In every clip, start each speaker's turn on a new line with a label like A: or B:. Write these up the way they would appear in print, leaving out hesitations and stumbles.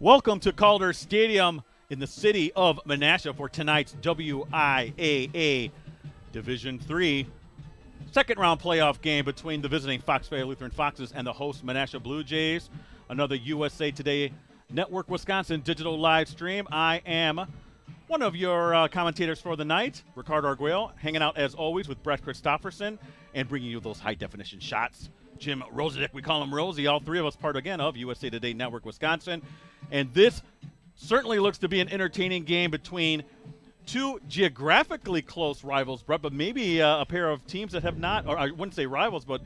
A: Welcome to Calder Stadium in the city of Menasha for tonight's WIAA Division 3 second-round playoff game between the visiting Valley Lutheran Foxes and the host Menasha Blue Jays. Another USA Today Network Wisconsin digital live stream. I am one of your commentators for the night, Ricardo Arguello, hanging out as always with Brett Christopherson and bringing you those high-definition shots. Jim Rosandick, we call him Rosie, all three of us part again of USA Today Network Wisconsin. And this certainly looks to be an entertaining game between two geographically close rivals, Brett, but maybe a pair of teams that have not, or I wouldn't say rivals, but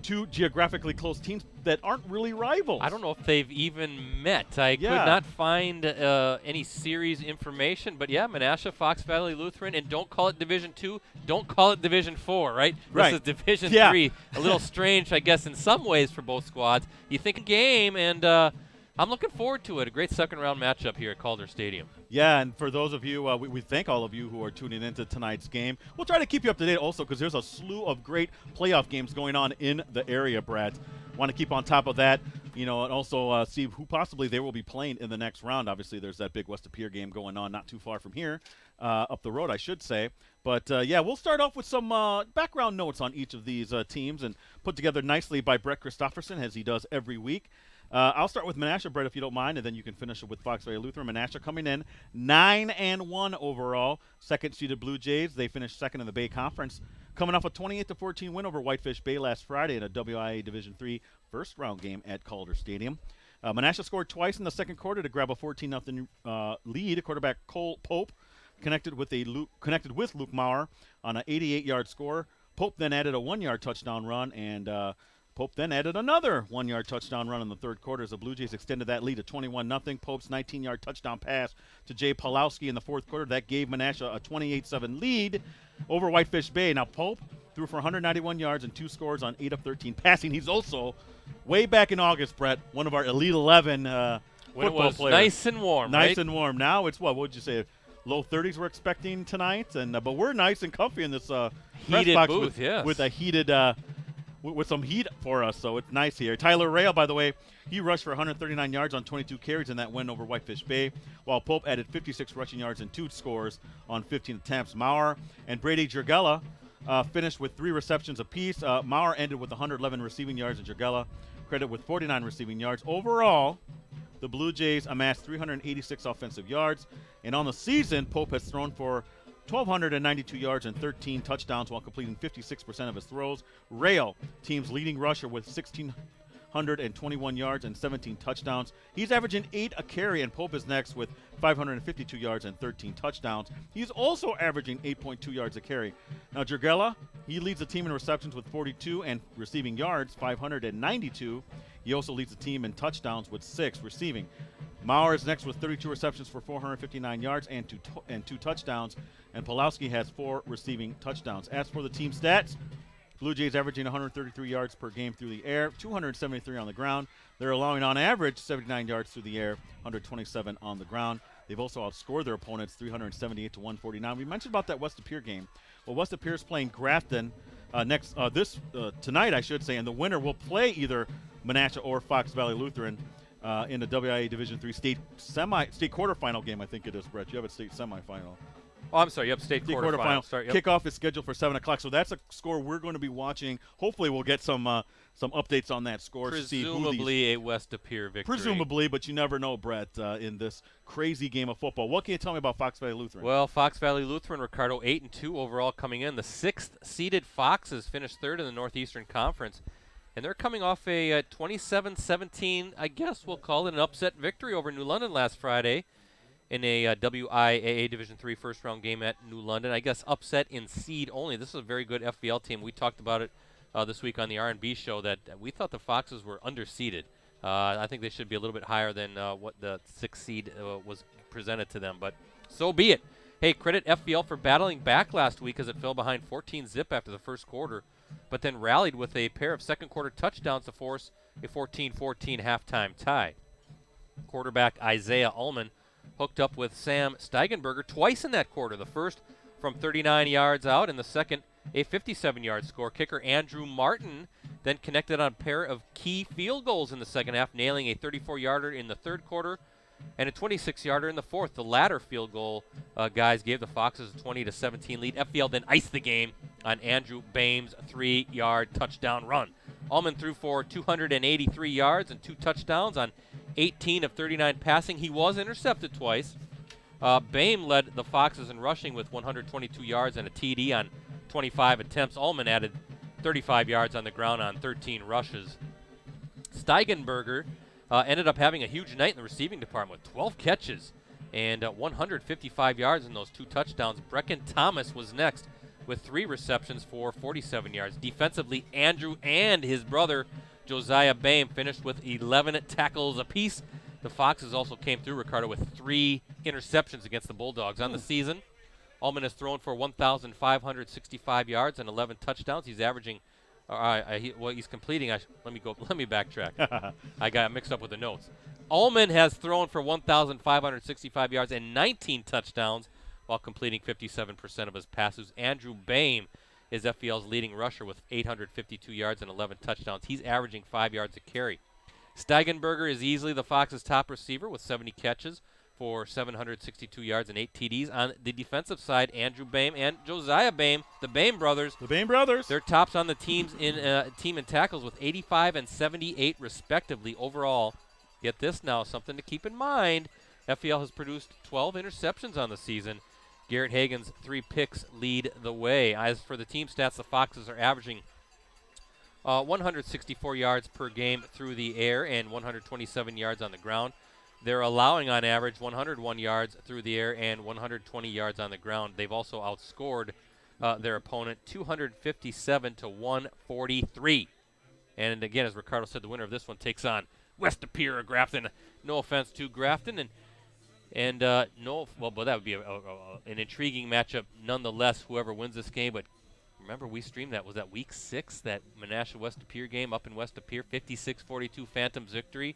A: two geographically close teams that aren't really rivals.
B: I don't know if they've even met. I could not find any series information, but yeah, Menasha, Fox Valley Lutheran, and don't call it Division 2, don't call it Division 4, right?
A: Right.
B: This is Division 3. A little strange, I guess, in some ways for both squads. You think a game, and I'm looking forward to it. A great second-round matchup here at Calder Stadium. Yeah,
A: and for those of you, we thank all of you who are tuning into tonight's game. We'll try to keep you up to date also because there's a slew of great playoff games going on in the area, Brett. Want to keep on top of that, and also see who possibly they will be playing in the next round. Obviously, there's that big West of Pier game going on not too far from here, up the road, I should say. But, we'll start off with some background notes on each of these teams and put together nicely by Brett Christopherson, as he does every week. I'll start with Menasha, Brett, if you don't mind, and then you can finish it with Fox Valley Lutheran. Menasha coming in 9-1 overall. Second-seeded Blue Jays. They finished second in the Bay Conference, coming off a 28-14 win over Whitefish Bay last Friday in a WIAA Division 3 first-round game at Calder Stadium. Menasha scored twice in the second quarter to grab a 14-0 lead. Quarterback Cole Pope connected with Luke Maurer on an 88-yard score. Pope then added a 1-yard touchdown run, and Pope then added another 1-yard touchdown run in the third quarter as the Blue Jays extended that lead to 21-0. Pope's 19-yard touchdown pass to Jay Pawlowski in the fourth quarter, that gave Menasha a 28-7 lead over Whitefish Bay. Now, Pope threw for 191 yards and 2 scores on 8 of 13 passing. He's also, way back in August, Brett, one of our Elite 11 football players.
B: Nice and warm,
A: Nice and warm. Now it's what would you say? Low 30s we're expecting tonight, and but we're nice and comfy in this
B: heated
A: press box
B: booth,
A: with a heated with some heat for us, so it's nice here. Tyler Rail, by the way, he rushed for 139 yards on 22 carries in that win over Whitefish Bay, while Pope added 56 rushing yards and 2 scores on 15 attempts. Maurer and Brady Jurgella finished with 3 receptions apiece. Maurer ended with 111 receiving yards, and Jurgella credited with 49 receiving yards. Overall, the Blue Jays amassed 386 offensive yards, and on the season, Pope has thrown for 1,292 yards and 13 touchdowns while completing 56% of his throws. Rail, team's leading rusher with 1,621 yards and 17 touchdowns. He's averaging 8 a carry, and Pope is next with 552 yards and 13 touchdowns. He's also averaging 8.2 yards a carry. Now, Jurgella, he leads the team in receptions with 42 and receiving yards, 592. He also leads the team in touchdowns with 6 receiving. Maurer is next with 32 receptions for 459 yards and two touchdowns, and Pawlowski has 4 receiving touchdowns. As for the team stats, Blue Jays averaging 133 yards per game through the air, 273 on the ground. They're allowing on average 79 yards through the air, 127 on the ground. They've also outscored their opponents 378 to 149. We mentioned about that West of Pier game. Well, West of Pier is playing Grafton tonight, I should say, and the winner will play either Menasha or Fox Valley Lutheran in the WIAA Division 3 state quarterfinal game, I think it is, Brett. You have a state semifinal.
B: Oh, I'm sorry. Yep, state quarterfinal.
A: Kickoff is scheduled for 7 o'clock, so that's a score we're going to be watching. Hopefully we'll get some updates on that score.
B: Presumably a West of Pier victory.
A: Presumably, but you never know, Brett, in this crazy game of football. What can you tell me about Fox Valley Lutheran?
B: Well, Fox Valley Lutheran, Ricardo, 8-2 overall coming in. The 6th-seeded Foxes finished 3rd in the Northeastern Conference. And they're coming off a 27-17, I guess we'll call it an upset victory over New London last Friday in a WIAA Division 3 first-round game at New London. I guess upset in seed only. This is a very good FVL team. We talked about it this week on the R&B show that we thought the Foxes were underseeded. I think they should be a little bit higher than what the 6th seed was presented to them, but so be it. Hey, credit FVL for battling back last week as it fell behind 14-zip after the first quarter, but then rallied with a pair of second-quarter touchdowns to force a 14-14 halftime tie. Quarterback Isaiah Ullman hooked up with Sam Steigenberger twice in that quarter, the first from 39 yards out and the second a 57-yard score. Kicker Andrew Martin then connected on a pair of key field goals in the second half, nailing a 34-yarder in the third quarter and a 26-yarder in the fourth. The latter field goal, guys, gave the Foxes a 20-17 lead. FPL then iced the game on Andrew Bame's 3-yard touchdown run. Allman threw for 283 yards and 2 touchdowns on 18 of 39 passing. He was intercepted twice. Bame led the Foxes in rushing with 122 yards and a TD on 25 attempts. Allman added 35 yards on the ground on 13 rushes. Steigenberger ended up having a huge night in the receiving department with 12 catches and 155 yards in those 2 touchdowns. Brecken Thomas was next with 3 receptions for 47 yards. Defensively, Andrew and his brother Josiah Bame finished with 11 tackles apiece. The Foxes also came through, Ricardo, with 3 interceptions against the Bulldogs on the season. Allman has thrown for 1,565 yards and 11 touchdowns. He's averaging, he's completing. Let me backtrack. I got mixed up with the notes. Allman has thrown for 1,565 yards and 19 touchdowns while completing 57% of his passes. Andrew Bame is FPL's leading rusher with 852 yards and 11 touchdowns. He's averaging 5 yards a carry. Steigenberger is easily the Fox's top receiver with 70 catches for 762 yards and 8 TDs. On the defensive side, Andrew Bame and Josiah Bame, the Bame brothers.
A: The Bame brothers.
B: They're tops on the teams team in tackles with 85 and 78 respectively overall. Get this now, something to keep in mind. FPL has produced 12 interceptions on the season. Garrett Hagan's 3 picks lead the way. As for the team stats, the Foxes are averaging 164 yards per game through the air and 127 yards on the ground. They're allowing on average 101 yards through the air and 120 yards on the ground. They've also outscored their opponent 257 to 143. And again, as Ricardo said, the winner of this one takes on West Appear or Grafton. No offense to Grafton, and that would be an intriguing matchup nonetheless. Whoever wins this game, but remember we streamed that. Was that week 6? That Menasha West Appear game up in West Appear, 56-42 Phantoms victory.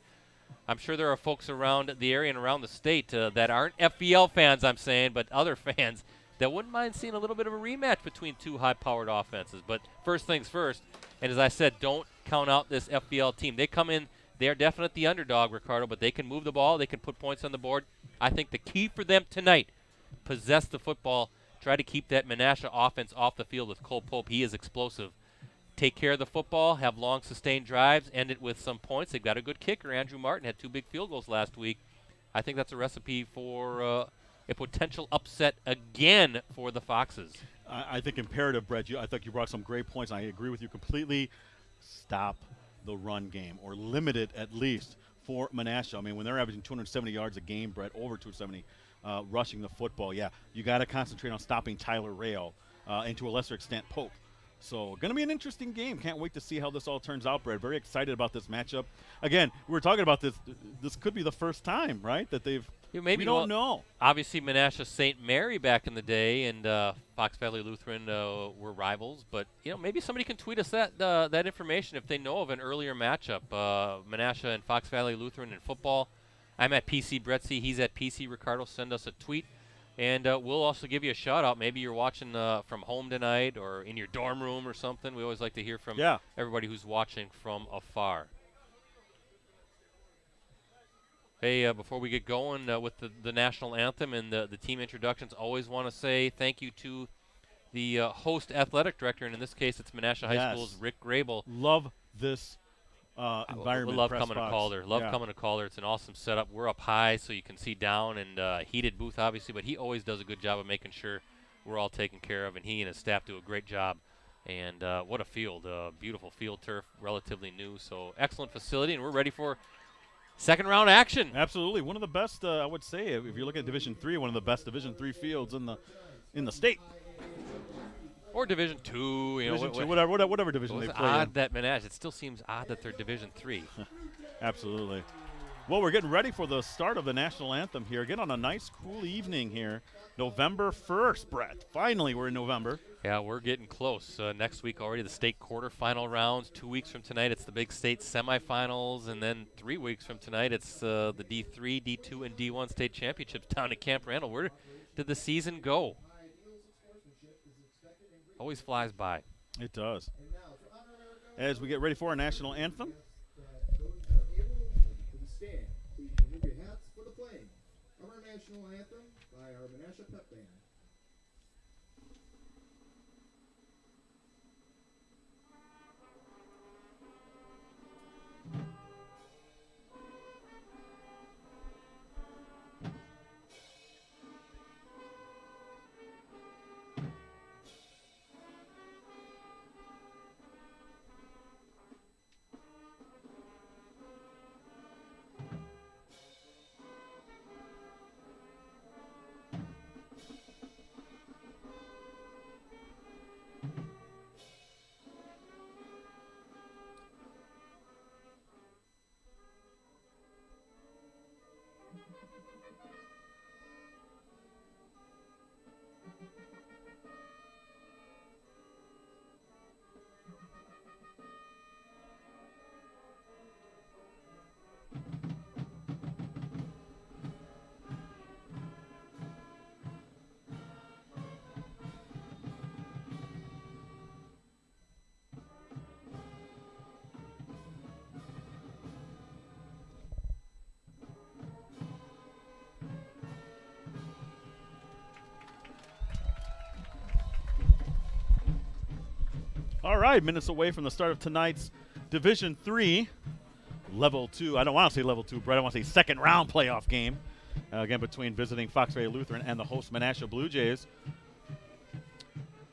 B: I'm sure there are folks around the area and around the state that aren't FBL fans, I'm saying, but other fans that wouldn't mind seeing a little bit of a rematch between 2 high-powered offenses. But first things first, and as I said, don't count out this FBL team. They come in, they are definitely the underdog, Ricardo, but they can move the ball, they can put points on the board. I think the key for them tonight, possess the football, try to keep that Menasha offense off the field with Cole Pope. He is explosive. Take care of the football, have long sustained drives, end it with some points. They've got a good kicker. Andrew Martin had 2 big field goals last week. I think that's a recipe for a potential upset again for the Foxes.
A: I think imperative, Brett. I think you brought some great points. I agree with you completely. Stop the run game, or limit it at least for Menasha. I mean, when they're averaging 270 yards a game, Brett, over 270 rushing the football, you got to concentrate on stopping Tyler Rail and to a lesser extent Pope. So going to be an interesting game. Can't wait to see how this all turns out, Brett. Very excited about this matchup. Again, we were talking about this. This could be the first time, right, that they've – we don't know.
B: Obviously, Menasha St. Mary back in the day and Fox Valley Lutheran were rivals. But, maybe somebody can tweet us that information if they know of an earlier matchup. Menasha and Fox Valley Lutheran in football. I'm at PC Brettsy. He's at PC Ricardo. Send us a tweet. And we'll also give you a shout-out. Maybe you're watching from home tonight or in your dorm room or something. We always like to hear from everybody who's watching from afar. Hey, before we get going with the national anthem and the team introductions, always want to say thank you to the host athletic director, and in this case it's Menasha High School's Rick Grable.
A: Love this environment.
B: Love coming to Calder. Coming to Calder. It's an awesome setup. We're up high so you can see down, and heated booth obviously, but he always does a good job of making sure we're all taken care of, and he and his staff do a great job. And what a field. Beautiful field turf, relatively new, so excellent facility, and we're ready for second round action.
A: Absolutely. One of the best, I would say, if you're looking at Division III, one of the best Division III fields in the state.
B: Or Division II,
A: Division II, whatever division they play
B: odd
A: in.
B: that Menasha. It still seems odd that they're Division III.
A: Absolutely. Well, we're getting ready for the start of the national anthem here. Again, on a nice, cool evening here. November 1st, Brett. Finally, we're in November.
B: Yeah, we're getting close. Next week already the state quarterfinal rounds. 2 weeks from tonight, it's the big state semifinals. And then 3 weeks from tonight, it's the D3, D2, and D1 state championships down at Camp Randall. Where did the season go? Always flies by.
A: It does. As we get ready for our national anthem.
C: national anthem by our Menasha Pep Band.
A: All right, minutes away from the start of tonight's Division III, Level 2. I don't want to say Level 2, Brett. I want to say second round playoff game. Again, between visiting Valley Lutheran and the host Menasha Blue Jays.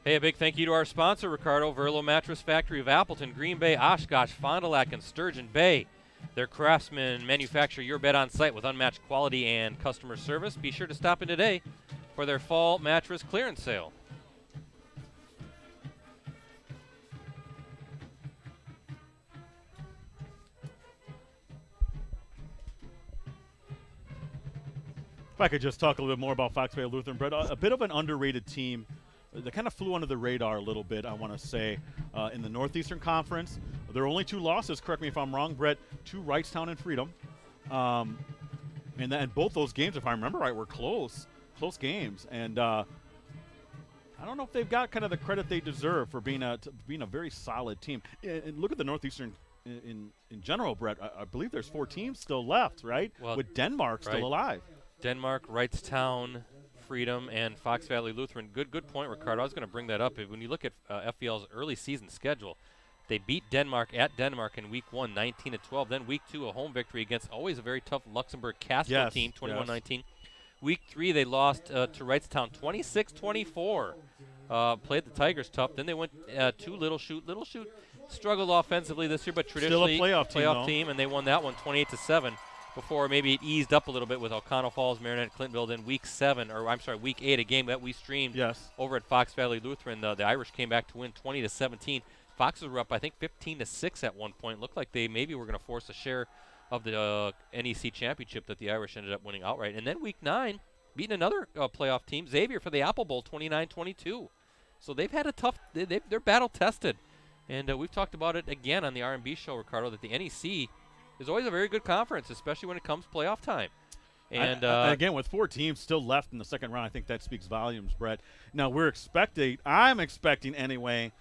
B: Hey, a big thank you to our sponsor, Ricardo, Verlo Mattress Factory of Appleton, Green Bay, Oshkosh, Fond du Lac, and Sturgeon Bay. Their craftsmen manufacture your bed on site with unmatched quality and customer service. Be sure to stop in today for their fall mattress clearance sale.
A: If I could just talk a little bit more about Valley Lutheran, Brett, a bit of an underrated team. They kind of flew under the radar a little bit, I want to say, in the Northeastern Conference. There are only 2 losses, correct me if I'm wrong, Brett, to Wrightstown and Freedom. And both those games, if I remember right, were close games. And I don't know if they've got kind of the credit they deserve for being a very solid team. And look at the Northeastern in general, Brett. I believe there's 4 teams still left, right?
B: Well,
A: with Denmark still alive.
B: Denmark, Wrightstown, Freedom, and Fox Valley Lutheran. Good point, Ricardo. I was going to bring that up. When you look at FVL's early season schedule, they beat Denmark at Denmark in Week 1, 19-12. Then Week 2, a home victory against always a very tough Luxembourg Castro team, 21-19. Week 3, they lost to Wrightstown, 26-24. Played the Tigers tough. Then they went to Little Shoot. Little Shoot struggled offensively this year, but traditionally
A: still a playoff
B: team, and they won that one 28-7. Before maybe it eased up a little bit with O'Connell Falls, Marinette, Clintonville. Then Week 8, a game that we streamed over at Fox Valley Lutheran. The Irish came back to win 20-17. Foxes were up, I think, 15-6 at one point. Looked like they maybe were going to force a share of the NEC championship that the Irish ended up winning outright. And then Week 9, beating another playoff team, Xavier, for the Apple Bowl, 29-22. So they've had a tough. They're battle tested, and we've talked about it again on the R&B show, Ricardo, that the NEC is always a very good conference, especially when it comes playoff time. And
A: again, with 4 teams still left in the second round, I think that speaks volumes, Brett. Now I'm expecting anyway,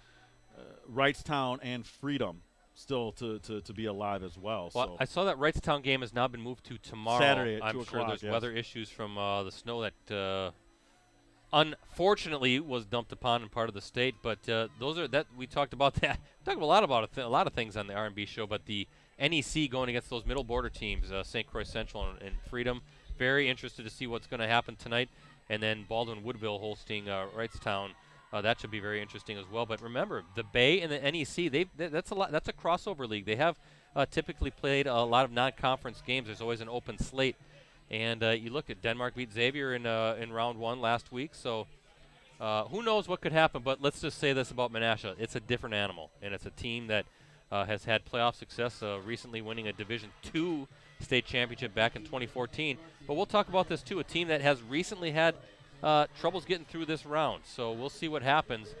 A: Wrightstown and Freedom still to be alive as well.
B: Well,
A: so.
B: I saw that Wrightstown game has now been moved to tomorrow.
A: Saturday at 2
B: I'm
A: o'clock,
B: sure there's weather issues from the snow that unfortunately was dumped upon in part of the state. But we talked about that. We talked a lot about a lot of things on the R&B show, but the NEC going against those middle border teams, St. Croix Central and Freedom. Very interested to see what's going to happen tonight. And then Baldwin Woodville hosting Wrightstown. That should be very interesting as well. But remember, the Bay and the NEC, that's a crossover league. They have typically played a lot of non-conference games. There's always an open slate. And you look at Denmark beat Xavier in round 1 last week. So who knows what could happen. But let's just say this about Menasha. It's a different animal. And it's a team that has had playoff success, recently winning a Division II state championship back in 2014. But we'll talk about this, too, a team that has recently had troubles getting through this round. So we'll see what happens.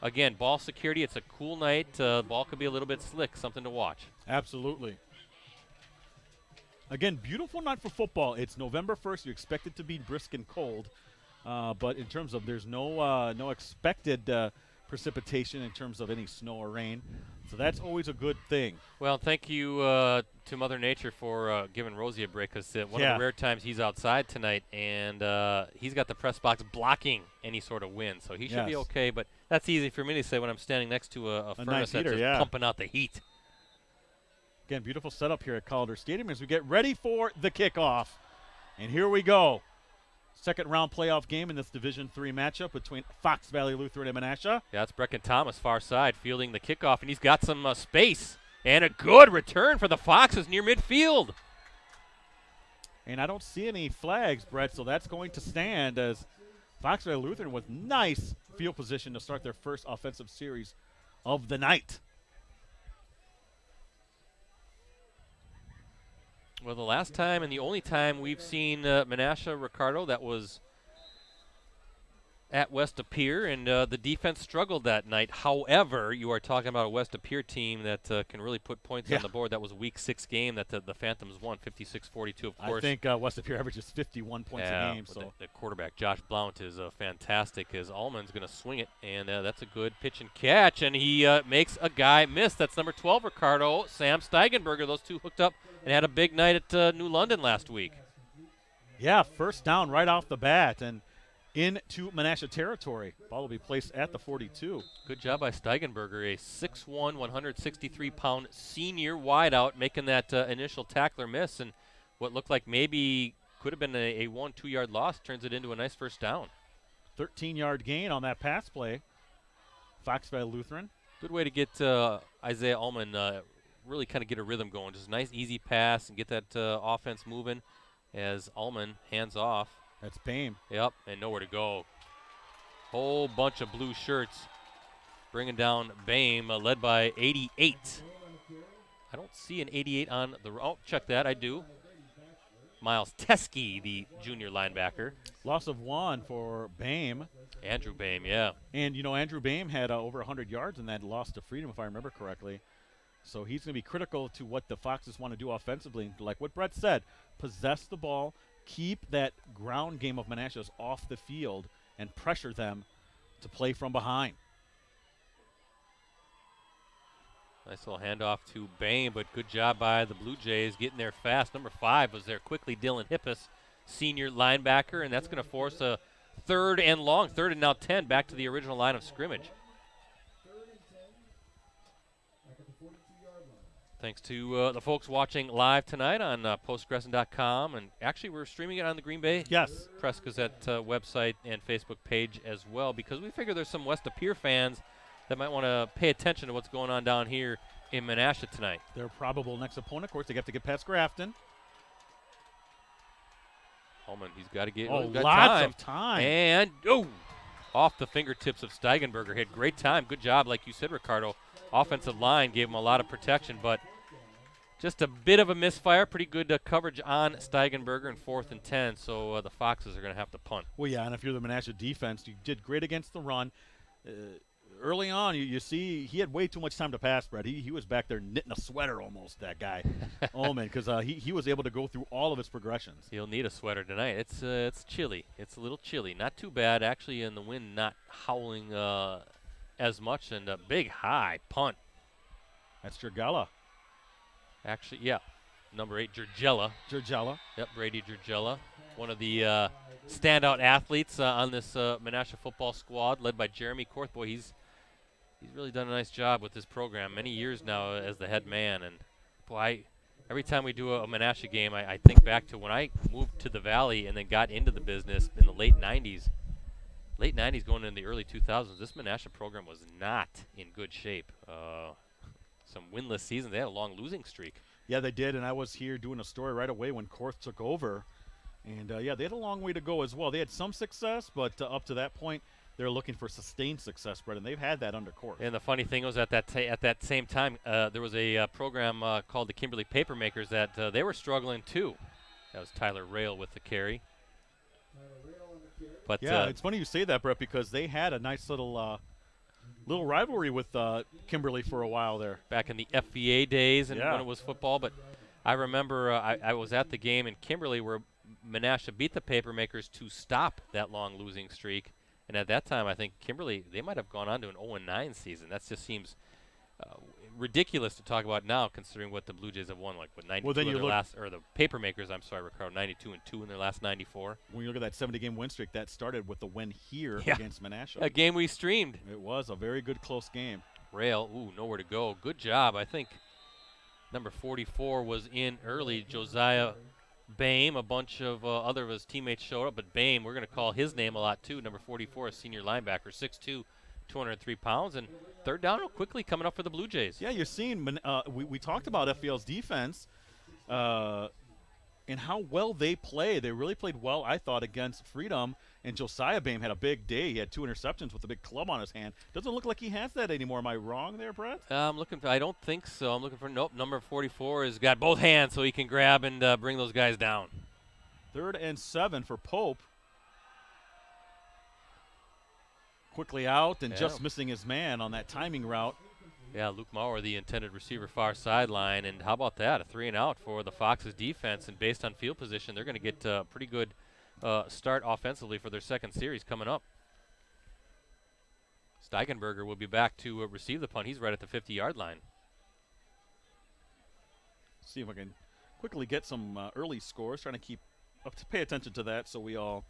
B: Again, ball security, it's a cool night. Ball could be a little bit slick, something to watch.
A: Absolutely. Again, beautiful night for football. It's November 1st. You expect it to be brisk and cold. But in terms of there's no expected precipitation in terms of any snow or rain. So that's always a good thing.
B: Well, thank you to Mother Nature for giving Rosie a break, because one of the rare times he's outside tonight, and he's got the press box blocking any sort of wind, so he should be okay. But that's easy for me to say when I'm standing next to a furnace
A: nice heater,
B: that's just pumping out the heat.
A: Again, beautiful setup here at Calder Stadium as we get ready for the kickoff. And here we go. Second round playoff game in this Division III matchup between Fox Valley Lutheran and Menasha.
B: Yeah, it's Brecken Thomas, far side, fielding the kickoff, and he's got some space. And a good return for the Foxes near midfield.
A: And I don't see any flags, Brett, so that's going to stand as Fox Valley Lutheran with nice field position to start their first offensive series of the night.
B: Well, the last time and the only time we've seen Menasha, Ricardo, that was at West Appear, and the defense struggled that night. However, you are talking about a West Appear team that can really put points on the board. That was a Week 6 game that the Phantoms won, 56-42, of course.
A: I think West Appear averages 51 points a game. So
B: the quarterback, Josh Blount, is fantastic, as Allman's going to swing it, and that's a good pitch and catch, and he makes a guy miss. That's number 12, Ricardo, Sam Steigenberger. Those two hooked up and had a big night at New London last week.
A: Yeah, first down right off the bat, and into Menasha territory. Ball will be placed at the 42.
B: Good job by Steigenberger, a 6'1", 163-pound senior wideout, making that initial tackler miss, and what looked like maybe could have been a 1-2 yard loss turns it into a nice first down.
A: 13-yard gain on that pass play. Fox Valley Lutheran.
B: Good way to get Isaiah Allman really kind of get a rhythm going. Just a nice, easy pass and get that offense moving as Allman hands off.
A: That's Bame.
B: Yep, and nowhere to go. Whole bunch of blue shirts bringing down Bame, led by 88. I don't see an 88 on the – oh, check that, I do. Miles Teskey, the junior linebacker.
A: Loss of 1 for Bame.
B: Andrew Bame, yeah.
A: And, Andrew Bame had over 100 yards in that loss to Freedom, if I remember correctly. So he's going to be critical to what the Foxes want to do offensively. Like what Brett said, possess the ball, keep that ground game of Menasha's off the field, and pressure them to play from behind.
B: Nice little handoff to Bame, but good job by the Blue Jays getting there fast. Number 5 was there quickly, Dylan Hippus, senior linebacker, and that's going to force a third and long, third and now 10, back to the original line of scrimmage. Thanks to the folks watching live tonight on postgresson.com, and actually we're streaming it on the Green Bay Press Gazette website and Facebook page as well, because we figure there's some West Appear fans that might want to pay attention to what's going on down here in Menasha tonight.
A: Their probable next opponent, of course, they have to get past Grafton.
B: Holman, he's got to get
A: lots of time.
B: And, off the fingertips of Steigenberger. Had great time. Good job, like you said, Ricardo. Offensive line gave him a lot of protection, but just a bit of a misfire. Pretty good coverage on Steigenberger in 4th and 10, so the Foxes are going to have to punt.
A: Well, yeah, and if you're the Menasha defense, you did great against the run. Early on, you see he had way too much time to pass, Brett. He was back there knitting a sweater almost, that guy, Ullman, because he was able to go through all of his progressions.
B: He'll need a sweater tonight. It's chilly. It's a little chilly. Not too bad, actually, and the wind not howling as much, and a big high punt.
A: That's Jurgella.
B: Actually, yeah, number 8, Jurgella. Yep, Brady Jurgella, one of the standout athletes on this Menasha football squad, led by Jeremy Korth. Boy, he's really done a nice job with this program. Many years now as the head man, and boy, every time we do a Menasha game, I think back to when I moved to the Valley and then got into the business in the late 90s. Late 90s going into the early 2000s, this Menasha program was not in good shape. Some winless seasons. They had a long losing streak.
A: Yeah, they did, and I was here doing a story right away when Korth took over. And, they had a long way to go as well. They had some success, but up to that point, they're looking for sustained success, Brett, and they've had that under Korth.
B: And the funny thing was at that same time, there was a program called the Kimberly Papermakers that they were struggling too. That was Tyler Rail with the carry. But
A: yeah, it's funny you say that, Brett, because they had a nice little rivalry with Kimberly for a while there.
B: Back in the FVA days and when it was football. But I remember I was at the game in Kimberly where Menasha beat the Papermakers to stop that long losing streak. And at that time, I think Kimberly, they might have gone on to an 0-9 season. That just seems ridiculous to talk about now, considering what the Blue Jays have won, like with 92
A: then
B: in
A: you
B: their
A: look-
B: last, or the Papermakers, I'm sorry, Ricardo, 92-2 in their last 94.
A: When you look at that 70-game win streak, that started with the win here
B: Yeah.
A: against Menasha.
B: A game we streamed.
A: It was a very good, close game.
B: Rail, nowhere to go. Good job. I think number 44 was in early. Josiah Bame, a bunch of other of his teammates showed up, but Bame, we're going to call his name a lot too. Number 44, a senior linebacker, 6'2", 203 pounds, and third down quickly coming up for the Blue Jays.
A: Yeah, you're seeing. We talked about FEL's defense and how well they play. They really played well, I thought, against Freedom. And Josiah Bame had a big day. He had 2 interceptions with a big club on his hand. Doesn't look like he has that anymore. Am I wrong there, Brett?
B: I'm looking for. I don't think so. I'm looking for. Nope. Number 44 has got both hands, so he can grab and bring those guys down.
A: 3rd and 7 for Pope. Quickly out and just missing his man on that timing route.
B: Yeah, Luke Maurer, the intended receiver, far sideline. And how about that? A 3-and-out for the Foxes defense. And based on field position, they're going to get a pretty good start offensively for their second series coming up. Steigenberger will be back to receive the punt. He's right at the 50-yard line.
A: See if I can quickly get some early scores. Trying to keep up to pay attention to that so we all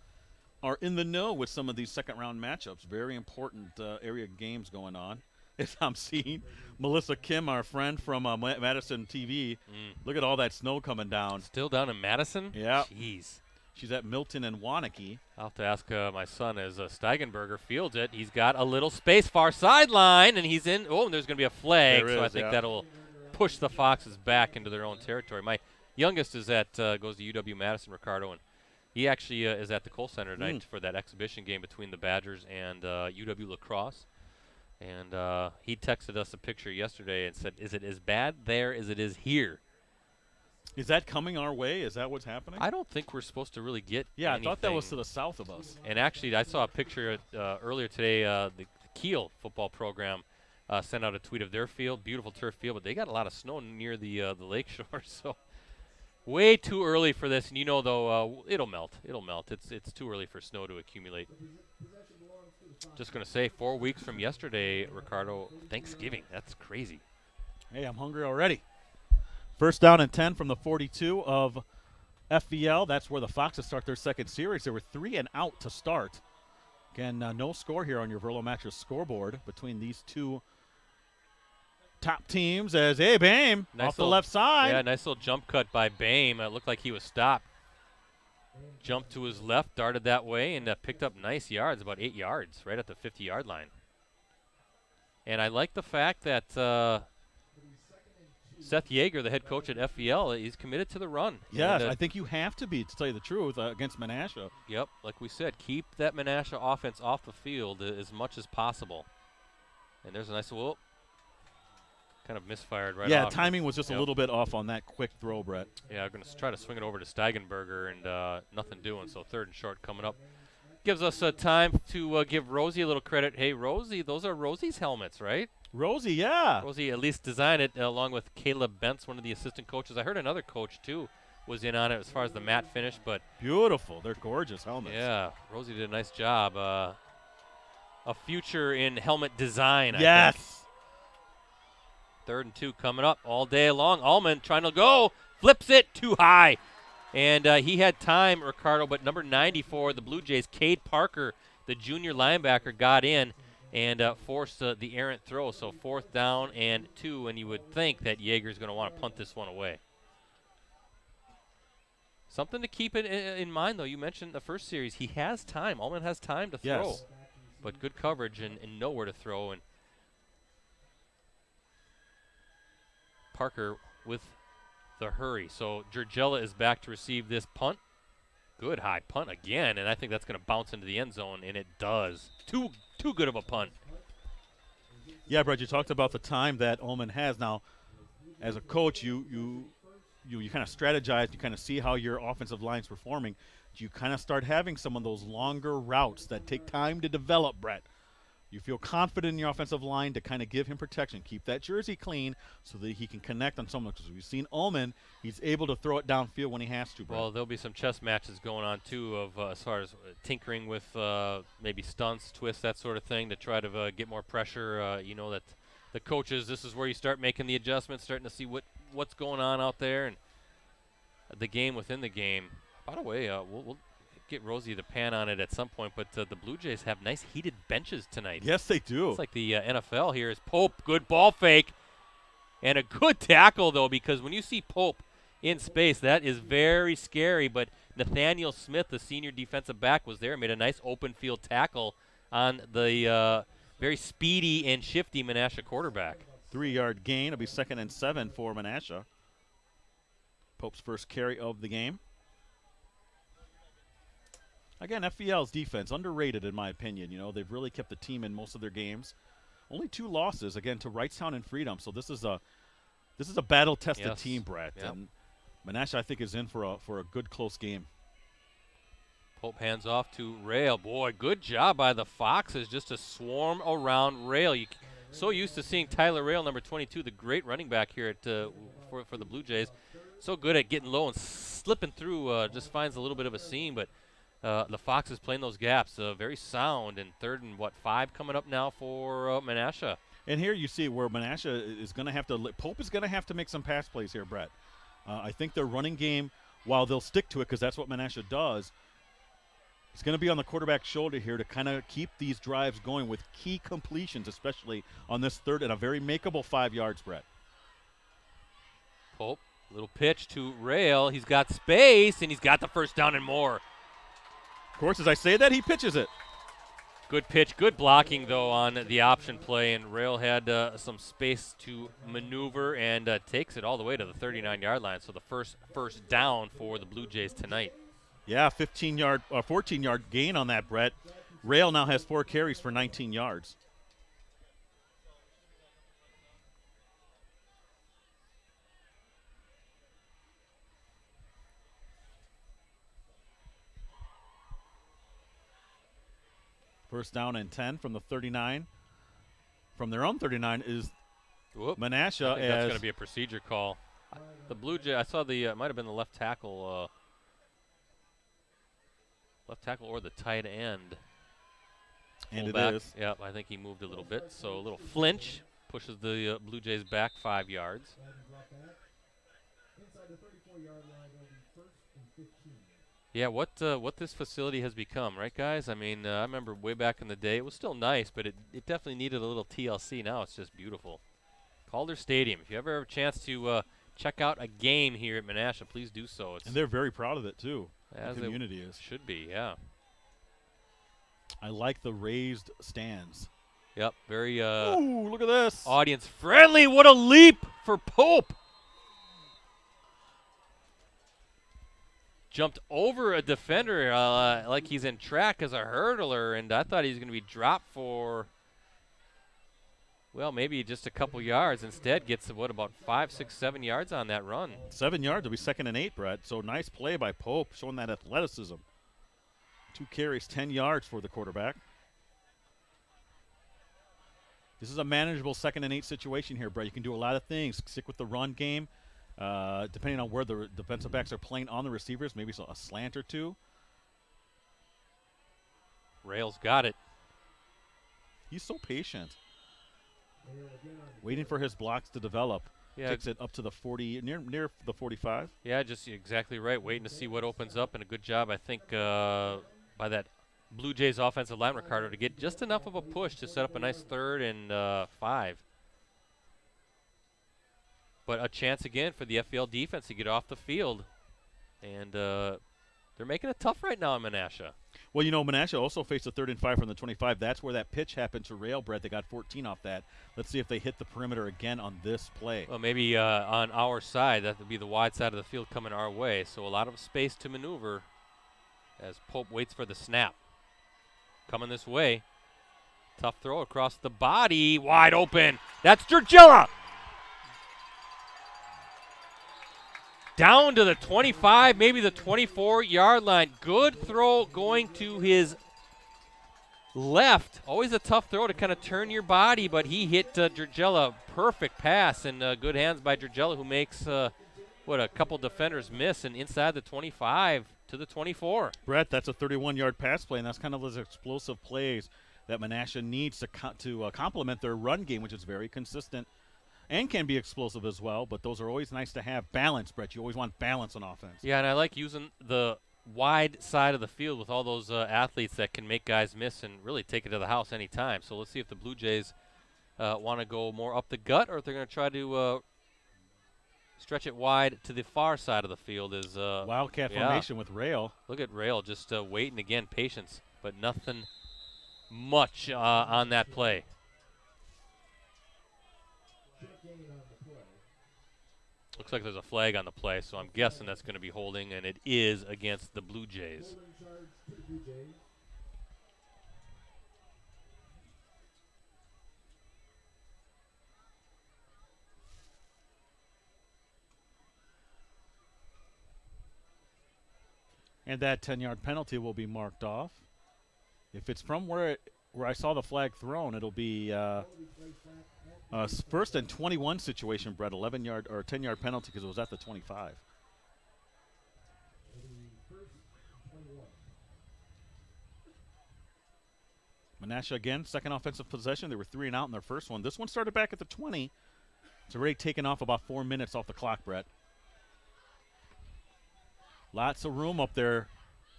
A: are in the know with some of these second-round matchups. Very important area games going on. As I'm seeing Melissa Kim, our friend from Madison TV. Look at all that snow coming down.
B: Still down in Madison?
A: Yeah.
B: Jeez.
A: She's at Milton and Wanakee.
B: I'll have to ask my son as Steigenberger fields it. He's got a little space, far sideline, and he's in. Oh, and there's going to be a flag,
A: There
B: so I
A: is,
B: think
A: yeah.
B: that'll push the Foxes back into their own territory. My youngest is goes to UW-Madison, Ricardo, and he actually is at the Kohl Center tonight for that exhibition game between the Badgers and UW-La Crosse. And he texted us a picture yesterday and said, is it as bad there as it is here?
A: Is that coming our way? Is that what's happening?
B: I don't think we're supposed to really get
A: I thought that was
B: anything.
A: to the south of us.
B: And actually, I saw a picture earlier today. The Kiel football program sent out a tweet of their field, beautiful turf field, but they got a lot of snow near the lake shore. So way too early for this. And though, it'll melt. It'll melt. It's too early for snow to accumulate. Just going to say, 4 weeks from yesterday, Ricardo, Thanksgiving. That's crazy.
A: Hey, I'm hungry already. First down and 10 from the 42 of FVL. That's where the Foxes start their second series. They were 3 and out to start. Again, no score here on your Verlo Mattress scoreboard between these two top teams as, hey, Bame, off the left side.
B: Yeah, nice little jump cut by Bame. It looked like he was stopped. Jumped to his left, darted that way, and picked up nice yards, about 8 yards, right at the 50-yard line. And I like the fact that Seth Yeager, the head coach at FVL, he's committed to the run.
A: Yes,
B: And,
A: I think you have to be, to tell you the truth, against Menasha.
B: Yep, like we said, keep that Menasha offense off the field as much as possible. And there's a nice, kind of misfired right off.
A: Timing was just a little bit off on that quick throw, Brett.
B: Yeah, I'm going to try to swing it over to Steigenberger, and nothing doing. So 3rd and short coming up. Gives us time to give Rosie a little credit. Hey, Rosie, those are Rosie's helmets, right?
A: Rosie, yeah.
B: Rosie at least designed it along with Caleb Bentz, one of the assistant coaches. I heard another coach, too, was in on it as far as the matte finish. But
A: Beautiful. They're gorgeous helmets.
B: yeah, Rosie did a nice job. A future in helmet design, I think.
A: Yes.
B: 3rd and 2 coming up all day long. Allman trying to go, flips it too high. And he had time, Ricardo, but number 94, the Blue Jays, Cade Parker, the junior linebacker, got in and forced the errant throw. So 4th down and 2, and you would think that Yeager's going to want to punt this one away. Something to keep in mind, though. You mentioned the first series. He has time. Allman has time to throw.
A: Yes.
B: But good coverage and nowhere to throw. And Parker with the hurry. So Gergella is back to receive this punt. Good high punt again, and I think that's going to bounce into the end zone, and it does. Too good of a punt.
A: Yeah, Brett, you talked about the time that Ullman has. Now, as a coach, you kind of strategize. You kind of see how your offensive line's performing. You kind of start having some of those longer routes that take time to develop, Brett. You feel confident in your offensive line to kind of give him protection, keep that jersey clean so that he can connect on someone. Because we've seen Ullman, he's able to throw it downfield when he has to, Brett.
B: Well, there'll be some chess matches going on, too, of as far as tinkering with maybe stunts, twists, that sort of thing to try to get more pressure. You know that the coaches, this is where you start making the adjustments, starting to see what's going on out there and the game within the game. By the way, we'll get Rosie to pan on it at some point, but the Blue Jays have nice heated benches tonight.
A: Yes, they do.
B: It's like the NFL here is Pope. Good ball fake. And a good tackle, though, because when you see Pope in space, that is very scary. But Nathaniel Smith, the senior defensive back, was there, made a nice open field tackle on the very speedy and shifty Menasha quarterback.
A: 3-yard gain. It'll be 2nd and 7 for Menasha. Pope's first carry of the game. Again, FVL's defense, underrated in my opinion. You know, they've really kept the team in most of their games. Only 2 losses, again, to Wrightstown and Freedom. So this is a battle-tested team, Brett.
B: Yep.
A: And Menasha, I think, is in for a good close game.
B: Pope hands off to Rail. Boy, good job by the Foxes just to swarm around Rail. You're so used to seeing Tyler Rail, number 22, the great running back here at for the Blue Jays. So good at getting low and slipping through, just finds a little bit of a seam. But the Foxes playing those gaps, very sound. And 3rd and 5 coming up now for Menasha.
A: And here you see where Menasha is going to have to – Pope is going to have to make some pass plays here, Brett. I think their running game, while they'll stick to it because that's what Menasha does, it's going to be on the quarterback's shoulder here to kind of keep these drives going with key completions, especially on this 3rd and a very makeable 5 yards, Brett.
B: Pope, little pitch to Rail. He's got space, and he's got the first down and more.
A: Of course, as I say that, he pitches it.
B: Good pitch, good blocking, though, on the option play, and Rail had some space to maneuver and takes it all the way to the 39-yard line. So the first down for the Blue Jays tonight.
A: Yeah, 14-yard gain on that, Brett. Rail now has 4 carries for 19 yards. First down and 10 from the 39. From their own 39 is Menasha.
B: I think that's going to be a procedure call. The Blue Jay, I saw the might have been the left tackle or the tight end.
A: And
B: fullback.
A: it is.
B: Yep, I think he moved a little bit. So a little flinch pushes the Blue Jays back 5 yards.
C: Inside the 34-yard line, it'll be 1st and 15.
B: Yeah, what this facility has become, right, guys? I mean, I remember way back in the day, it was still nice, but it definitely needed a little TLC. Now it's just beautiful. Calder Stadium. If you ever have a chance to check out a game here at Menasha, please do so.
A: And they're very proud of it, too.
B: As
A: the community is.
B: Should be, yeah.
A: I like the raised stands.
B: Yep, very
A: Ooh, look at this.
B: audience friendly. What a leap for Pope. Jumped over a defender like he's in track as a hurdler, and I thought he was going to be dropped for, well, maybe just a couple yards. Instead gets, about 5, 6, 7 yards on that run.
A: 7 yards. It'll be 2nd and 8, Brett. So nice play by Pope, showing that athleticism. 2 carries, 10 yards for the quarterback. This is a manageable 2nd and 8 situation here, Brett. You can do a lot of things. Stick with the run game. Depending on where the defensive backs are playing on the receivers, maybe a slant or 2.
B: Rails got it.
A: He's so patient. Waiting for his blocks to develop.
B: Yeah.
A: Kicks it up to the 40, near the 45.
B: Yeah, just exactly right. Waiting to see what opens up, and a good job, I think, by that Blue Jays offensive line, Ricardo, to get just enough of a push to set up a nice 3rd and 5. But a chance again for the FVL defense to get off the field. And they're making it tough right now in Menasha.
A: Well, you know, Menasha also faced a 3rd and 5 from the 25. That's where that pitch happened to Rail, Brett. They got 14 off that. Let's see if they hit the perimeter again on this play.
B: Well, maybe on our side, that would be the wide side of the field coming our way. So a lot of space to maneuver as Pope waits for the snap. Coming this way. Tough throw across the body. Wide open. That's Georgilla. Down to the 25, maybe the 24-yard line. Good throw going to his left. Always a tough throw to kind of turn your body, but he hit Georgilla. Perfect pass, and good hands by Georgilla, who makes, a couple defenders miss, and inside the 25 to the 24.
A: Brett, that's a 31-yard pass play, and that's kind of those explosive plays that Menasha needs to complement their run game, which is very consistent and can be explosive as well. But those are always nice to have. Balance, Brett. You always want balance on offense.
B: Yeah, and I like using the wide side of the field with all those athletes that can make guys miss and really take it to the house anytime. So let's see if the Blue Jays want to go more up the gut, or if they're going to try to stretch it wide to the far side of the field. Is
A: Wildcat formation with Rail.
B: Look at Rail just waiting again, patience, but nothing much on that play. Looks like there's a flag on the play, so I'm guessing that's going to be holding, and it is against the Blue Jays.
A: And that 10-yard penalty will be marked off. If it's from where I saw the flag thrown, it'll be first and 21 situation, Brett, 11-yard or 10-yard penalty because it was at the 25. Menasha again, second offensive possession. They were 3 and out in their first one. This one started back at the 20. It's already taken off about 4 minutes off the clock, Brett. Lots of room up there,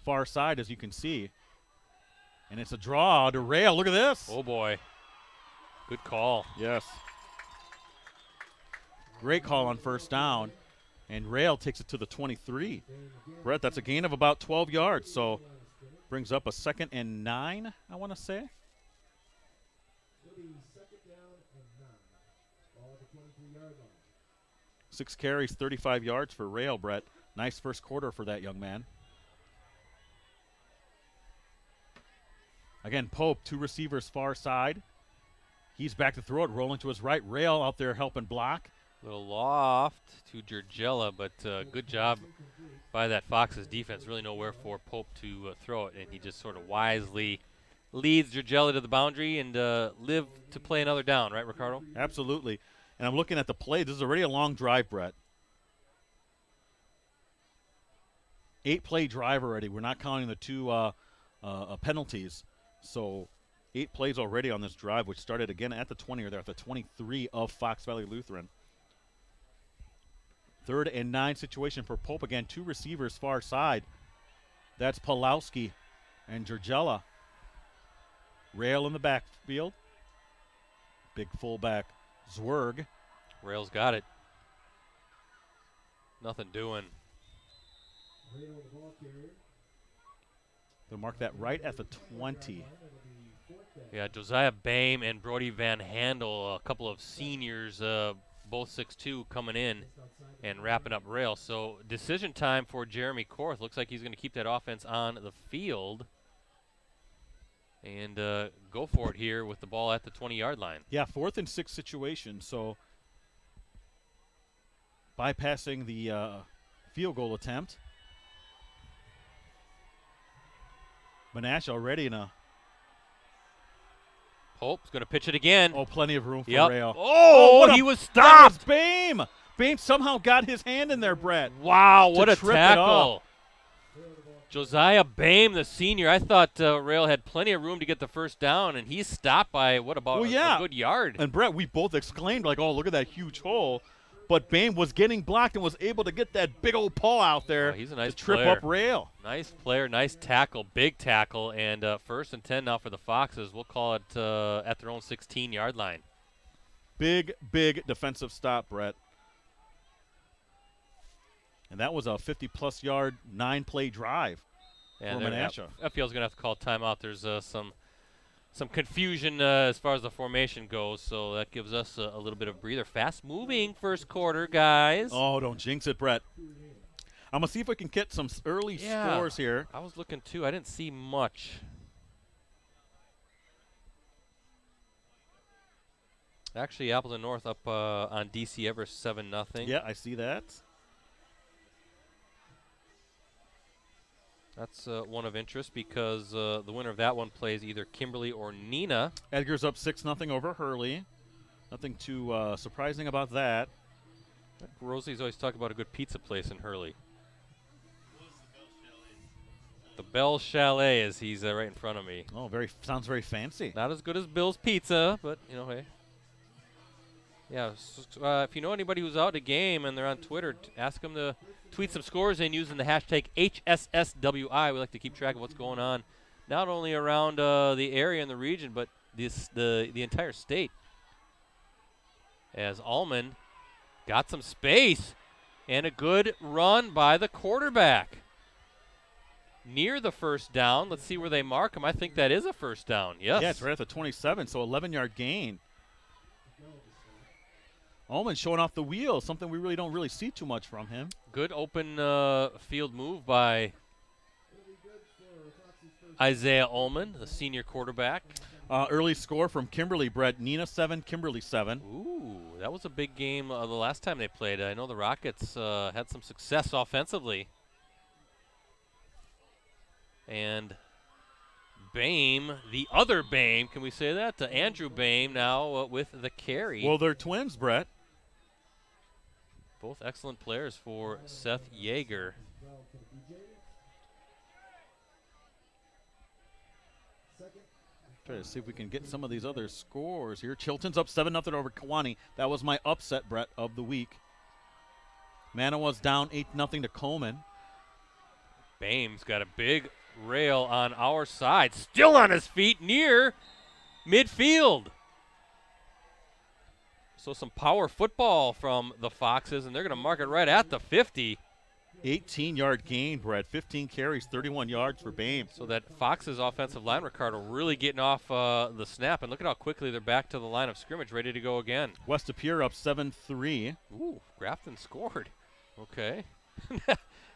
A: far side, as you can see. And it's a draw to Rail. Look at this.
B: Oh, boy. Good call.
A: Yes. Great call on first down. And Rail takes it to the 23. Brett, that's a gain of about 12 yards. So brings up a 2nd and 9, I want to say. Six carries, 35 yards for Rail, Brett. Nice first quarter for that young man. Again, Pope, 2 receivers far side. He's back to throw it, rolling to his right. Rail out there helping block.
B: Little loft to Arguello, but good job by that Fox's defense. Really nowhere for Pope to throw it, and he just sort of wisely leads Arguello to the boundary and live to play another down, right, Ricardo?
A: Absolutely. And I'm looking at the play. This is already a long drive, Brett. 8-play drive already. We're not counting the 2 penalties. So 8 plays already on this drive, which started again at the 20, or they're at the 23 of Fox Valley Lutheran. 3rd and 9 situation for Pope. Again, 2 receivers far side. That's Pulowski and Arguello. Rail in the backfield. Big fullback Zwerg.
B: Rail's got it. Nothing doing.
A: They'll mark that right at the 20.
B: Yeah, Josiah Bame and Brody Van Handel, a couple of seniors, both 6'2", coming in and wrapping up Rail. So decision time for Jeremy Korth. Looks like he's going to keep that offense on the field and go for it here with the ball at the 20-yard line.
A: Yeah, 4th and 6 situation. So bypassing the field goal attempt. Menasha already in a...
B: Pope's going to pitch it again.
A: Oh, plenty of room for Rail.
B: Oh, he was stopped.
A: Bame. Bame somehow got his hand in there, Brett.
B: Wow, what a tackle. Josiah Bame, the senior. I thought Rail had plenty of room to get the first down, and he's stopped by, what, about a good yard.
A: And, Brett, we both exclaimed, like, oh, look at that huge hole. But Bame was getting blocked and was able to get that big old paw out there
B: he's a nice
A: to trip
B: player.
A: up Rail.
B: Nice player, nice tackle, big tackle, and 1st and 10 now for the Foxes. We'll call it at their own 16-yard line.
A: Big, big defensive stop, Brett. And that was a 50-plus yard, 9-play drive for Menasha.
B: FPL's going to have to call timeout. There's some confusion as far as the formation goes, so that gives us a little bit of breather. Fast-moving first quarter, guys.
A: Oh, don't jinx it, Brett. I'm going to see if we can get some early scores here.
B: I was looking, too. I didn't see much. Actually, Appleton North up on DC Everest 7-0.
A: Yeah, I see that.
B: That's one of interest because the winner of that one plays either Kimberly or Nina.
A: Edgar's up 6-0 over Hurley. Nothing too surprising about that.
B: Rosie's always talking about a good pizza place in Hurley. The Bell Chalet, as he's right in front of me.
A: Oh, sounds very fancy.
B: Not as good as Bill's Pizza, but, you know, hey. Yeah, if you know anybody who's out at a game and they're on Twitter, ask them to tweet some scores in using the hashtag HSSWI. We like to keep track of what's going on, not only around the area and the region, but the entire state. As Allman got some space and a good run by the quarterback. Near the first down. Let's see where they mark him. I think that is a first down. Yes.
A: Yeah, it's right at the 27, so 11-yard gain. Ullman showing off the wheel, something we really don't see too much from him.
B: Good open field move by Isaiah Ullman, the senior quarterback.
A: Early score from Kimberly, Brett. Nina 7, Kimberly 7.
B: Ooh, that was a big game the last time they played. I know the Rockets had some success offensively. And Boehm, the other Boehm, can we say that? Andrew Boehm now with the carry.
A: Well, they're twins, Brett.
B: Both excellent players for Seth Yeager.
A: Try to see if we can get some of these other scores here. Chilton's up 7-0 over Kewanee. That was my upset, Brett, of the week. Manawa's down 8-0 to Coleman.
B: Boehm's got a big rail on our side. Still on his feet near midfield. So some power football from the Foxes, and they're going to mark it right at the 50.
A: 18-yard gain, Brett. 15 carries, 31 yards for Boehm.
B: So that Fox's offensive line, Ricardo, really getting off the snap. And look at how quickly they're back to the line of scrimmage, ready to go again.
A: West Appear up 7-3.
B: Ooh, Grafton scored. Okay.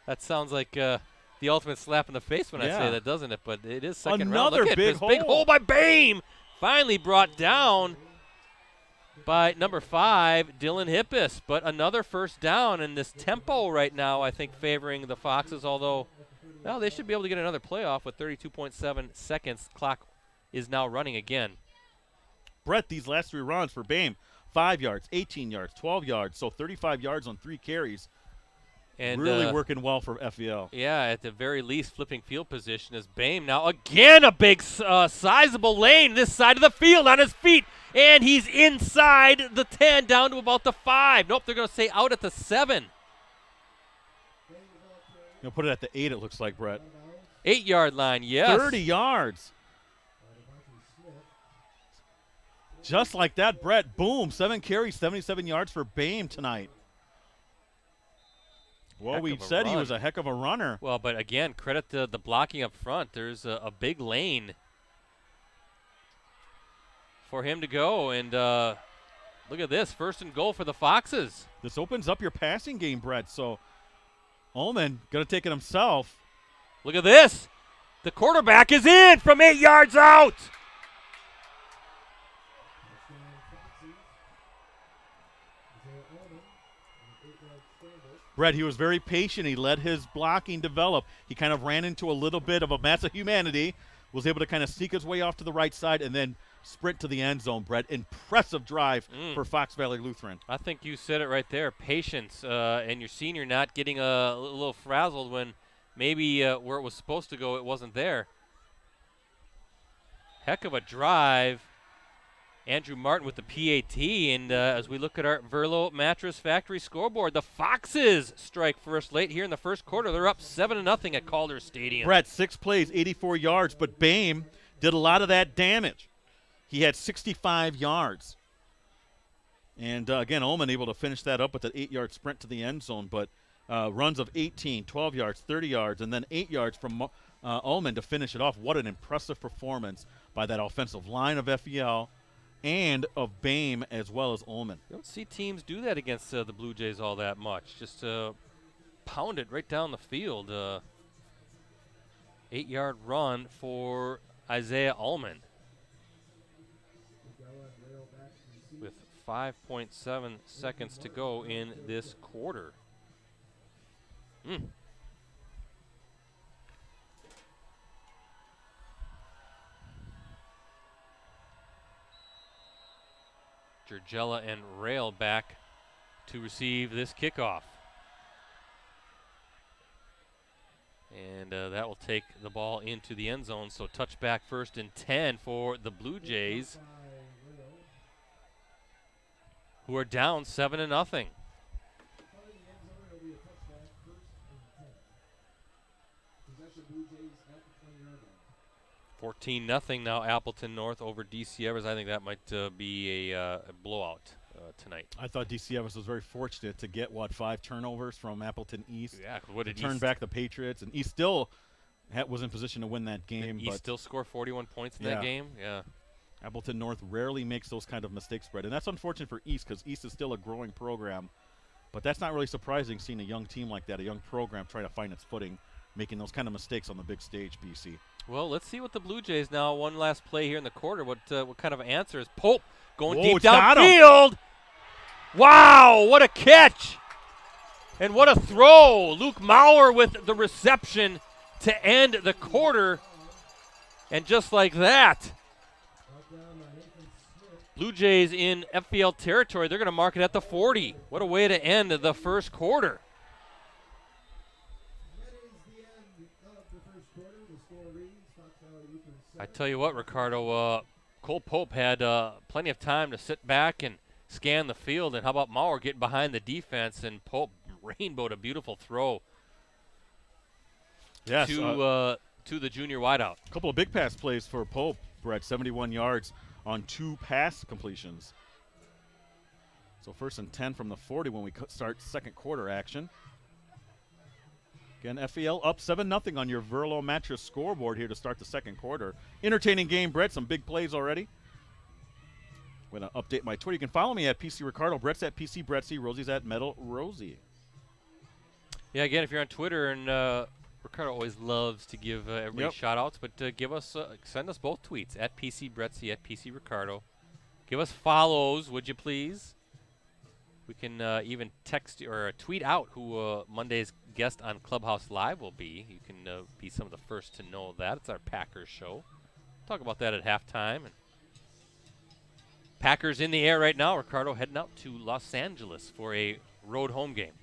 B: That sounds like the ultimate slap in the face when I say that, doesn't it? But it is second round.
A: Another
B: Look at
A: big
B: this
A: hole.
B: big hole by Boehm. Finally brought down by number 5, Dylan Hippis. But another first down, and this tempo right now, I think, favoring the Foxes, although, well, they should be able to get another playoff with 32.7 seconds. Clock is now running again.
A: Brett, these last 3 runs for Boehm, 5 yards, 18 yards, 12 yards, so 35 yards on 3 carries.
B: And
A: really working well for FEL.
B: Yeah, at the very least, flipping field position is Boehm. Now, again, a big, sizable lane this side of the field on his feet. And he's inside the 10, down to about the 5. Nope, they're going to say out at the 7.
A: You'll put it at the 8, it looks like, Brett.
B: 8-yard line, yes.
A: 30 yards. Just like that, Brett. Boom. 7 carries, 77 yards for Boehm tonight. Well, we said he was a heck of a runner.
B: Well, but again, credit to the blocking up front. There's a big lane for him to go. And look at this, 1st and goal for the Foxes.
A: This opens up your passing game, Brett. So Ullman going to take it himself.
B: Look at this. The quarterback is in from 8 yards out.
A: Brett, he was very patient. He let his blocking develop. He kind of ran into a little bit of a mass of humanity, was able to kind of sneak his way off to the right side, and then sprint to the end zone, Brett. Impressive drive for Fox Valley Lutheran.
B: I think you said it right there. Patience, and your senior not getting a little frazzled when maybe where it was supposed to go, it wasn't there. Heck of a drive. Andrew Martin with the PAT, and as we look at our Verlo Mattress Factory scoreboard, the Foxes strike first late here in the first quarter. They're up 7-0 at Calder Stadium.
A: Brett, 6 plays, 84 yards, but Boehm did a lot of that damage. He had 65 yards. And, again, Ullman able to finish that up with an 8-yard sprint to the end zone, but runs of 18, 12 yards, 30 yards, and then 8 yards from Ullman to finish it off. What an impressive performance by that offensive line of FEL and of Boehm as well as Ullman.
B: You don't see teams do that against the Blue Jays all that much. Just pound it right down the field. 8-yard run for Isaiah Ullman. With 5.7 seconds to go in this quarter. Gergella and Rail back to receive this kickoff. And that will take the ball into the end zone. So touchback 1st and 10 for the Blue Jays, who are down 7-0. 14-0 now Appleton North over DC Evers. I think that might be a blowout tonight.
A: I thought DC Evers was very fortunate to get, 5 turnovers from Appleton East.
B: Yeah, what did
A: turn back the Patriots, and East still was in position to win that game.
B: Did East still score 41 points in that game? Yeah.
A: Appleton North rarely makes those kind of mistakes, Brett, and that's unfortunate for East because East is still a growing program. But that's not really surprising, seeing a young team like that, a young program trying to find its footing, making those kind of mistakes on the big stage, BC.
B: Well, let's see what the Blue Jays now. One last play here in the quarter. What kind of answer is Pope going deep downfield? Wow, what a catch! And what a throw! Luke Maurer with the reception to end the quarter. And just like that, Blue Jays in FPL territory. They're going to mark it at the 40. What a way to end the first quarter. I tell you what, Ricardo, Cole Pope had plenty of time to sit back and scan the field. And how about Maurer getting behind the defense, and Pope rainbowed a beautiful throw
A: to
B: the junior wideout.
A: A couple of big pass plays for Pope, Brett, 71 yards on 2 pass completions. So 1st and 10 from the 40 when we start second quarter action. Again, FEL up 7-0 on your Verlo Mattress scoreboard here to start the second quarter. Entertaining game, Brett. Some big plays already. I'm going to update my Twitter. You can follow me at PC Ricardo. Brett's at PC Brettsy. Rosie's at Metal Rosie.
B: Yeah, again, if you're on Twitter, and Ricardo always loves to give everybody shout-outs, but send us both tweets, at PC Brettsy, at PC Ricardo. Give us follows, would you please? We can even text or tweet out who Monday's guest on Clubhouse Live will be. You can be some of the first to know that. It's our Packers show. Talk about that at halftime. And Packers in the air right now. Ricardo heading out to Los Angeles for a road home game.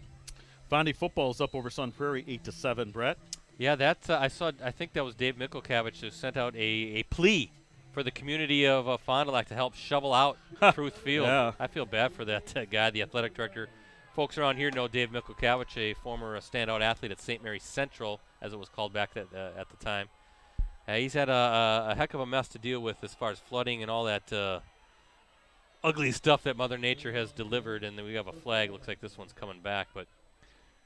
A: Fondy football is up over Sun Prairie 8-7, Brett.
B: Yeah, that's I think that was Dave Mickelkavich who sent out a plea for the community of Fond du Lac to help shovel out Truth Field.
A: Yeah.
B: I feel bad for that guy, the athletic director. Folks around here know Dave Mickelkavich, a former standout athlete at St. Mary's Central, as it was called back at the time. He's had a heck of a mess to deal with as far as flooding and all that ugly stuff that Mother Nature has delivered, and then we have a flag. Looks like this one's coming back. But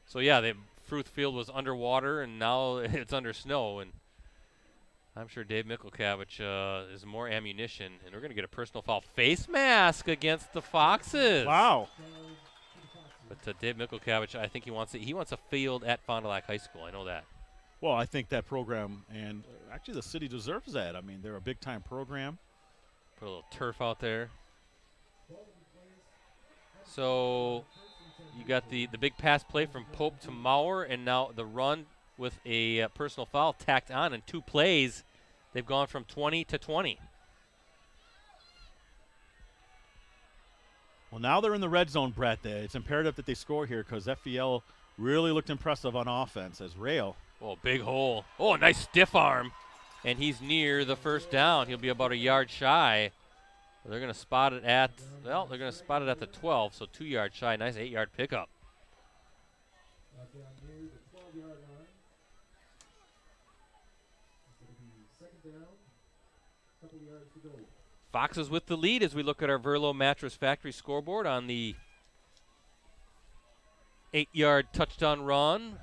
B: so, yeah, the Truth Field was underwater, and now it's under snow, and I'm sure Dave Mickelkavich is more ammunition, and we're going to get a personal foul face mask against the Foxes.
A: Wow.
B: But Dave Mickelkavich, I think he wants a field at Fond du Lac High School. I know that.
A: Well, I think that program, and actually the city deserves that. I mean, they're a big-time program.
B: Put a little turf out there. So you got the big pass play from Pope to Maurer, and now the run with a personal foul tacked on in 2 plays. They've gone from 20 to 20.
A: Well, now they're in the red zone, Brett. It's imperative that they score here because FEL really looked impressive on offense as Rail.
B: Oh, big hole. Oh, a nice stiff arm. And he's near the first down. He'll be about a yard shy. They're going to spot it at, the 12, so 2 yards shy. Nice 8-yard pickup. Foxes with the lead as we look at our Verlo Mattress Factory scoreboard on the 8-yard touchdown run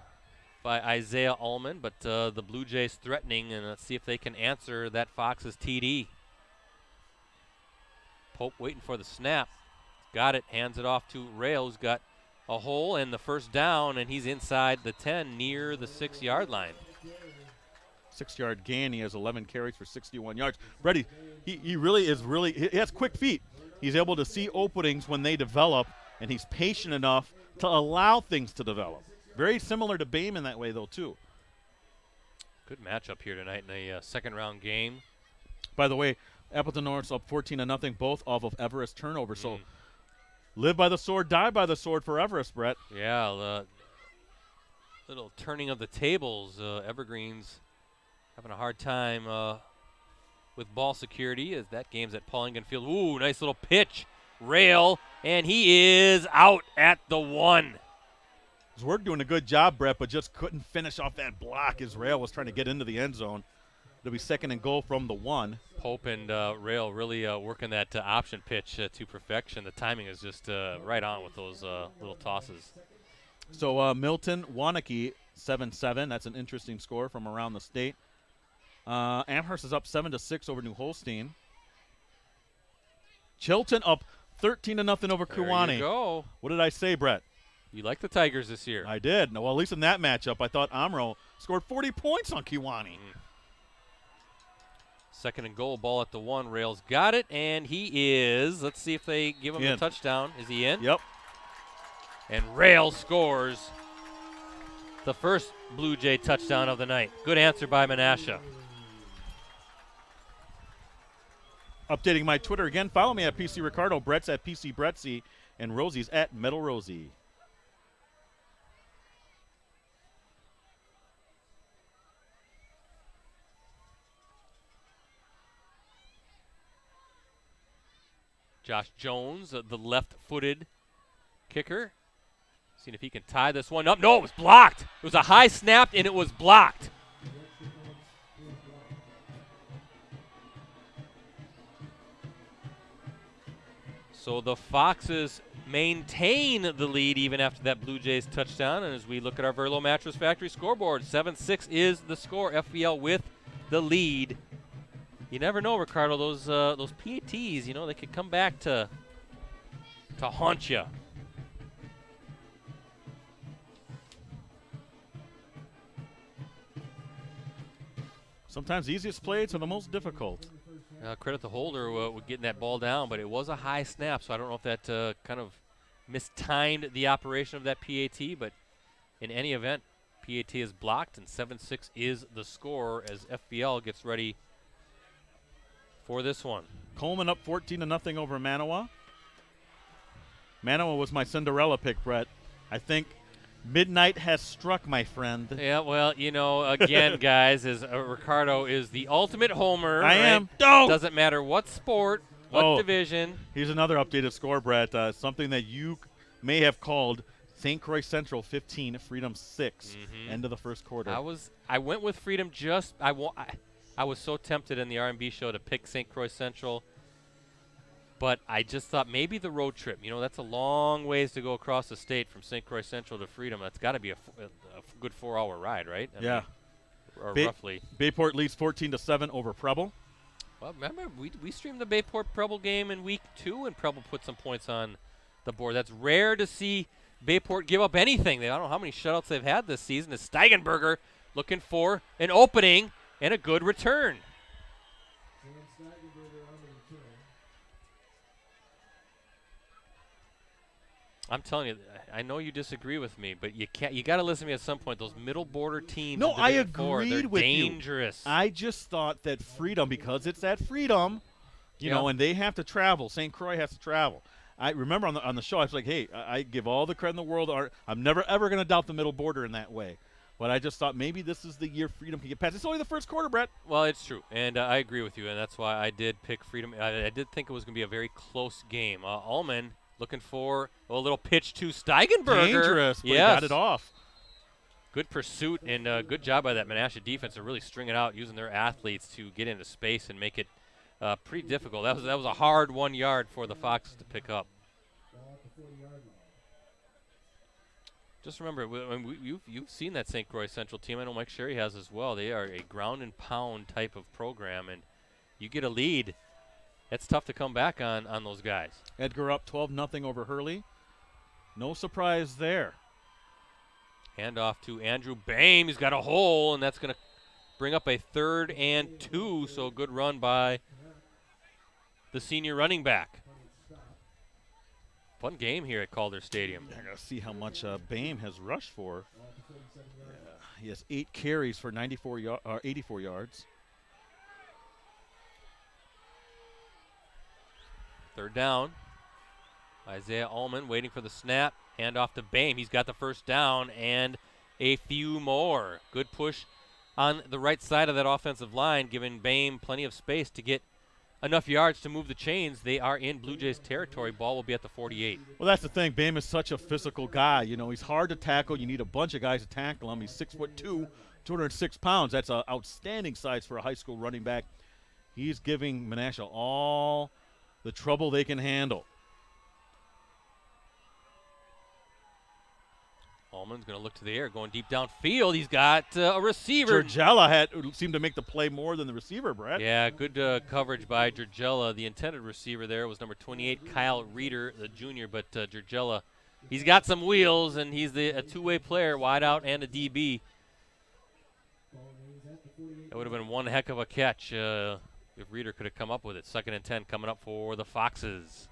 B: by Isaiah Ullman, but the Blue Jays threatening, and let's see if they can answer that Foxes TD. Pope waiting for the snap. Got it, hands it off to Rail, who's got a hole and the first down, and he's inside the 10 near the 6-yard line.
A: 6-yard gain. He has 11 carries for 61 yards. Brady, he really he has quick feet. He's able to see openings when they develop, and he's patient enough to allow things to develop. Very similar to Bame in that way, though, too.
B: Good matchup here tonight in a second-round game.
A: By the way, Appleton North's up 14-0, both off of Everest turnover. So live by the sword, die by the sword for Everest, Brett.
B: Yeah, Little turning of the tables. Evergreen's having a hard time with ball security as that game's at Paulingen Field. Ooh, nice little pitch. Rail, and he is out at the 1.
A: We're doing a good job, Brett, but just couldn't finish off that block. Israel was trying to get into the end zone. It'll be 2nd and goal from the 1.
B: Pope and Rail really working that option pitch to perfection. The timing is just right on with those little tosses.
A: So Milton, Wanakee, 7-7. That's an interesting score from around the state. Amherst is up 7-6 over New Holstein. Chilton up 13-0 over Kewanee.
B: There you go.
A: What did I say, Brett?
B: You like the Tigers this year.
A: I did. Well, at least in that matchup, I thought Amro scored 40 points on Kewanee.
B: 2nd and goal, ball at the 1. Rails got it, and he is. Let's see if they give him a touchdown. Is he in?
A: Yep.
B: And Rails scores the first Blue Jay touchdown of the night. Good answer by Menasha.
A: Updating my Twitter again. Follow me at PC Ricardo. Brett's at PC Brettsy, and Rosie's at Metal Rosie.
B: Josh Jones, the left-footed kicker. Seeing if he can tie this one up. No, it was blocked. It was a high snap, and it was blocked. So the Foxes maintain the lead even after that Blue Jays touchdown. And as we look at our Verlo Mattress Factory scoreboard, 7-6 is the score. FVL with the lead. You never know, Ricardo. Those PATs, you know, they could come back to haunt you.
A: Sometimes the easiest plays are the most difficult.
B: Credit the holder with getting that ball down, but it was a high snap, so I don't know if that kind of mistimed the operation of that PAT, but in any event, PAT is blocked, and 7-6 is the score as FBL gets ready for this one.
A: Coleman up 14-0 over Manawa. Manawa was my Cinderella pick, Brett. I think midnight has struck, my friend.
B: Yeah, well, you know, again, guys, is Ricardo is the ultimate homer.
A: I
B: right?
A: am. No!
B: Doesn't matter what sport, what division.
A: Here's another updated score, Brett. Something that you may have called St. Croix Central 15, Freedom 6. End of the first quarter.
B: I went with Freedom I was so tempted in the R&B show to pick St. Croix Central, but I just thought maybe the road trip. You know, that's a long ways to go across the state from St. Croix Central to Freedom. That's got to be a good 4-hour ride, right? I mean, or roughly.
A: Bayport leads 14-7 over Preble.
B: Well, remember, we streamed the Bayport Preble game in week 2, and Preble put some points on the board. That's rare to see Bayport give up anything. I don't know how many shutouts they've had this season. Is Steigenberger looking for an opening and a good return. I'm telling you, I know you disagree with me, but you got to listen to me at some point. Those middle border teams.
A: No, I agreed with you.
B: They're dangerous.
A: I just thought that Freedom, because it's at Freedom, you know, and they have to travel. St. Croix has to travel. I remember on the show, I was like, hey, I give all the credit in the world. I'm never, ever going to doubt the middle border in that way. But I just thought maybe this is the year Freedom can get past. It's only the first quarter, Brett.
B: Well, it's true, and I agree with you, and that's why I did pick Freedom. I did think it was going to be a very close game. Ullman looking for a little pitch to Steigenberger.
A: Dangerous, but
B: yes.
A: He got it off.
B: Good pursuit and good job by that Menasha defense to really string it out, using their athletes to get into space and make it pretty difficult. That was a hard 1 yard for the Foxes to pick up. Just remember, you've seen that St. Croix Central team. I know Mike Sherry has as well. They are a ground and pound type of program, and you get a lead, it's tough to come back on those guys.
A: Edgar up 12-0 over Hurley. No surprise there.
B: Hand off to Andrew Bame. He's got a hole, and that's going to bring up a 3rd and 2. So good run by the senior running back. Fun game here at Calder Stadium.
A: I got to see how much Bame has rushed for. He has 8 carries for 84 yards.
B: 3rd down. Isaiah Ullman waiting for the snap. Hand off to Bame. He's got the first down, and a few more. Good push on the right side of that offensive line, giving Bame plenty of space to get enough yards to move the chains. They are in Blue Jays territory. Ball will be at the 48.
A: Well, that's the thing. Bame is such a physical guy. You know, he's hard to tackle. You need a bunch of guys to tackle him. He's 6'2", 206 pounds. That's an outstanding size for a high school running back. He's giving Menasha all the trouble they can handle.
B: Allman's going to look to the air, going deep downfield. He's got a receiver.
A: Georgella seemed to make the play more than the receiver, Brett.
B: Yeah, good coverage by Georgella. The intended receiver there was number 28, Kyle Reeder, the junior, but Georgella, he's got some wheels, and he's a two-way player, wide out and a DB. That would have been one heck of a catch if Reeder could have come up with it. 2nd and 10 coming up for the Foxes.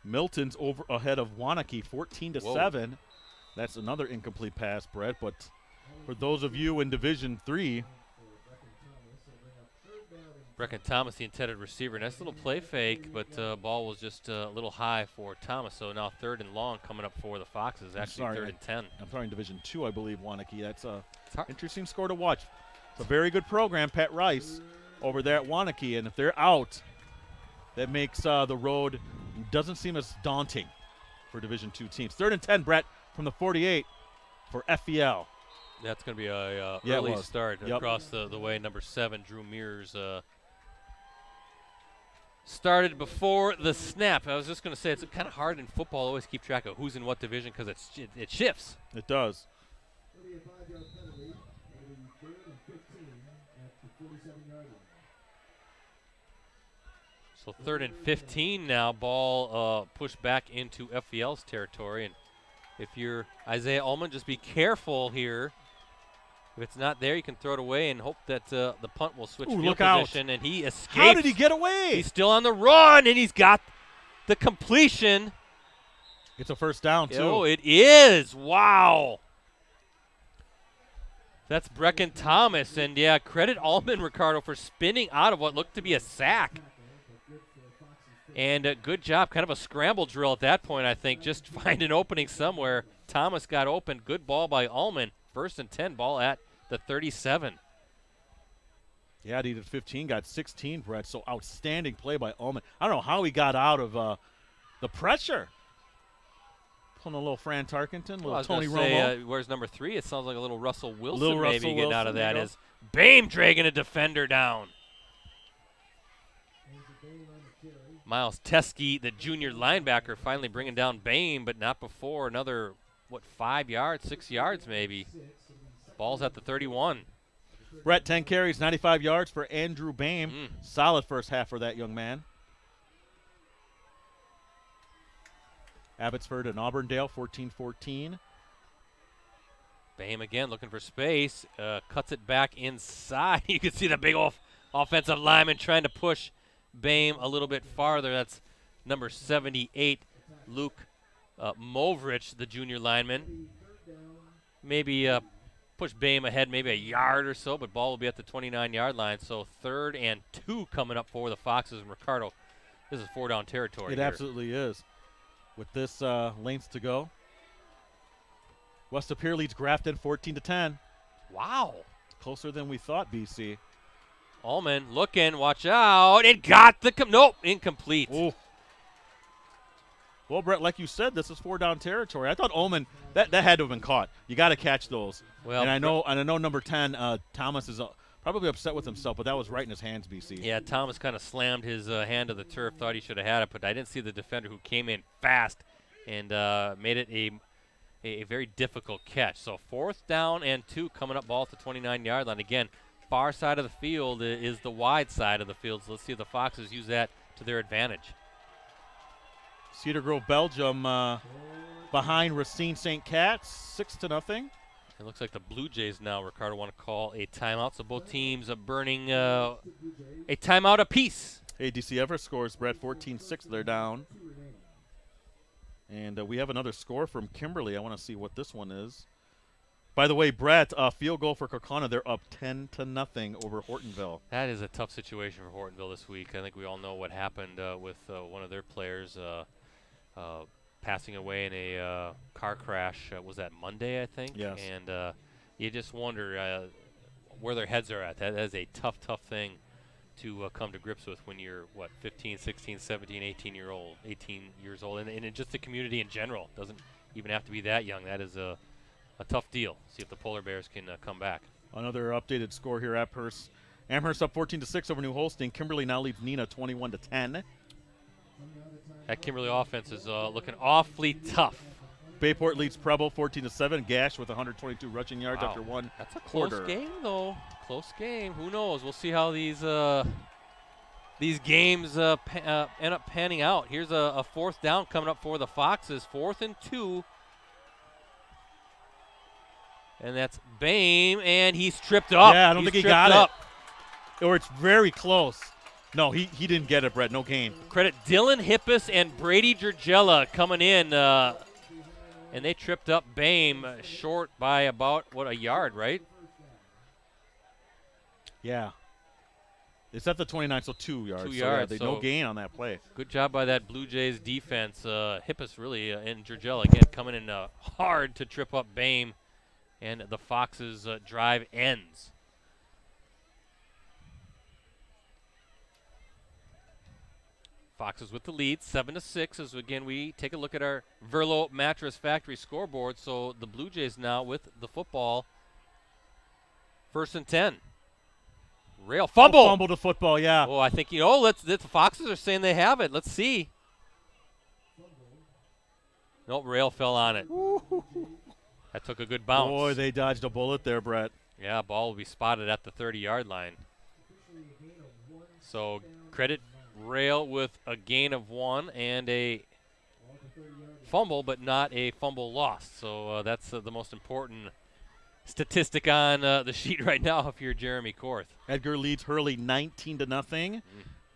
A: Milton's over ahead of Wanakee, 14-7. That's another incomplete pass, Brett. But for those of you in Division III,
B: Brecken Thomas, the intended receiver. Nice little play fake, but ball was just a little high for Thomas. So now 3rd and long coming up for the Foxes. Actually, 3rd and 10.
A: I'm sorry, in Division II, I believe, Wanakee. That's a interesting score to watch. It's a very good program, Pat Rice, over there at Wanakee. And if they're out, that makes the road doesn't seem as daunting for Division II teams. 3rd and 10, Brett, from the 48 for FEL.
B: That's going to be a early start across the way. Number 7, Drew Mears, started before the snap. I was just going to say it's kind of hard in football to always keep track of who's in what division because it shifts.
A: It does.
C: It'll be a 5-yard penalty. It'll be 3rd and 15 at the 47-yard line.
B: So 3rd and 15 now. Ball pushed back into FEL's territory. And if you're Isaiah Ullman, just be careful here. If it's not there, you can throw it away and hope that the punt will switch field position. And he escapes.
A: How did he get away?
B: He's still on the run, and he's got the completion.
A: It's a first down, too.
B: Oh, it is. Wow. That's Brecken Thomas. And, yeah, credit Ullman, Ricardo, for spinning out of what looked to be a sack. And good job, kind of a scramble drill at that point, I think. Just find an opening somewhere. Thomas got open. Good ball by Ullman. 1st and 10, ball at the 37.
A: Yeah, he did 15, got 16, Brett. So outstanding play by Ullman. I don't know how he got out of the pressure. Pulling a little Fran Tarkenton, little Tony Romo.
B: Where's number 3? It sounds like a little Russell Wilson getting out of that. As Bame dragging a defender down. Miles Teskey, the junior linebacker, finally bringing down Bame, but not before another, 5 yards, 6 yards maybe. Ball's at the 31.
A: Brett, 10 carries, 95 yards for Andrew Bame. Solid first half for that young man. Abbotsford and Auburndale, 14-14.
B: Bame again looking for space. Cuts it back inside. You can see the big offensive lineman trying to push Bame a little bit farther. That's number 78, Luke Movrich, the junior lineman. Maybe push Bame ahead maybe a yard or so, but ball will be at the 29-yard line. So 3rd and 2 coming up for the Foxes and Ricardo. This is 4-down territory.
A: It absolutely is. With this length to go. West Superior leads Grafton 14-10.
B: Wow.
A: Closer than we thought, BC.
B: Ullman looking, watch out, and got the nope, incomplete.
A: Ooh. Well, Brett, like you said, this is 4-down territory. I thought Ullman that had to have been caught. You got to catch those. Well, and I know number 10 Thomas is probably upset with himself, but that was right in his hands, BC.
B: Yeah, Thomas kind of slammed his hand to the turf, thought he should have had it, but I didn't see the defender who came in fast and made it a very difficult catch. So 4th down and 2 coming up, ball at the 29-yard line. Again, far side of the field is the wide side of the field, so let's see if the Foxes use that to their advantage.
A: Cedar Grove, Belgium behind Racine St. Cat's, 6-0.
B: It looks like the Blue Jays now, Ricardo, want to call a timeout, so both teams are burning a timeout apiece.
A: ADC Everett scores, Brett, 14-6, they're down. And we have another score from Kimberly. I want to see what this one is. By the way, Brett, field goal for Kaukauna. They're up 10-0 over Hortonville.
B: That is a tough situation for Hortonville this week. I think we all know what happened with one of their players passing away in a car crash. Was that Monday, I think?
A: Yes.
B: And you just wonder where their heads are at. That is a tough thing to come to grips with when you're, 15, 16, 17, 18 years old. And just the community in general. Doesn't even have to be that young. That is a tough deal. See if the Polar Bears can come back.
A: Another updated score here. Amherst up 14-6 over New Holstein. Kimberly now leads Neenah 21-10.
B: That Kimberly offense is looking awfully tough.
A: Bayport leads Preble 14-7. Gash with 122 rushing yards after one
B: That's a
A: quarter.
B: close game, though. Close game. Who knows? We'll see how these games end up panning out. Here's a fourth down coming up for the Foxes. 4th and 2. And that's Bame, and he's tripped up.
A: Yeah, I don't
B: He's
A: think he
B: tripped
A: got
B: up.
A: it. Or it's very close. No, he didn't get it, Brett. No gain.
B: Credit Dylan Hippus and Brady Gergella coming in, and they tripped up Bame short by about, a yard, right?
A: Yeah. It's at the 29, so 2 yards.
B: 2
A: So,
B: yards,
A: yeah,
B: so
A: no gain on that play.
B: Good job by that Blue Jays defense. Hippus really, and Gergella, again, coming in hard to trip up Bame, and the Foxes' drive ends. Foxes with the lead, 7-6, as again we take a look at our Verlo Mattress Factory scoreboard. So the Blue Jays now with the football. 1st and 10. Rail fumble.
A: Oh, fumble to football, yeah.
B: Oh, I think the Foxes are saying they have it. Let's see. Nope, Rail fell on it. That took a good bounce.
A: Boy, they dodged a bullet there, Brett.
B: Yeah, ball will be spotted at the 30-yard line. So credit Rail with a gain of 1 and a fumble, but not a fumble lost. So that's the most important statistic on the sheet right now if you're Jeremy Korth.
A: Edgar leads Hurley 19-0.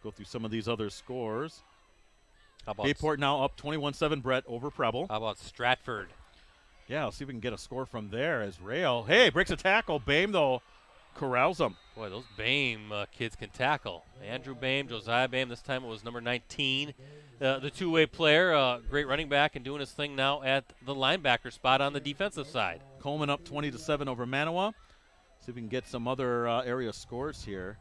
A: Go through some of these other scores.
B: How about
A: Bayport now up 21-7, Brett, over Preble.
B: How about Stratford?
A: Yeah, let's see if we can get a score from there as Rail. Hey, breaks a tackle. Bame, though, corrals him.
B: Boy, those Bame kids can tackle. Andrew Bame, Josiah Bame, this time it was number 19. The two-way player, great running back and doing his thing now at the linebacker spot on the defensive side.
A: Coleman up 20-7 over Manawa. See if we can get some other area scores here.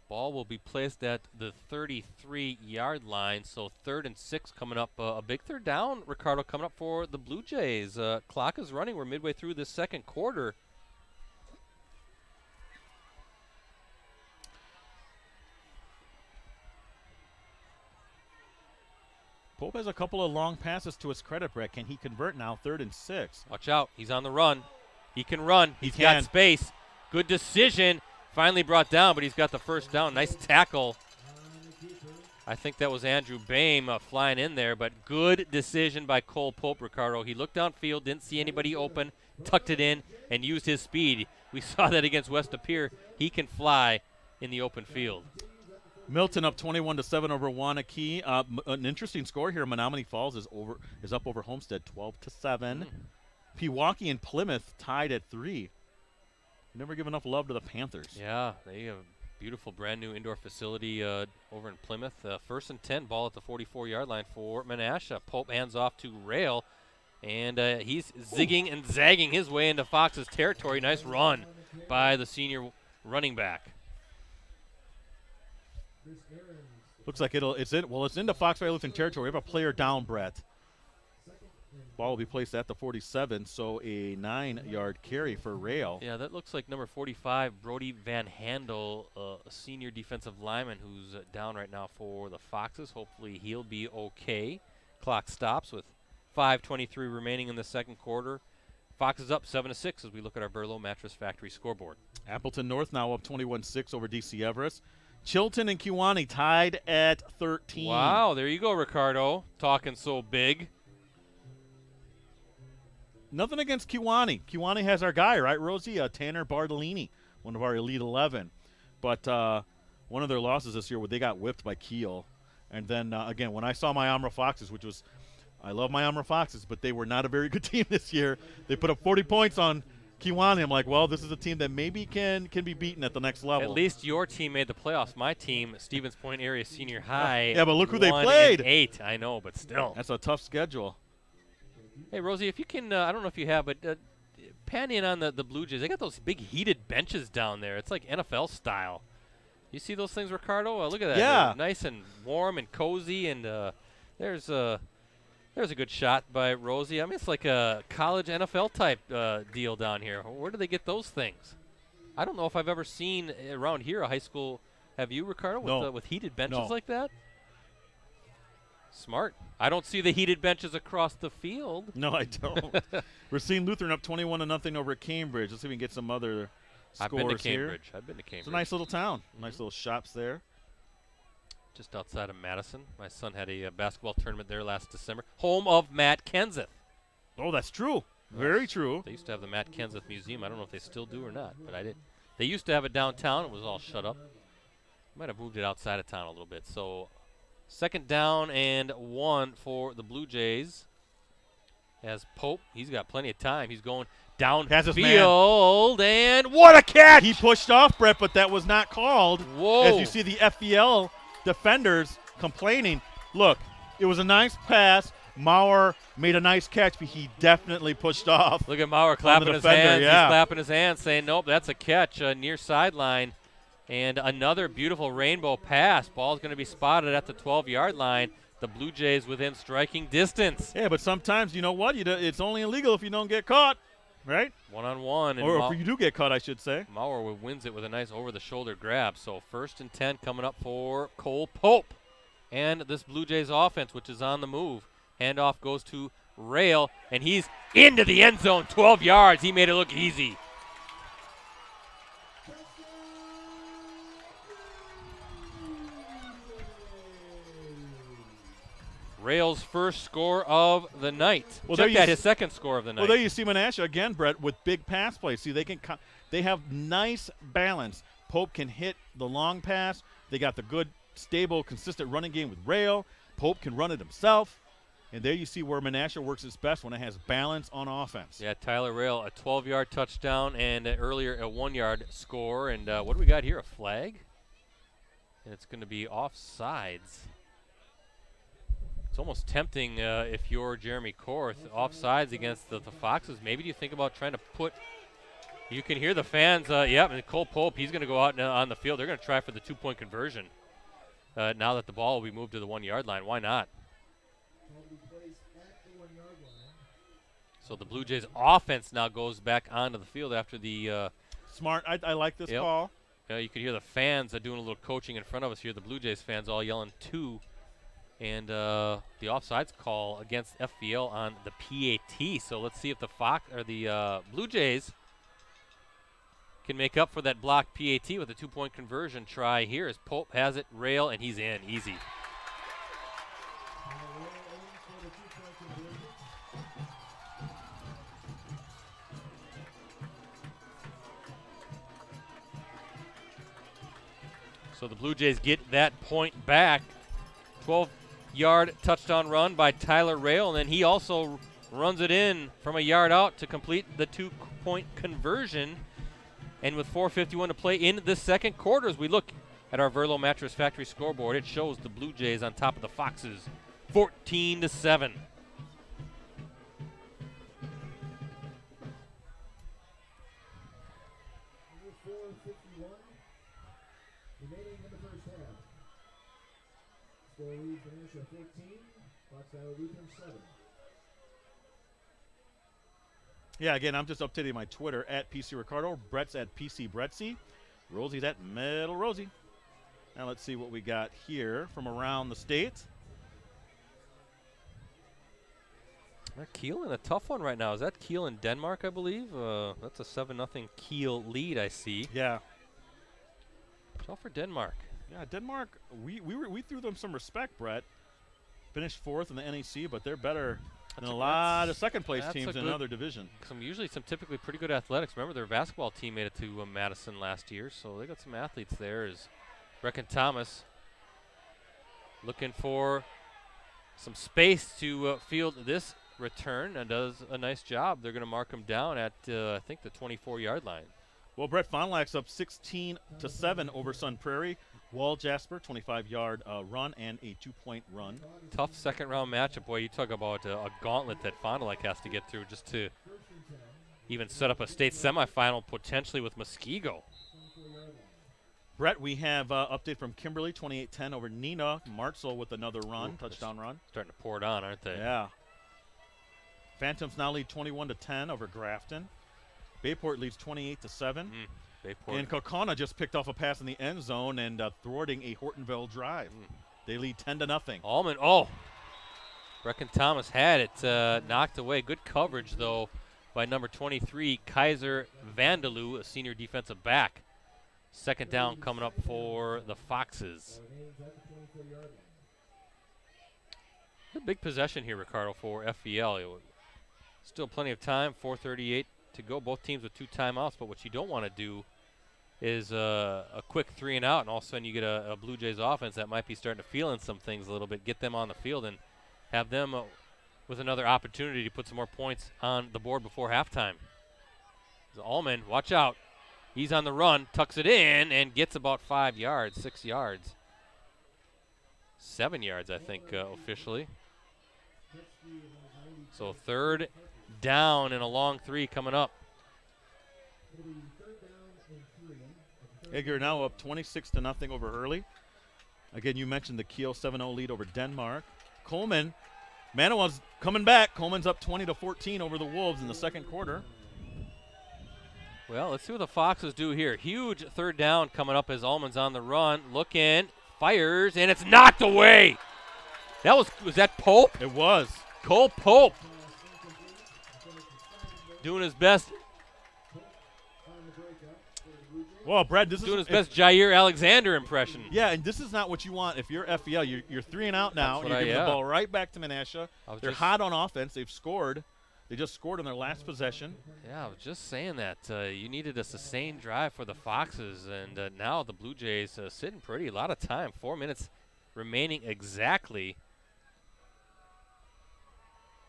B: Ball will be placed at the 33-yard line, so 3rd and 6 coming up. A big third down, Ricardo, coming up for the Blue Jays. Clock is running. We're midway through this second quarter.
A: Pope has a couple of long passes to his credit, Brett. Can he convert now? 3rd and 6.
B: Watch out. He's on the run. He can run.
A: He
B: He's
A: can.
B: got space. Good decision. Finally brought down, but he's got the first down. Nice tackle. I think that was Andrew Bame flying in there, but good decision by Cole Pope, Ricardo. He looked downfield, didn't see anybody open, tucked it in, and used his speed. We saw that against West Appear. He can fly in the open field.
A: Milton up 21-7 over Wanakee. An interesting score here. Menominee Falls is up over Homestead 12-7. Pewaukee and Plymouth tied at 3. Never give enough love to the Panthers.
B: Yeah, they have a beautiful brand new indoor facility over in Plymouth. 1st and 10, ball at the 44-yard line for Menasha. Pope hands off to Rail, and he's zigging and zagging his way into Fox's territory. Nice run by the senior running back.
A: Looks like it's into Fox Valley Lutheran territory. We have a player down, Brett. Ball will be placed at the 47, so a 9-yard carry for Rail.
B: Yeah, that looks like number 45, Brody Van Handel, a senior defensive lineman who's down right now for the Foxes. Hopefully he'll be okay. Clock stops with 5:23 remaining in the second quarter. Foxes up 7-6 as we look at our Verlo Mattress Factory scoreboard.
A: Appleton North now up 21-6 over DC Everest. Chilton and Kewanee tied at 13.
B: Wow, there you go, Ricardo. Talking so big.
A: Nothing against Kewanee. Kewanee has our guy, right, Rosie? Tanner Bartolini, one of our Elite 11. But one of their losses this year, they got whipped by Kiel. And then, again, when I saw my Amra Foxes, which was I love my Amur Foxes, but they were not a very good team this year. They put up 40 points on Kewanee. I'm like, well, this is a team that maybe can be beaten at the next level.
B: At least your team made the playoffs. My team, Stevens Point Area Senior High.
A: Yeah, but look who they
B: 1-8.
A: played.
B: I know, but still.
A: That's a tough schedule.
B: Hey, Rosie, if you can, I don't know if you have, but pan in on the Blue Jays. They got those big heated benches down there. It's like NFL style. You see those things, Ricardo? Look at that.
A: Yeah.
B: They're nice and warm and cozy, and there's a good shot by Rosie. I mean, it's like a college NFL type deal down here. Where do they get those things? I don't know if I've ever seen around here a high school. Have you, Ricardo,
A: No.
B: with heated benches
A: No.
B: like that? Smart. I don't see the heated benches across the field.
A: No, I don't. We're seeing Lutheran up 21-0 over at Cambridge. Let's see if we can get some other scores
B: I've been to
A: here.
B: Cambridge. I've been to Cambridge.
A: It's a nice little town. Nice little shops there.
B: Just outside of Madison. My son had a basketball tournament there last December. Home of Matt Kenseth.
A: Oh, that's true. Very true.
B: They used to have the Matt Kenseth Museum. I don't know if they still do or not, but I did. They used to have it downtown. It was all shut up. Might have moved it outside of town a little bit. So 2nd down and 1 for the Blue Jays. As Pope, he's got plenty of time. He's going
A: Has his
B: downfield, and what a catch!
A: He pushed off, Brett, but that was not called.
B: Whoa.
A: As you see the FBL defenders complaining. Look, it was a nice pass. Maurer made a nice catch, but he definitely pushed off.
B: Look at Maurer clapping his
A: defender,
B: hands.
A: yeah.
B: He's clapping his hands, saying, nope, that's a catch near sideline. And another beautiful rainbow pass. Ball's going to be spotted at the 12-yard line. The Blue Jays within striking distance.
A: Yeah, but sometimes, you know what? It's only illegal if you don't get caught, right?
B: One-on-one.
A: Or if you do get caught, I should say.
B: Maurer wins it with a nice over-the-shoulder grab. So 1st and 10 coming up for Cole Pope. And this Blue Jays offense, which is on the move. Handoff goes to Rail, and he's into the end zone, 12 yards. He made it look easy. Rail's first score of the night.
A: Well,
B: Check that, his second score of the night.
A: Well, there you see Menasha again, Brett, with big pass plays. See, they have nice balance. Pope can hit the long pass. They got the good, stable, consistent running game with Rail. Pope can run it himself. And there you see where Menasha works its best when it has balance on offense.
B: Yeah, Tyler Rail, a 12-yard touchdown, and earlier a 1-yard score. And what do we got here, a flag? And it's going to be offsides. It's almost tempting if you're Jeremy Korth, offsides against the Foxes. Maybe do you think about trying to put – you can hear the fans. And Cole Pope, he's going to go out on the field. They're going to try for the 2-point conversion now that the ball will be moved to the 1-yard line. Why not? So the Blue Jays offense now goes back onto the field after the
A: Smart. I like this call.
B: You can hear the fans doing a little coaching in front of us here. The Blue Jays fans all yelling 2. And the offsides call against FVL on the PAT. So let's see if the Blue Jays can make up for that blocked PAT with a 2-point conversion try here as Pope has it, Rail, and he's in. Easy. So the Blue Jays get that point back. 12-yard touchdown run by Tyler Rail, and then he also runs it in from a yard out to complete the 2-point conversion. And with 4:51 to play in the second quarter, as we look at our Verlo Mattress Factory scoreboard, it shows the Blue Jays on top of the Foxes, 14-7.
C: Remaining in the first half. Score leads Menasha 14, Valley Lutheran 7.
A: Yeah, again, I'm just updating my Twitter at PC Ricardo. Brett's at PC Brettsy. Rosie's at Metal Rosie. Now let's see what we got here from around the state.
B: Kiel in a tough one right now. Is that Kiel in Denmark, I believe? That's a 7-0 Kiel lead, I see.
A: Yeah.
B: Tough for Denmark.
A: Yeah, Denmark, we threw them some respect, Brett. Finished 4th in the NEC, but they're better than a lot of second-place teams in another division.
B: Usually some typically pretty good athletics. Remember, their basketball team made it to Madison last year, so they got some athletes there. Is Brecken Thomas looking for some space to field this return and does a nice job. They're going to mark him down at, I think, the 24-yard line.
A: Well, Brett Fond du Lac's up 16-7 over Sun Prairie. Wall Jasper, 25-yard run and a 2-point run.
B: Tough second-round matchup. Boy, you talk about a gauntlet that Fond du Lac has to get through just to even set up a state semifinal potentially with Muskego.
A: Brett, we have update from Kimberly, 28-10 over Nina. Martzell with another run, touchdown run.
B: Starting to pour it on, aren't they?
A: Yeah. Phantoms now lead 21-10 over Grafton. Bayport leads 28-7.
B: Bayport.
A: And Kaukauna just picked off a pass in the end zone and thwarting a Hortonville drive. They lead 10-0.
B: Allman, oh. Brecken Thomas had it knocked away. Good coverage, though, by number 23, Kaiser Vandaloo, a senior defensive back. Second down coming up for the Foxes. A big possession here, Ricardo, for FVL. Still plenty of time, 4:38 to go. Both teams with 2 timeouts, but what you don't want to do is a quick 3 and out, and all of a sudden you get a Blue Jays offense that might be starting to feel in some things a little bit, get them on the field and have them with another opportunity to put some more points on the board before halftime. Allman, watch out. He's on the run, tucks it in, and gets about 5 yards, 6 yards. 7 yards, I think, officially. So third down and a long 3 coming up.
A: Edgar now up 26-0 over Hurley. Again, you mentioned the Kiel 7-0 lead over Denmark. Coleman, Manawa's coming back. Coleman's up 20-14 over the Wolves in the second quarter.
B: Well, let's see what the Foxes do here. Huge third down coming up as Allman's on the run. Looking, fires, and it's knocked away. That was that Pope?
A: It was.
B: Cole Pope doing his best.
A: Well, Brad, this
B: doing
A: is
B: his best Jair Alexander impression.
A: Yeah, and this is not what you want if you're FVL. You're 3 and out now. You're giving the ball right back to Menasha. They're hot on offense. They've scored. They just scored on their last possession.
B: Yeah, I was just saying that. You needed a sustained drive for the Foxes, and now the Blue Jays sitting pretty. A lot of time. 4 minutes remaining exactly.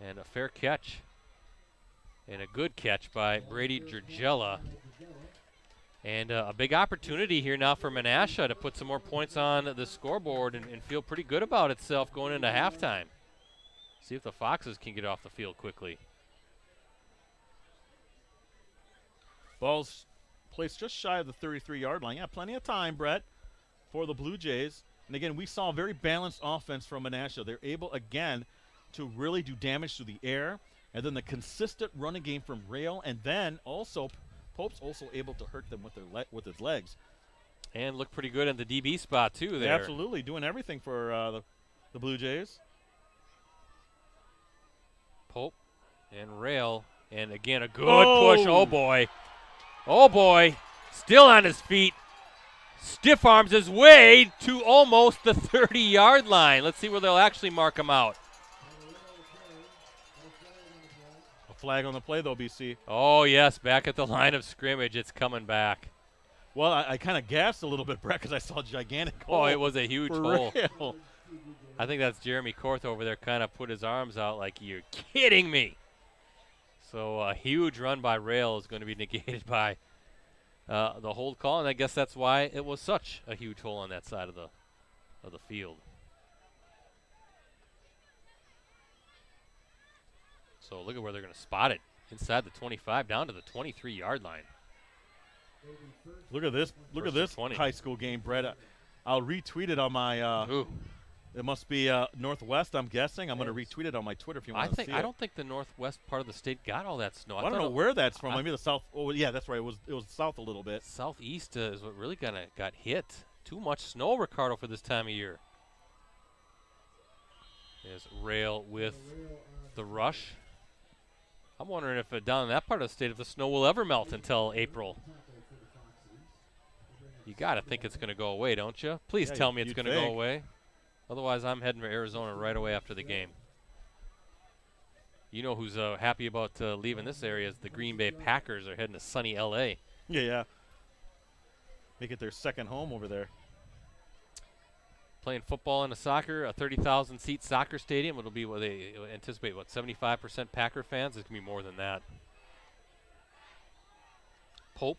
B: And a fair catch. And a good catch by Brady Gergella. And a big opportunity here now for Menasha to put some more points on the scoreboard and feel pretty good about itself going into halftime. See if the Foxes can get off the field quickly.
A: Ball's placed just shy of the 33-yard line. Yeah, plenty of time, Brett, for the Blue Jays. And again, we saw a very balanced offense from Menasha. They're able, again, to really do damage through the air. And then the consistent running game from Rail. And then also, Pope's also able to hurt them with his legs.
B: And look pretty good in the DB spot, too, there.
A: Yeah, absolutely, doing everything for the Blue Jays.
B: Pope and Rail. And again, a good push. Oh, boy. Oh, boy. Still on his feet. Stiff arms his way to almost the 30-yard line. Let's see where they'll actually mark him out.
A: A flag on the play, though, BC.
B: Oh, yes, back at the line of scrimmage. It's coming back.
A: Well, I kind of gasped a little bit, Brett, because I saw a gigantic hole.
B: Oh, it was a huge hole.
A: Real.
B: I think that's Jeremy Korth over there kind of put his arms out like, you're kidding me. So a huge run by Rail is going to be negated by the hold call, and I guess that's why it was such a huge hole on that side of the field. So look at where they're going to spot it. Inside the 25, down to the 23-yard line.
A: Look at this. Look at this high school game, Brett. I'll retweet it on my it must be Northwest, I'm guessing. I'm going to retweet it on my Twitter if you want to see it.
B: I don't think the northwest part of the state got all that snow.
A: I don't know where that's from. Maybe the south. Oh, yeah, that's right. It was south a little bit.
B: Southeast is what really got hit. Too much snow, Ricardo, for this time of year. There's Rail with the rush. I'm wondering if down in that part of the state, if the snow will ever melt until April. You got to think it's going to go away, don't you? Please tell me it's going to go away. Otherwise, I'm heading for Arizona right away after the game. You know who's happy about leaving this area is the Green Bay Packers are heading to sunny L.A.
A: Yeah. Make it their second home over there.
B: playing football in a 30,000 seat soccer stadium. It'll be what they anticipate, 75% Packer fans. It's going to be more than that. Pope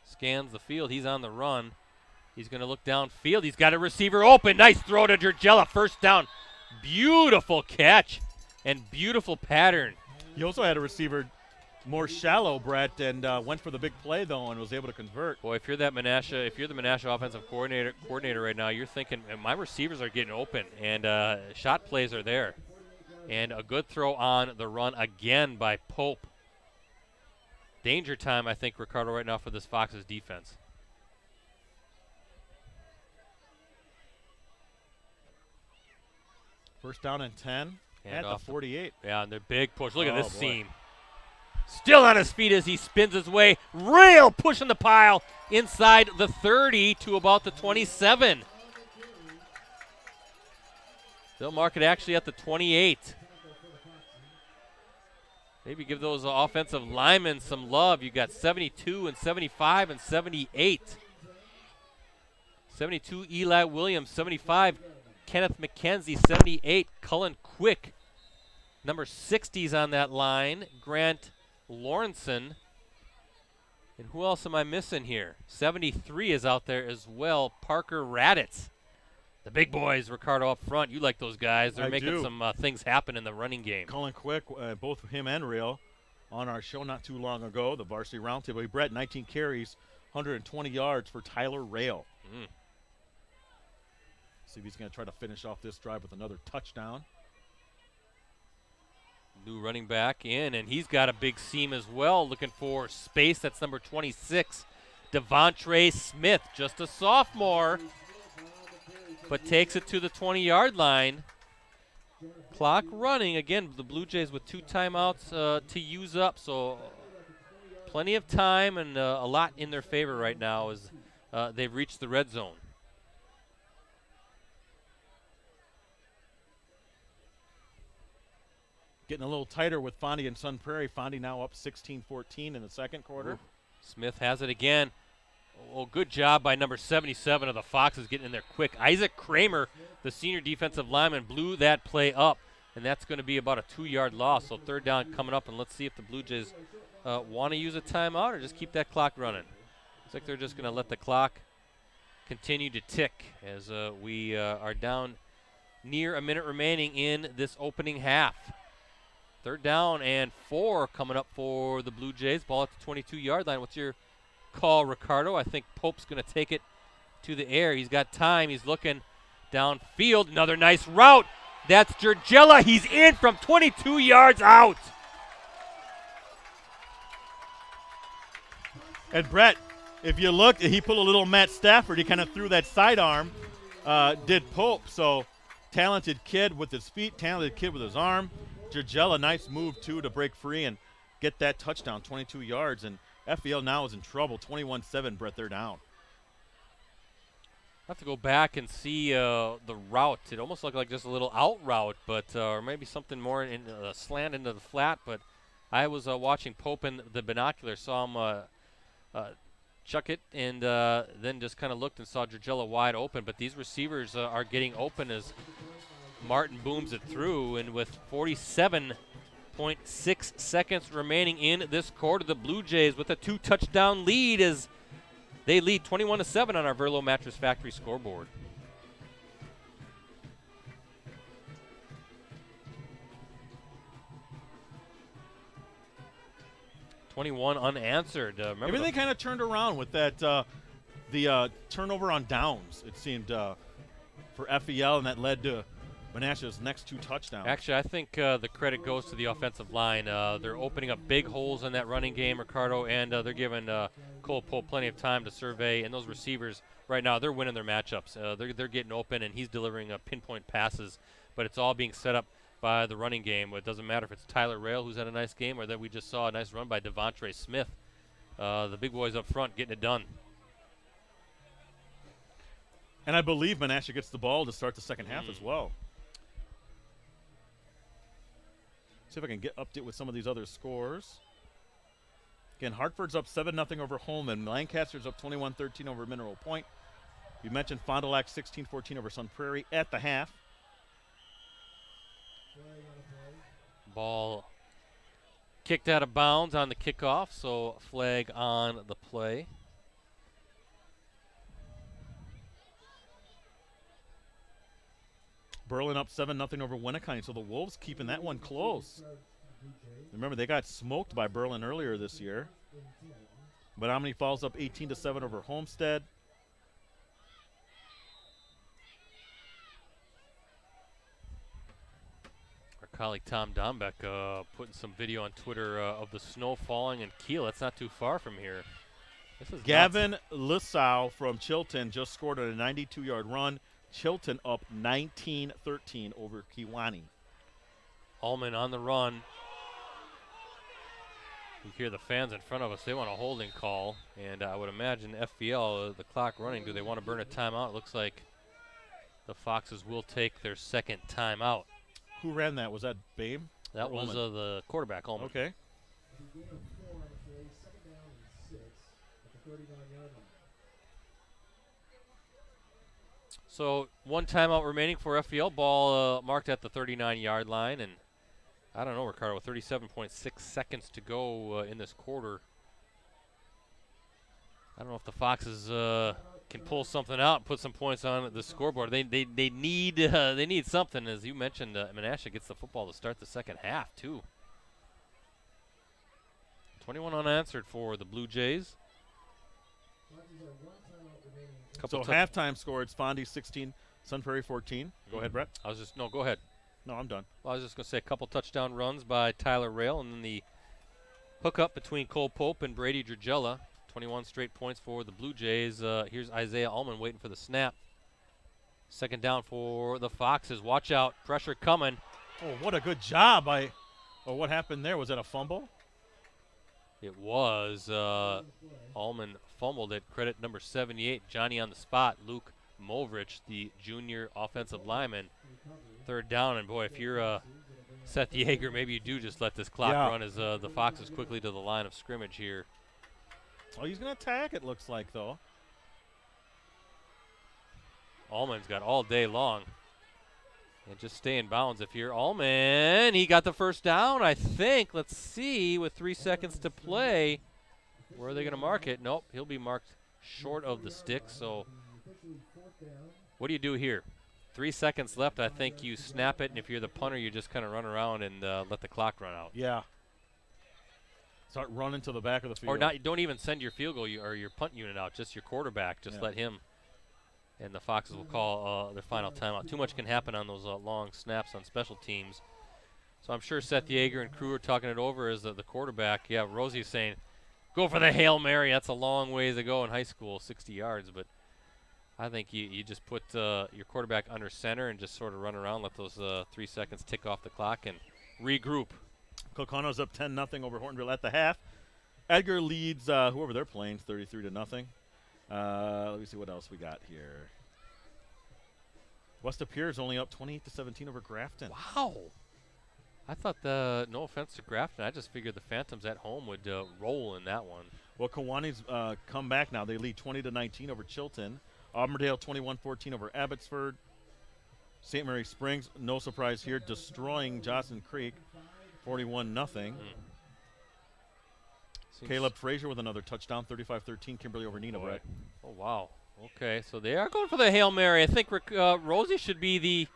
B: scans the field. He's on the run. He's going to look downfield. He's got a receiver open. Nice throw to Arguello. First down. Beautiful catch and beautiful pattern.
A: He also had a receiver more shallow, Brett, and went for the big play, though, and was able to convert.
B: Boy, if you're the Menasha offensive coordinator right now, you're thinking, my receivers are getting open, and shot plays are there. And a good throw on the run again by Pope. Danger time, I think, Ricardo, right now for this Fox's defense.
A: First down and 10 at the 48.
B: Yeah, and their big push. Look at this
A: boy.
B: seam. Still on his feet as he spins his way. Real push in the pile inside the 30 to about the 27. They'll mark it actually at the 28. Maybe give those offensive linemen some love. You got 72 and 75 and 78. 72 Eli Williams, 75 Kenneth McKenzie, 78 Cullen Quick. Number 60's on that line, Grant Lawrenson. And who else am I missing here? 73 is out there as well, Parker Raditz. The big boys, Ricardo, up front. You like those guys. They're making some things happen in the running game.
A: Cullen Quick, both him and Real, on our show not too long ago, the Varsity Roundtable. Brett, 19 carries, 120 yards for Tyler Rail. See if he's going to try to finish off this drive with another touchdown.
B: New running back in, and he's got a big seam as well, looking for space. That's number 26, Devontre Smith, just a sophomore, but takes it to the 20-yard line. Clock running. Again, the Blue Jays with 2 timeouts to use up, so plenty of time and a lot in their favor right now as they've reached the red zone.
A: Getting a little tighter with Fondy and Sun Prairie. Fondy now up 16-14 in the second quarter.
B: Ooh. Smith has it again. Oh, good job by number 77 of the Foxes getting in there quick. Isaac Kramer, the senior defensive lineman, blew that play up, and that's going to be about a 2-yard loss. So third down coming up, and let's see if the Blue Jays want to use a timeout or just keep that clock running. Looks like they're just going to let the clock continue to tick as we are down near a minute remaining in this opening half. Third down and 4 coming up for the Blue Jays. Ball at the 22-yard line. What's your call, Ricardo? I think Pope's going to take it to the air. He's got time. He's looking downfield. Another nice route. That's Arguello. He's in from 22 yards out.
A: And Brett, if you look, he pulled a little Matt Stafford. He kind of threw that sidearm, did Pope. So talented kid with his feet, talented kid with his arm. Arguello, nice move, too, to break free and get that touchdown, 22 yards. And FEL now is in trouble, 21-7, Brett, they're down.
B: I have to go back and see the route. It almost looked like just a little out route, but or maybe something more in a slant into the flat. But I was watching Pope in the binocular, saw him chuck it, and then just kind of looked and saw Arguello wide open. But these receivers are getting open as Martin booms it through, and with 47.6 seconds remaining in this quarter, the Blue Jays with a 2-touchdown lead as they lead 21-7 on our Verlo Mattress Factory scoreboard. (21) unanswered.
A: Maybe they kind of turned around with that the turnover on downs, it seemed, for FEL, and that led to Menasha's next 2 touchdowns.
B: Actually, I think the credit goes to the offensive line. They're opening up big holes in that running game, Ricardo, and they're giving Cole Pope plenty of time to survey. And those receivers right now, they're winning their matchups. They're getting open, and he's delivering pinpoint passes. But it's all being set up by the running game. It doesn't matter if it's Tyler Rail, who's had a nice game, or that we just saw a nice run by Devontre Smith. The big boys up front getting it done.
A: And I believe Menasha gets the ball to start the second half as well. See if I can get update with some of these other scores. Again, Hartford's up 7-0 over Holman. Lancaster's up 21-13 over Mineral Point. We mentioned Fond du Lac 16-14 over Sun Prairie at the half.
B: Ball kicked out of bounds on the kickoff, so flag on the play.
A: Berlin up 7-0 over Winneconne, so the Wolves keeping that one close. Remember, they got smoked by Berlin earlier this year. But Omni falls up 18-7 over Homestead.
B: Our colleague Tom Dombeck putting some video on Twitter of the snow falling in Kiel. That's not too far from here. This is
A: Gavin Lissau from Chilton just scored on a 92-yard run. Chilton up 19-13 over Kiwani.
B: Allman on the run. You hear the fans in front of us. They want a holding call, and I would imagine FVL, the clock running, do they want to burn a timeout? It looks like the Foxes will take their second timeout.
A: Who ran that? Was that Babe?
B: That was the quarterback, Allman.
A: Okay.
B: So one timeout remaining for FVL. Ball marked at the 39-yard line, and I don't know, Ricardo, with 37.6 seconds to go in this quarter. I don't know if the Foxes can pull something out and put some points on the scoreboard. They need something, as you mentioned. Menasha gets the football to start the second half too. 21 unanswered for the Blue Jays.
A: So halftime score, it's Fondy 16, Sun Prairie 14. Go ahead, Brett.
B: Go ahead.
A: No, I'm done.
B: Well, I was just going to say a couple touchdown runs by Tyler Rail, and then the hookup between Cole Pope and Brady Dragella. 21 straight points for the Blue Jays. Here's Isaiah Allman waiting for the snap. Second down for the Foxes. Watch out. Pressure coming.
A: Oh, what a good job. What happened there? Was that a fumble?
B: It was. Allman fumbled it. Credit number 78, Johnny on the spot, Luke Movrich, the junior offensive lineman. Third down, and boy, if you're Seth Yeager, maybe you do just let this clock run as the Foxes quickly to the line of scrimmage here.
A: Oh, he's going to attack, it looks like, though.
B: Allman's got all day long. And just stay in bounds if you're Allman. He got the first down, I think. Let's see, with 3 seconds to play. Where are they going to mark it? Nope, he'll be marked short of the stick. So what do you do here? 3 seconds left. I think you snap it, and if you're the punter, you just kind of run around and let the clock run out.
A: Yeah. Start running to the back of the field.
B: Or not. Don't even send your field goal or your punt unit out. Just your quarterback. Just let him. And the Foxes will call their final timeout. Too much can happen on those long snaps on special teams. So I'm sure Seth Yeager and crew are talking it over as the quarterback. Yeah, Rosie's saying, go for the Hail Mary. That's a long ways to go in high school, 60 yards. But I think you just put your quarterback under center and just sort of run around, let those 3 seconds tick off the clock, and regroup.
A: Kokano's up 10-0 over Hortonville at the half. Edgar leads whoever they're playing 33-0. Let me see what else we got here. West Appears only up 28-17 over Grafton.
B: Wow. I thought no offense to Grafton, I just figured the Phantoms at home would roll in that one.
A: Well, Kiwani's come back now. They lead 20-19 over Chilton. Auburndale 21-14 over Abbotsford. St. Mary Springs, no surprise here, destroying Johnson Creek 41-0. Caleb Frazier with another touchdown, 35-13, Kimberly over Nina. Brett.
B: Oh, wow. Okay, so they are going for the Hail Mary. I think Rosie should be the...
A: Is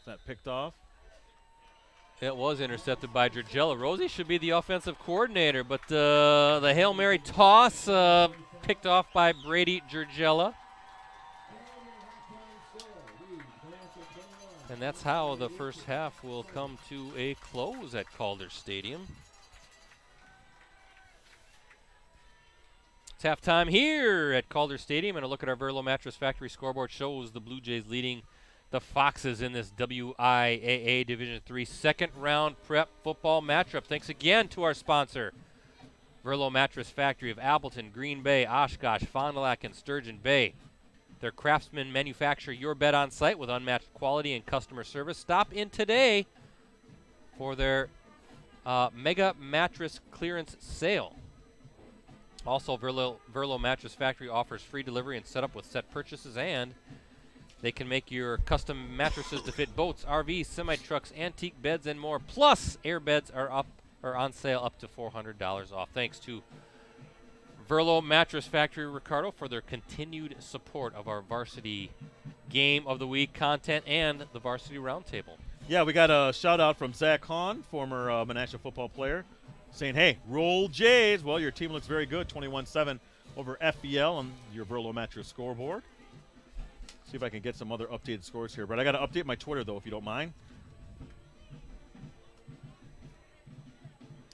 A: that picked off?
B: It was intercepted by Dragella. Rosie should be the offensive coordinator, but the Hail Mary toss picked off by Brady Dragella. And that's how the first half will come to a close at Calder Stadium. It's halftime here at Calder Stadium, and a look at our Verlo Mattress Factory scoreboard shows the Blue Jays leading the Foxes in this WIAA Division III second round prep football matchup. Thanks again to our sponsor, Verlo Mattress Factory of Appleton, Green Bay, Oshkosh, Fond du Lac, and Sturgeon Bay. Their craftsmen manufacture your bed on site with unmatched quality and customer service. Stop in today for their mega mattress clearance sale. Also, Verlo Mattress Factory offers free delivery and setup with set purchases, and they can make your custom mattresses to fit boats, RVs, semi-trucks, antique beds, and more. Plus, air beds are on sale up to $400 off. Thanks to Verlo Mattress Factory, Ricardo, for their continued support of our Varsity Game of the Week content and the Varsity Roundtable.
A: Yeah, we got a shout-out from Zach Hahn, former Menasha football player, saying, hey, roll Jays. Well, your team looks very good, 21-7 over FBL on your Verlo Mattress scoreboard. See if I can get some other updated scores here. But I got to update my Twitter, though, if you don't mind.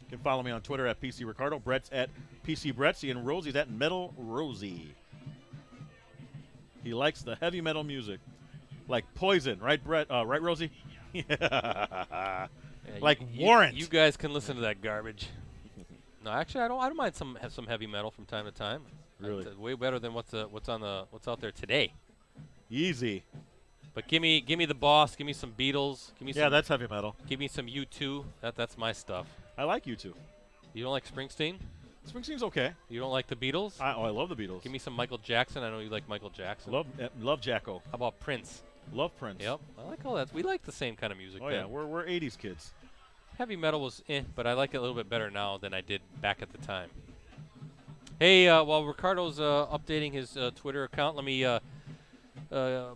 A: You can follow me on Twitter at PC Ricardo. Brett's at PC Brettsy, and Rosie's at Metal Rosie. He likes the heavy metal music. Like Poison, right, Brett? Right, Rosie? Yeah, like Warrant.
B: You guys can listen to that garbage. No, actually, I don't mind some heavy metal from time to time.
A: Really,
B: it's way better than what's out there today.
A: Easy.
B: But give me the Boss. Give me some Beatles. Give me some,
A: that's heavy metal.
B: Give me some U2. That's my stuff.
A: I like U2.
B: You don't like Springsteen?
A: Springsteen's okay.
B: You don't like the Beatles?
A: I love the Beatles.
B: Give me some Michael Jackson. I know you like Michael Jackson.
A: Love Jacko.
B: How about Prince?
A: Love Prince.
B: Yep, I like all that. We like the same kind of music.
A: Oh
B: then.
A: yeah, we're 80s kids.
B: Heavy metal was but I like it a little bit better now than I did back at the time. Hey, while Ricardo's updating his Twitter account, let me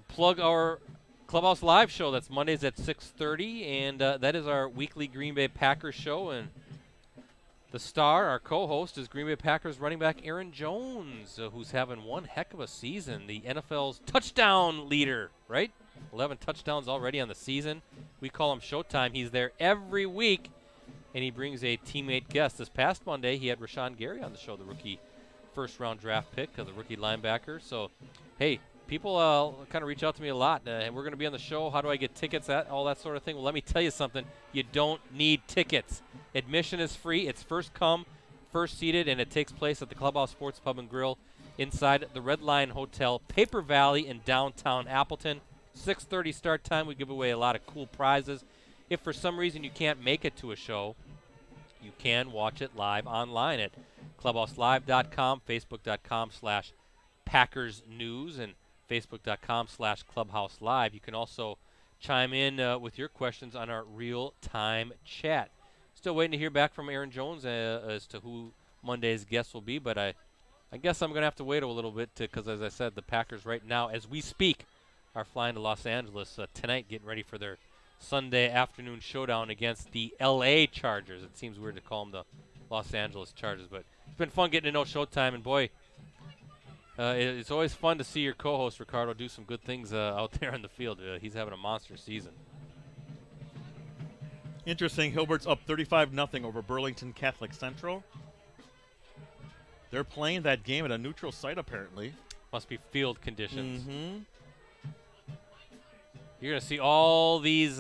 B: plug our Clubhouse Live show. That's Mondays at 6:30, and that is our weekly Green Bay Packers show. And the star, our co-host, is Green Bay Packers running back Aaron Jones, who's having one heck of a season. The NFL's touchdown leader, right? 11 touchdowns already on the season. We call him Showtime. He's there every week, and he brings a teammate guest. This past Monday, he had Rashawn Gary on the show, the rookie first-round draft pick, the rookie linebacker. So, hey, people kind of reach out to me a lot, and we're going to be on the show. How do I get tickets, all that sort of thing? Well, let me tell you something. You don't need tickets. Admission is free. It's first come, first seated, and it takes place at the Clubhouse Sports Pub and Grill inside the Red Line Hotel, Paper Valley in downtown Appleton. 6:30 start time. We give away a lot of cool prizes. If for some reason you can't make it to a show, you can watch it live online at clubhouselive.com, facebook.com/Packers News, and facebook.com/Clubhouse Live. You can also chime in with your questions on our real-time chat. Still waiting to hear back from Aaron Jones as to who Monday's guest will be, but I guess I'm going to have to wait a little bit because, as I said, the Packers right now, as we speak, are flying to Los Angeles tonight, getting ready for their Sunday afternoon showdown against the L.A. Chargers. It seems weird to call them the Los Angeles Chargers, but it's been fun getting to know Showtime, and boy, it's always fun to see your co-host, Ricardo, do some good things out there in the field. He's having a monster season.
A: Interesting. Hilbert's up 35-0 over Burlington Catholic Central. They're playing that game at a neutral site, apparently.
B: Must be field conditions.
A: Mm-hmm.
B: You're going to see all these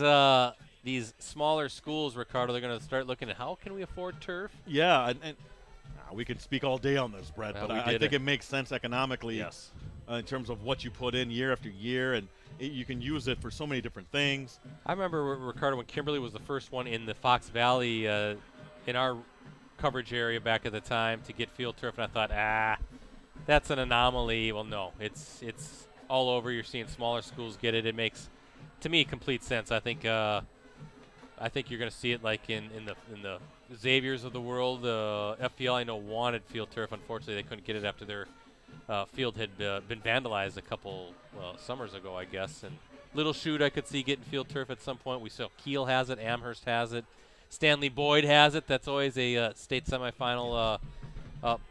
B: smaller schools, Ricardo. They're going to start looking at how can we afford turf?
A: Yeah, and we could speak all day on this, Brett,
B: Well,
A: but I think it makes sense economically.
B: Yes.
A: In terms of what you put in year after year, and you can use it for so many different things.
B: I remember, Ricardo, when Kimberly was the first one in the Fox Valley in our coverage area back at the time to get field turf, and I thought, that's an anomaly. Well, no, it's all over. You're seeing smaller schools get it. It makes, to me, complete sense. I think you're going to see it like in the Xaviers of the world. FPL, I know, wanted field turf. Unfortunately, they couldn't get it after their field had been vandalized a couple summers ago, I guess. And Little Chute, I could see getting field turf at some point. We saw Kiel has it, Amherst has it, Stanley Boyd has it. That's always a state semifinal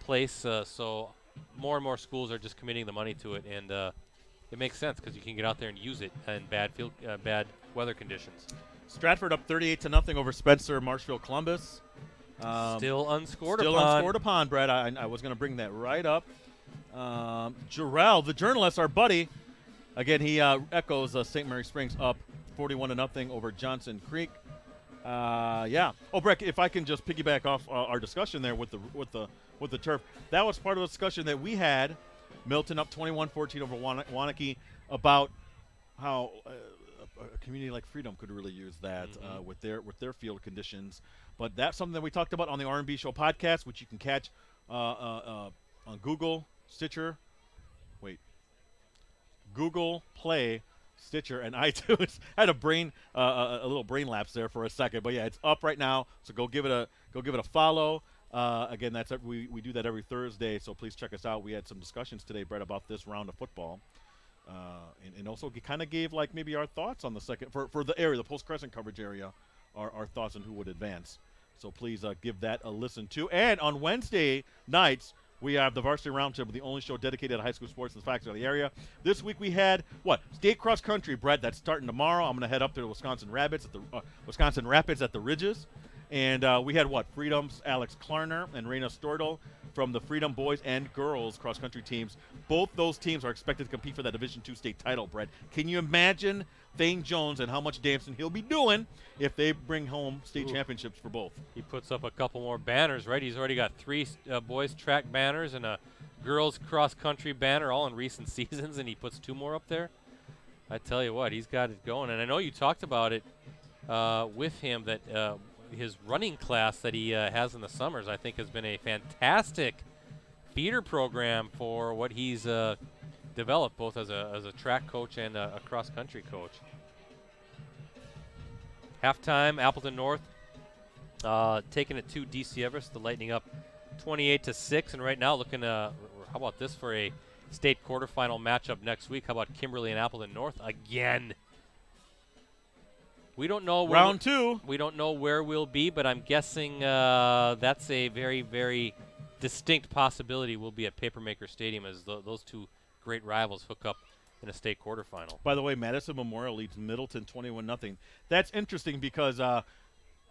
B: place. So more and more schools are just committing the money to it, and it makes sense because you can get out there and use it in bad weather conditions.
A: Stratford up 38-0 over Spencer, Marshfield, Columbus.
B: Still unscored
A: Still
B: upon.
A: unscored upon, Brett. I was going to bring that right up. Jarrell, the journalist, our buddy, again, he echoes St. Mary Springs up 41-0 over Johnson Creek. Yeah. Oh, Brett, if I can just piggyback off our discussion there with the turf, that was part of the discussion that we had. Milton up 21-14 over Wanakee about how a community like Freedom could really use that with their field conditions. But that's something that we talked about on the R&B Show podcast, which you can catch on Google, Stitcher. Wait. Google Play, Stitcher, and iTunes. I had a little brain lapse there for a second, but yeah, it's up right now. So go give it a follow. Again, we do that every Thursday, so please check us out. We had some discussions today, Brett, about this round of football, and also kind of gave like maybe our thoughts on the second for the area, the Post Crescent coverage area, our thoughts on who would advance. So please give that a listen to. And on Wednesday nights, we have the Varsity Roundtable, the only show dedicated to high school sports and facts of the area. This week we had state cross country, Brett. That's starting tomorrow. I'm going to head up to the Wisconsin Rapids at the Ridges, and we had Freedom's Alex Klarner and Raina Stortle from the Freedom boys and girls cross country teams. Both those teams are expected to compete for that Division II state title, Brett. Can you imagine Thane Jones and how much dancing he'll be doing if they bring home state championships for both?
B: He puts up a couple more banners, right? He's already got 3 boys track banners and a girls cross country banner all in recent seasons, and he puts 2 more up there. I tell you what, he's got it going. And I know you talked about it with him, that his running class that he has in the summers, I think, has been a fantastic feeder program for what he's developed, both as a track coach and a cross-country coach. Halftime, Appleton North taking it to DC Everest, the Lightning up 28-6, and right now looking how about this for a state quarterfinal matchup next week? How about Kimberly and Appleton North again? We don't know
A: round 2.
B: We don't know where we'll be, but I'm guessing that's a very, very distinct possibility. We'll be at Papermaker Stadium as those 2 great rivals hook up in a state quarterfinal.
A: By the way, Madison Memorial leads Middleton 21-0. That's interesting because I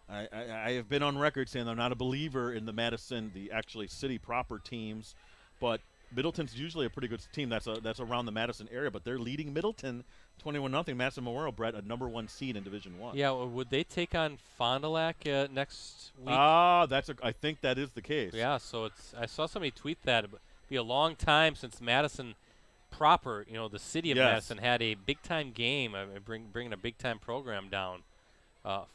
A: have been on record saying I'm not a believer in the Madison, the actually city proper teams, but Middleton's usually a pretty good team that's around the Madison area, but they're leading Middleton 21-0. Madison Memorial, Brett, a #1 seed in Division 1.
B: Yeah, would they take on Fond du Lac next week?
A: I think that is the case.
B: Yeah, so I saw somebody tweet that. It'd be a long time since Madison proper, the city of Madison had a big-time game, bringing a bigtime program down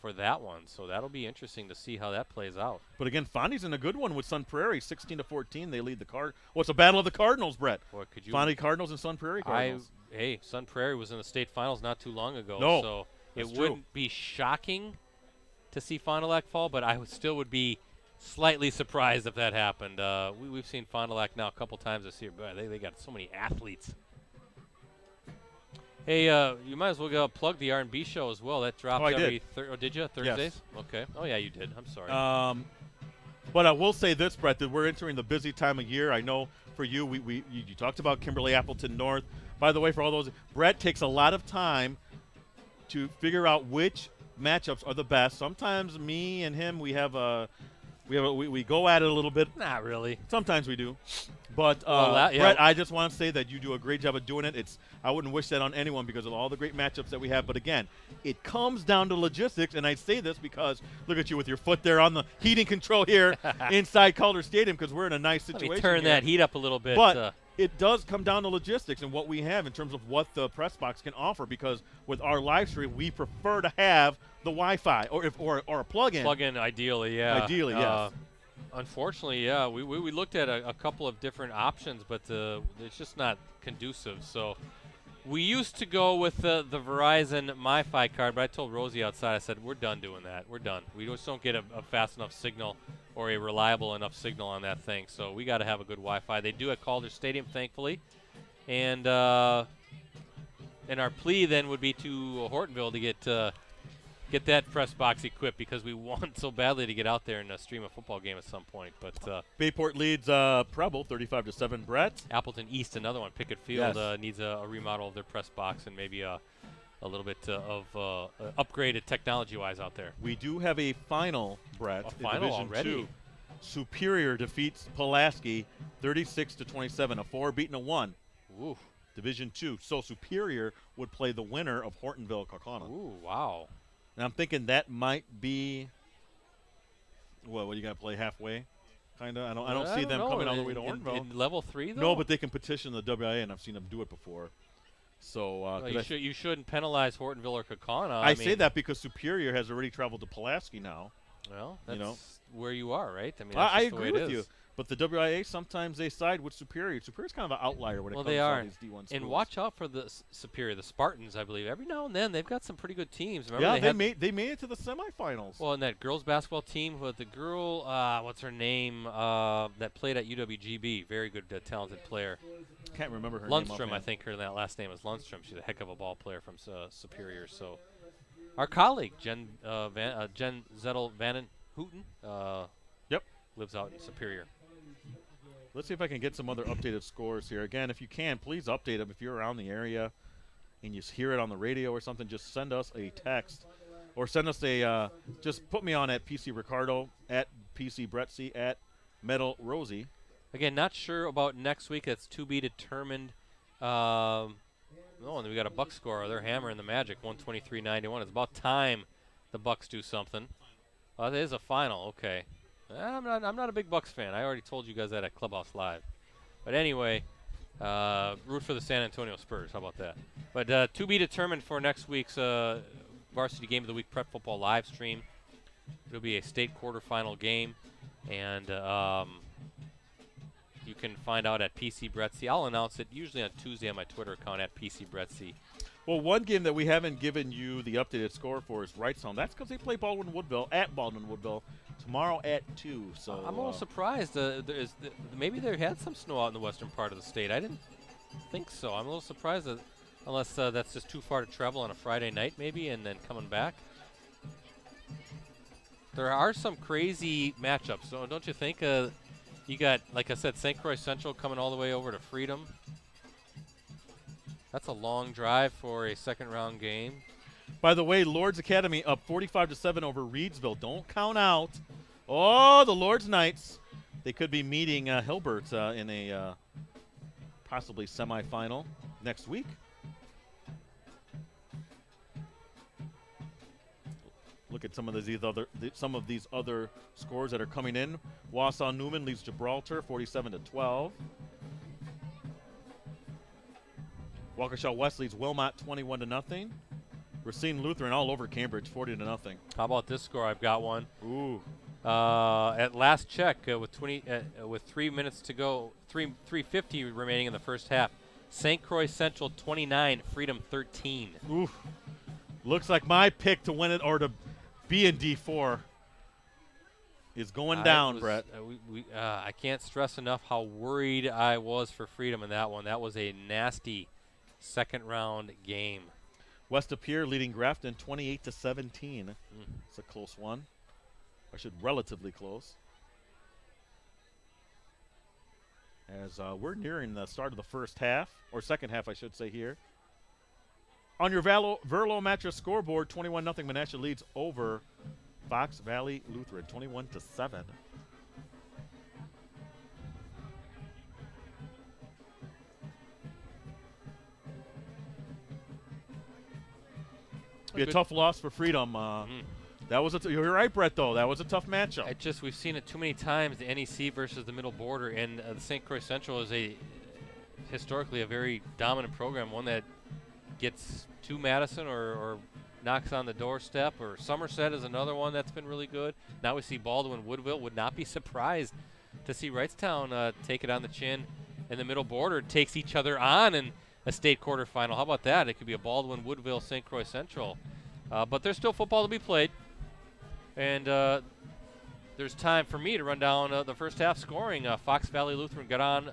B: for that one. So that'll be interesting to see how that plays out.
A: But again, Fondy's in a good one with Sun Prairie, 16-14. They lead the it's a battle of the Cardinals, Brett.
B: Boy, could you
A: Fondy Cardinals and Sun Prairie Cardinals.
B: Hey, Sun Prairie was in the state finals not too long ago.
A: No,
B: so
A: it
B: wouldn't be shocking to see Fond du Lac fall, but I still would be slightly surprised if that happened. We've seen Fond du Lac now a couple times this year, but they got so many athletes. Hey, you might as well go plug the R&B show as well. That drops every did you? Thursdays?
A: Yes.
B: Okay. Oh, yeah, you did. I'm sorry.
A: But I will say this, Brett, that we're entering the busy time of year. I know for you, you talked about Kimberly Appleton North. By the way, for all those, Brett takes a lot of time to figure out which matchups are the best. Sometimes me and him, we go at it a little bit.
B: Not really.
A: Sometimes we do. But,
B: yeah.
A: Brett, I just want to say that you do a great job of doing it. I wouldn't wish that on anyone because of all the great matchups that we have. But, again, it comes down to logistics, and I say this because look at you with your foot there on the heating control here inside Calder Stadium because we're in a nice situation.
B: Let me turn that heat up a little bit.
A: But it does come down to logistics and what we have in terms of what the press box can offer because with our live stream, we prefer to have the Wi-Fi or a plug-in.
B: Plug-in, ideally, yeah.
A: Ideally, yes.
B: Unfortunately, yeah, we looked at a couple of different options, but it's just not conducive. So we used to go with the Verizon MiFi card, but I told Rosie outside, I said, we're done doing that. We're done. We just don't get a fast enough signal or a reliable enough signal on that thing. So we got to have a good Wi-Fi. They do at Calder Stadium, thankfully. And our plea then would be to Hortonville to get that press box equipped because we want so badly to get out there and stream a football game at some point. But
A: Bayport leads Preble 35-7. Brett.
B: Appleton East, another one. Pickett Field needs a remodel of their press box and maybe a little bit of upgraded technology-wise out there.
A: We do have a final, Brett.
B: A final
A: Division
B: already.
A: 2. Superior defeats Pulaski 36-27. A 4 beating a 1.
B: Ooh.
A: Division 2. So Superior would play the winner of Hortonville-Kaukauna.
B: Ooh, wow.
A: And I'm thinking that might be, what you got to play halfway? Kind of. I don't see them coming all the way to Hortonville.
B: In level 3, though?
A: No, but they can petition the WIAA, and I've seen them do it before. So
B: you shouldn't penalize Hortonville or Kaukauna.
A: I say that because Superior has already traveled to Pulaski now.
B: Well, that's where you are, right? I mean,
A: I agree with you. But the WIAA, sometimes they side with Superior. Superior's kind of an outlier when it
B: Well,
A: comes
B: they
A: to all
B: are.
A: these D1 schools.
B: And watch out for the Superior, the Spartans, I believe. Every now and then, they've got some pretty good teams. Remember
A: Yeah,
B: they
A: made it to the semifinals.
B: Well, and that girls basketball team with the girl, what's her name, that played at UWGB. Very good, talented player.
A: Can't remember her
B: Lundstrom,
A: name.
B: I think her last name is Lundstrom. She's a heck of a ball player from Superior. So, our colleague Jen Zettel Van Houten,
A: Yep,
B: lives out in Superior.
A: let's see if I can get some other updated scores here. Again, if you can, please update them. If you're around the area and you hear it on the radio or something, just send us a text or send us a. Just put me on at PC Ricardo, at PC Brettsy, at Metal Rosie.
B: Again, not sure about next week. That's to be determined. Oh, and we got a Buck score. They're hammering the Magic, 123-91. It's about time the Bucks do something. It is a final. Okay. I'm not a big Bucks fan. I already told you guys that at Clubhouse Live. But anyway, root for the San Antonio Spurs. How about that? But to be determined for next week's Varsity Game of the Week Prep Football live stream. It'll be a state quarterfinal game, and you can find out at PC Brettsy. I'll announce it usually on Tuesday on my Twitter account at PC Brettsy.
A: Well, one game that we haven't given you the updated score for is Wrightstown. That's because they play Baldwin Woodville at Baldwin Woodville tomorrow at 2. So
B: I'm a little surprised. Maybe they had some snow out in the western part of the state. I didn't think so. I'm a little surprised that, unless that's just too far to travel on a Friday night maybe and then coming back. There are some crazy matchups, so don't you think? You got, like I said, St. Croix Central coming all the way over to Freedom. That's a long drive for a second-round game.
A: By the way, Lord's Academy up 45-7 over Reedsville. Don't count out. Oh, the Lord's Knights. They could be meeting Hilbert in a possibly semifinal next week. Look at some of these other scores that are coming in. Wausau Newman leads Gibraltar 47-12. Waukesha West leads Wilmot 21-0. Racine Lutheran all over Cambridge 40-0.
B: How about this score? I've got one.
A: Ooh.
B: At last check, with 3 minutes to go, 3:50 remaining in the first half. St. Croix Central 29, Freedom 13.
A: Ooh. Looks like my pick to win it or to be in D4 is going down, Brett.
B: I can't stress enough how worried I was for Freedom in that one. That was a nasty second-round game.
A: West of Pier leading Grafton 28-17. It's a close one. Relatively close. As we're nearing the start of the first half, or second half, I should say here. On your Verlo Mattress scoreboard, 21-0 Menasha leads over Fox Valley Lutheran, 21-7. Be a tough loss for Freedom. That was you're right, Brett. Though that was a tough matchup.
B: We've seen it too many times. The NEC versus the Middle Border, and the St. Croix Central is historically a very dominant program, one that gets to Madison or knocks on the doorstep. Or Somerset is another one that's been really good. Now we see Baldwin Woodville. Would not be surprised to see Wrightstown take it on the chin, and the Middle Border takes each other on in a state quarterfinal. How about that? It could be a Baldwin Woodville St. Croix Central. But there's still football to be played. And there's time for me to run down the first half scoring. Fox Valley Lutheran got on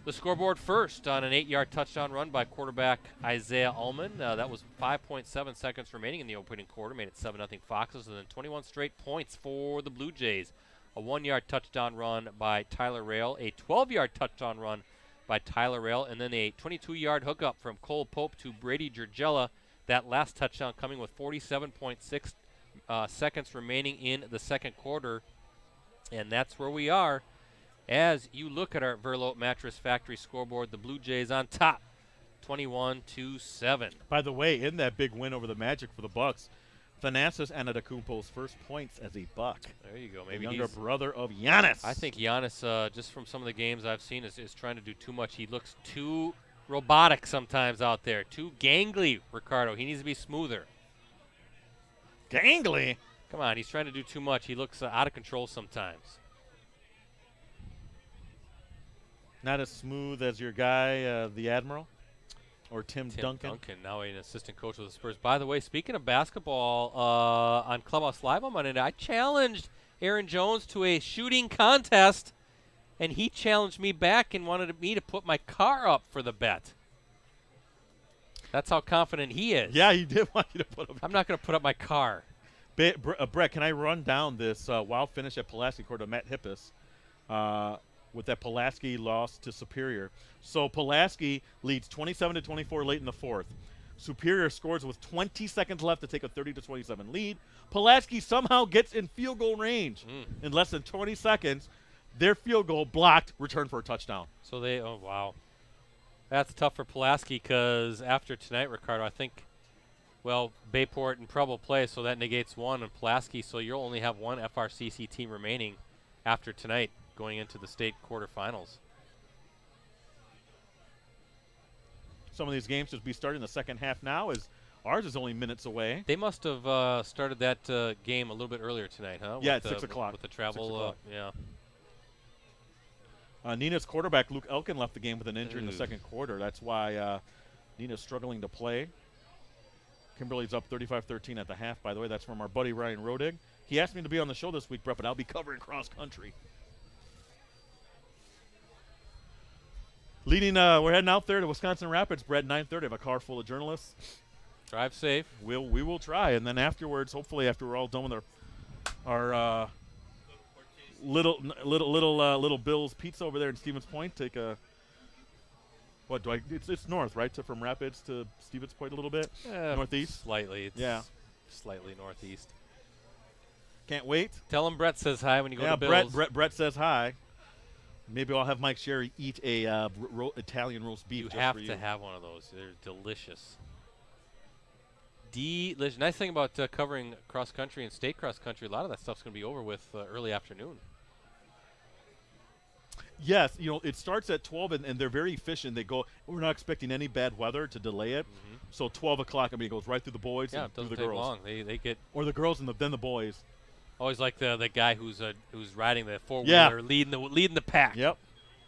B: the scoreboard first on an 8-yard touchdown run by quarterback Isaiah Ullman. That was 5.7 seconds remaining in the opening quarter, made it 7-0 Foxes, and then 21 straight points for the Blue Jays. A 1-yard touchdown run by Tyler Rail, a 12-yard touchdown run by Tyler Rail, and then a 22-yard hookup from Cole Pope to Brady Gergella. That last touchdown coming with 47.6 seconds remaining in the second quarter. And that's where we are. As you look at our Verlo Mattress Factory scoreboard, the Blue Jays on top, 21-7.
A: By the way, in that big win over the Magic for the Bucks, Thanasis Antetokounmpo's first points as a Buck.
B: There you go.
A: Maybe
B: Maybe
A: younger brother of Giannis.
B: I think Giannis, just from some of the games I've seen, is trying to do too much. He looks too robotic sometimes out there, too gangly, Ricardo. He needs to be smoother.
A: Gangly?
B: Come on, he's trying to do too much. He looks out of control sometimes.
A: Not as smooth as your guy, the Admiral, or Tim Duncan.
B: Now an assistant coach with the Spurs. By the way, speaking of basketball, on Clubhouse Live on Monday night, I challenged Aaron Jones to a shooting contest, and he challenged me back and wanted me to put my car up for the bet. That's how confident he is.
A: Yeah, he did want you to put up.
B: I'm not going to put up my car.
A: Brett, can I run down this wild finish at Pulaski according to Matt Hippis with that Pulaski loss to Superior? So Pulaski leads 27-24 late in the fourth. Superior scores with 20 seconds left to take a 30-27 lead. Pulaski somehow gets in field goal range in less than 20 seconds. Their field goal blocked, returned for a touchdown.
B: So oh, wow. That's tough for Pulaski because after tonight, Ricardo, I think, well, Bayport and Preble play, so that negates one, and Pulaski, so you'll only have one FRCC team remaining after tonight going into the state quarterfinals.
A: Some of these games should be starting the second half now, as ours is only minutes away.
B: They must have started that game a little bit earlier tonight, huh?
A: Yeah, at 6 o'clock.
B: With the travel, yeah.
A: Nina's quarterback, Luke Elkin, left the game with an injury in the second quarter. That's why Nina's struggling to play. Kimberly's up 35-13 at the half, by the way. That's from our buddy Ryan Rodig. He asked me to be on the show this week, Brett, but I'll be covering cross country. We're heading out there to Wisconsin Rapids, Brett, 9:30. I have a car full of journalists.
B: Drive safe.
A: We will try, and then afterwards, hopefully after we're all done with our little Bill's Pizza over there in Stevens Point, take a it's north, right? So from Rapids to Stevens Point a little bit, northeast,
B: slightly. It's slightly northeast.
A: Can't wait.
B: Tell him Brett says hi when you go to Bill's.
A: Brett says hi. Maybe I'll have Mike Sherry eat a Italian roast beef.
B: You have to have one of those. They're delicious. Delicious. Nice thing about covering cross country and state cross country, a lot of that stuff's going to be over with early afternoon.
A: Yes, it starts at 12, and they're very efficient. They go, we're not expecting any bad weather to delay it. So 12 o'clock, it goes right through the boys and through the girls.
B: Yeah, it doesn't take long. They get...
A: Or the girls and then the boys.
B: Always like the guy who's riding the four-wheeler, leading the pack.
A: Yep.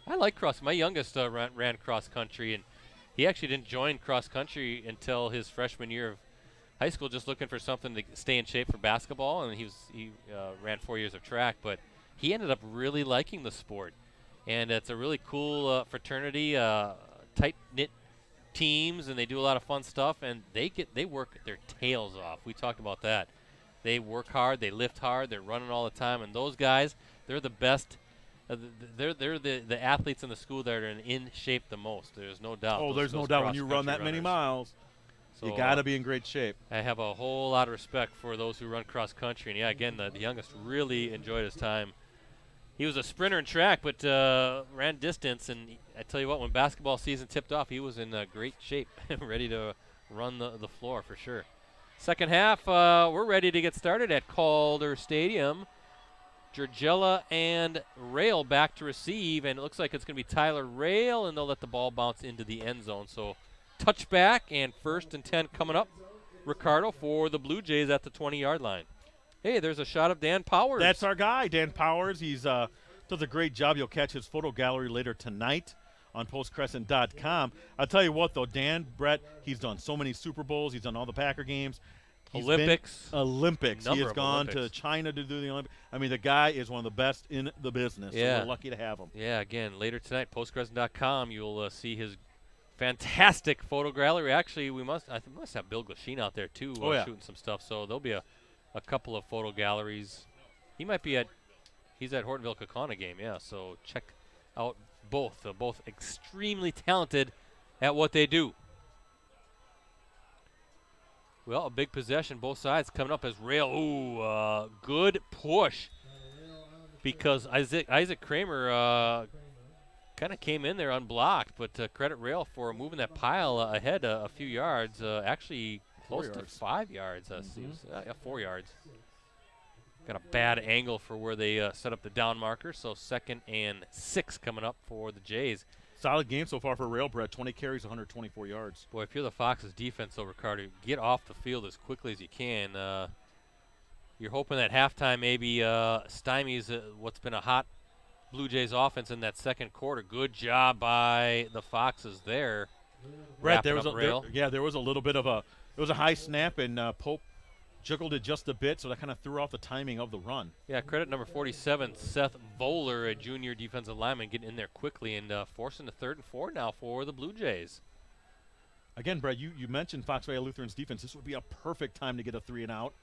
B: I like cross. My youngest ran cross country, and he actually didn't join cross country until his freshman year of high school, just looking for something to stay in shape for basketball, and he ran 4 years of track, but he ended up really liking the sport. And it's a really cool fraternity, tight-knit teams, and they do a lot of fun stuff, and they work their tails off. We talked about that. They work hard, they lift hard, they're running all the time, and those guys, they're the best. They're the athletes in the school that are in shape the most. There's no doubt.
A: Oh, there's no doubt when you run that many miles. So you got to be in great shape.
B: I have a whole lot of respect for those who run cross country. And, yeah, again, the youngest really enjoyed his time. He was a sprinter in track, but ran distance. And I tell you what, when basketball season tipped off, he was in great shape, ready to run the floor for sure. Second half, we're ready to get started at Calder Stadium. Georgella and Rail back to receive, and it looks like it's going to be Tyler Rail, and they'll let the ball bounce into the end zone. So touchback and 1st and 10 coming up. Ricardo for the Blue Jays at the 20-yard line. Hey, there's a shot of Dan Powers.
A: That's our guy, Dan Powers. He's does a great job. You'll catch his photo gallery later tonight on postcrescent.com. I'll tell you what, though, Dan, Brett, he's done so many Super Bowls. He's done all the Packer games.
B: Olympics.
A: He has gone to China to do the Olympics. I mean, the guy is one of the best in the business.
B: Yeah.
A: So we're lucky to have him.
B: Yeah, again, later tonight, postcrescent.com, you'll see his fantastic photo gallery. Actually, I must have Bill Glasheen out there, too, shooting some stuff. So there'll be a couple of photo galleries. He might be he's at Hortonville-Kaukauna game, yeah. So check out both. They're both extremely talented at what they do. Well, a big possession, both sides coming up as Rail. Ooh, good push because Isaac Kramer kind of came in there unblocked, but credit Rail for moving that pile ahead a few yards, actually close to 5 yards. 4 yards. Got a bad angle for where they set up the down marker, so 2nd and 6 coming up for the Jays.
A: Solid game so far for Rail, Brett. 20 carries, 124 yards.
B: Boy, if you're the Fox's defense, though, Ricardo, get off the field as quickly as you can. You're hoping that halftime maybe stymies what's been a hot Blue Jays offense in that second quarter. Good job by the Foxes there.
A: Brett, there
B: Wrapping
A: was
B: up Rail.
A: there was a little bit of it was a high snap, and Pope juggled it just a bit, so that kind of threw off the timing of the run.
B: Yeah, credit number 47, Seth Voller, a junior defensive lineman, getting in there quickly and forcing the 3rd and 4 now for the Blue Jays.
A: Again, Brett, you mentioned Fox Valley Lutheran's defense. This would be a perfect time to get a 3 and out,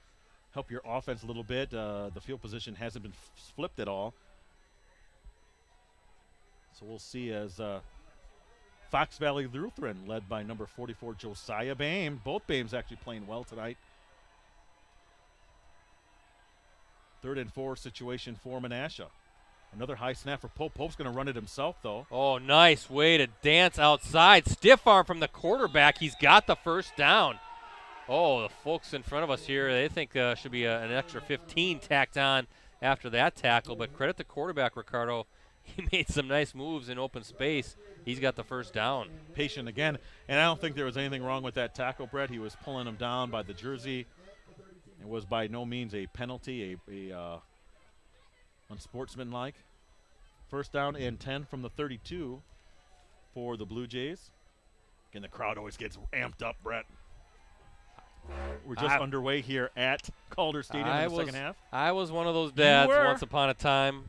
A: help your offense a little bit. The field position hasn't been flipped at all. So we'll see as Fox Valley Lutheran, led by number 44, Josiah Bame. Both Bames actually playing well tonight. 3rd and 4 situation for Menasha. Another high snap for Pope. Pope's going to run it himself, though.
B: Oh, nice way to dance outside. Stiff arm from the quarterback. He's got the first down. Oh, the folks in front of us here, they think should be an extra 15 tacked on after that tackle. But credit the quarterback, Ricardo. He made some nice moves in open space. He's got the first down.
A: Patient again. And I don't think there was anything wrong with that tackle, Brett. He was pulling him down by the jersey. It was by no means a penalty, a unsportsmanlike. First down and 10 from the 32 for the Blue Jays. Again, the crowd always gets amped up, Brett. We're just underway here at Calder Stadium in the second half.
B: I was one of those dads once upon a time.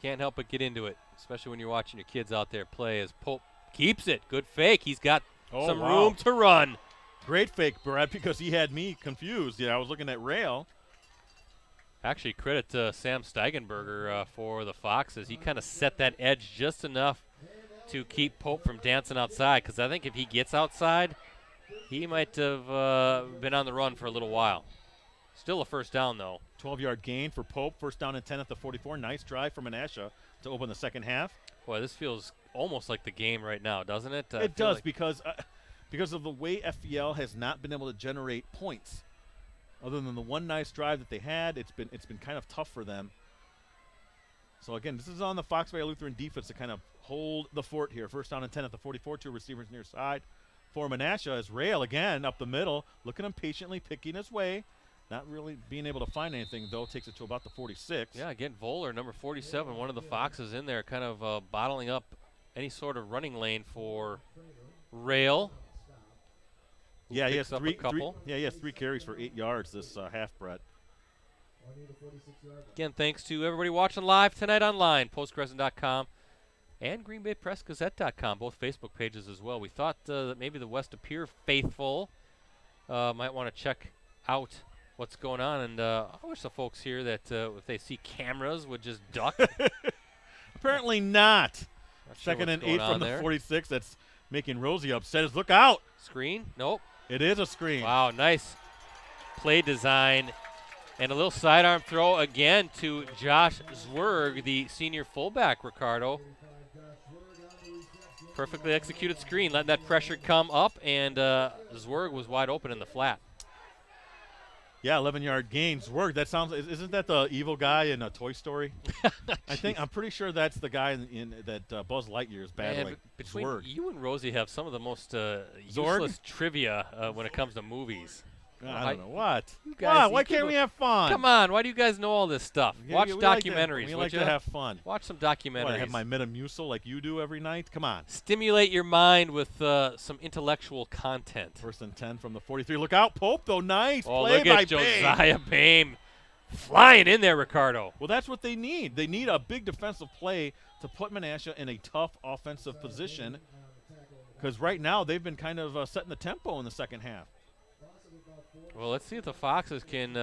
B: Can't help but get into it, especially when you're watching your kids out there play as Pope keeps it. Good fake. He's got some room to run.
A: Great fake, Brett, because he had me confused. Yeah, I was looking at Rail.
B: Actually, credit to Sam Steigenberger for the Foxes. He kind of set that edge just enough to keep Pope from dancing outside, because I think if he gets outside, he might have been on the run for a little while. Still a first down, though.
A: 12-yard gain for Pope. First down and 10 at the 44. Nice drive from Menasha to open the second half.
B: Boy, this feels almost like the game right now, doesn't it?
A: It does, because of the way FVL has not been able to generate points. Other than the one nice drive that they had, it's been kind of tough for them. So again, this is on the Fox Valley Lutheran defense to kind of hold the fort here. First down and 10 at the 44. 2 receivers near side for Menasha as Rail again up the middle, looking impatiently, picking his way. Not really being able to find anything, though. Takes it to about the 46.
B: Yeah, again, Voller, number 47, one of the Foxes in there, kind of bottling up any sort of running lane for Rail.
A: Yeah, he has three carries for 8 yards this half, Brett.
B: Again, thanks to everybody watching live tonight online, postcrescent.com and greenbaypressgazette.com, both Facebook pages as well. We thought that maybe the West Appear faithful might want to check out what's going on, and I wish the folks here that if they see cameras would just duck.
A: Apparently not. Second and 8 from the 46. That's making Rosie upset. Look out.
B: Screen? Nope.
A: It is a screen.
B: Wow, nice play design. And a little sidearm throw again to Josh Zwerg, the senior fullback, Ricardo. Perfectly executed screen, letting that pressure come up, and Zwerg was wide open in the flat.
A: Yeah, 11-yard gain. Zwerg, that sounds, isn't that the evil guy in Toy Story? I'm pretty sure that's the guy in that Buzz Lightyear is battling.
B: Between
A: Zwerg.
B: you and Rosie have some of the most useless trivia when it comes to movies.
A: I don't know. What?
B: Why
A: can't we have fun?
B: Come on. Why do you guys know all this stuff? Watch documentaries.
A: We like to have fun.
B: Watch some documentaries.
A: I have my Metamucil like you do every night? Come on.
B: Stimulate your mind with some intellectual content.
A: First and 10 from the 43. Look out, Pope, though. Nice play
B: look at Josiah Bame flying in there, Ricardo.
A: Well, that's what they need. They need a big defensive play to put Menasha in a tough offensive position, because right now they've been kind of setting the tempo in the second half.
B: Well, let's see if the Foxes can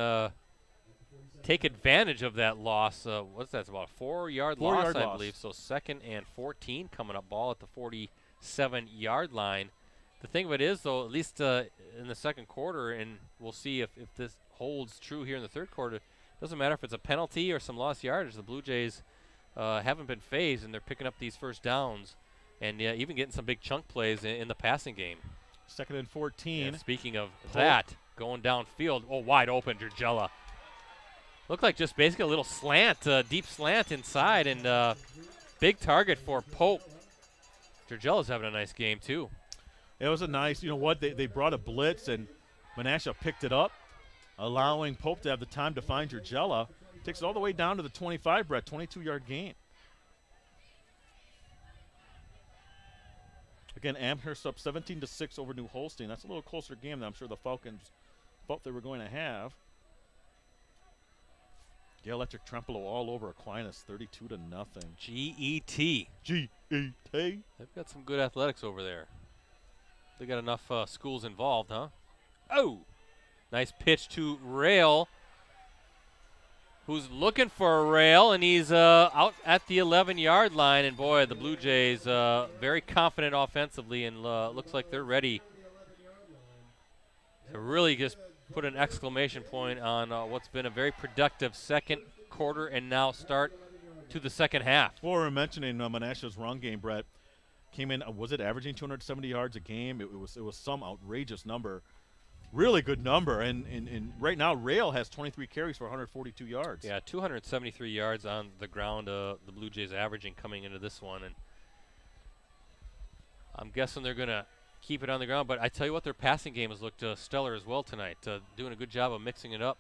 B: take advantage of that loss. What's that? It's about a 4-yard loss, I believe. So 2nd and 14 coming up, ball at the 47-yard line. The thing of it is, though, at least in the second quarter, and we'll see if this holds true here in the third quarter, it doesn't matter if it's a penalty or some lost yardage. The Blue Jays haven't been phased, and they're picking up these first downs and even getting some big chunk plays in the passing game.
A: 2nd and 14.
B: And speaking of that, going downfield, wide open, Arguello. Looked like just basically a little slant, deep slant inside, and big target for Pope. Arguello's having a nice game, too.
A: It was a nice, you know what, they brought a blitz, and Menasha picked it up, allowing Pope to have the time to find Arguello. Takes it all the way down to the 25, Brett. 22-yard gain. Again, Amherst up 17-6 over New Holstein. That's a little closer game than I'm sure the Falcons thought they were going to have. Yeah, Electric Trempolo all over Aquinas, 32-0.
B: GET.
A: GET.
B: They've got some good athletics over there. They got enough schools involved, huh? Oh, nice pitch to Rail, who's looking for a rail, and he's out at the 11-yard line. And boy, the Blue Jays very confident offensively, and looks like they're ready to really just put an exclamation point on what's been a very productive second quarter and now start to the second half.
A: Well, we're mentioning Menasha's run game, Brett. Came in, was it averaging 270 yards a game? It was some outrageous number. Really good number. And right now, Rail has 23 carries for 142 yards.
B: Yeah, 273 yards on the ground, the Blue Jays averaging coming into this one. And I'm guessing they're going to keep it on the ground. But I tell you what, their passing game has looked stellar as well tonight. Doing a good job of mixing it up,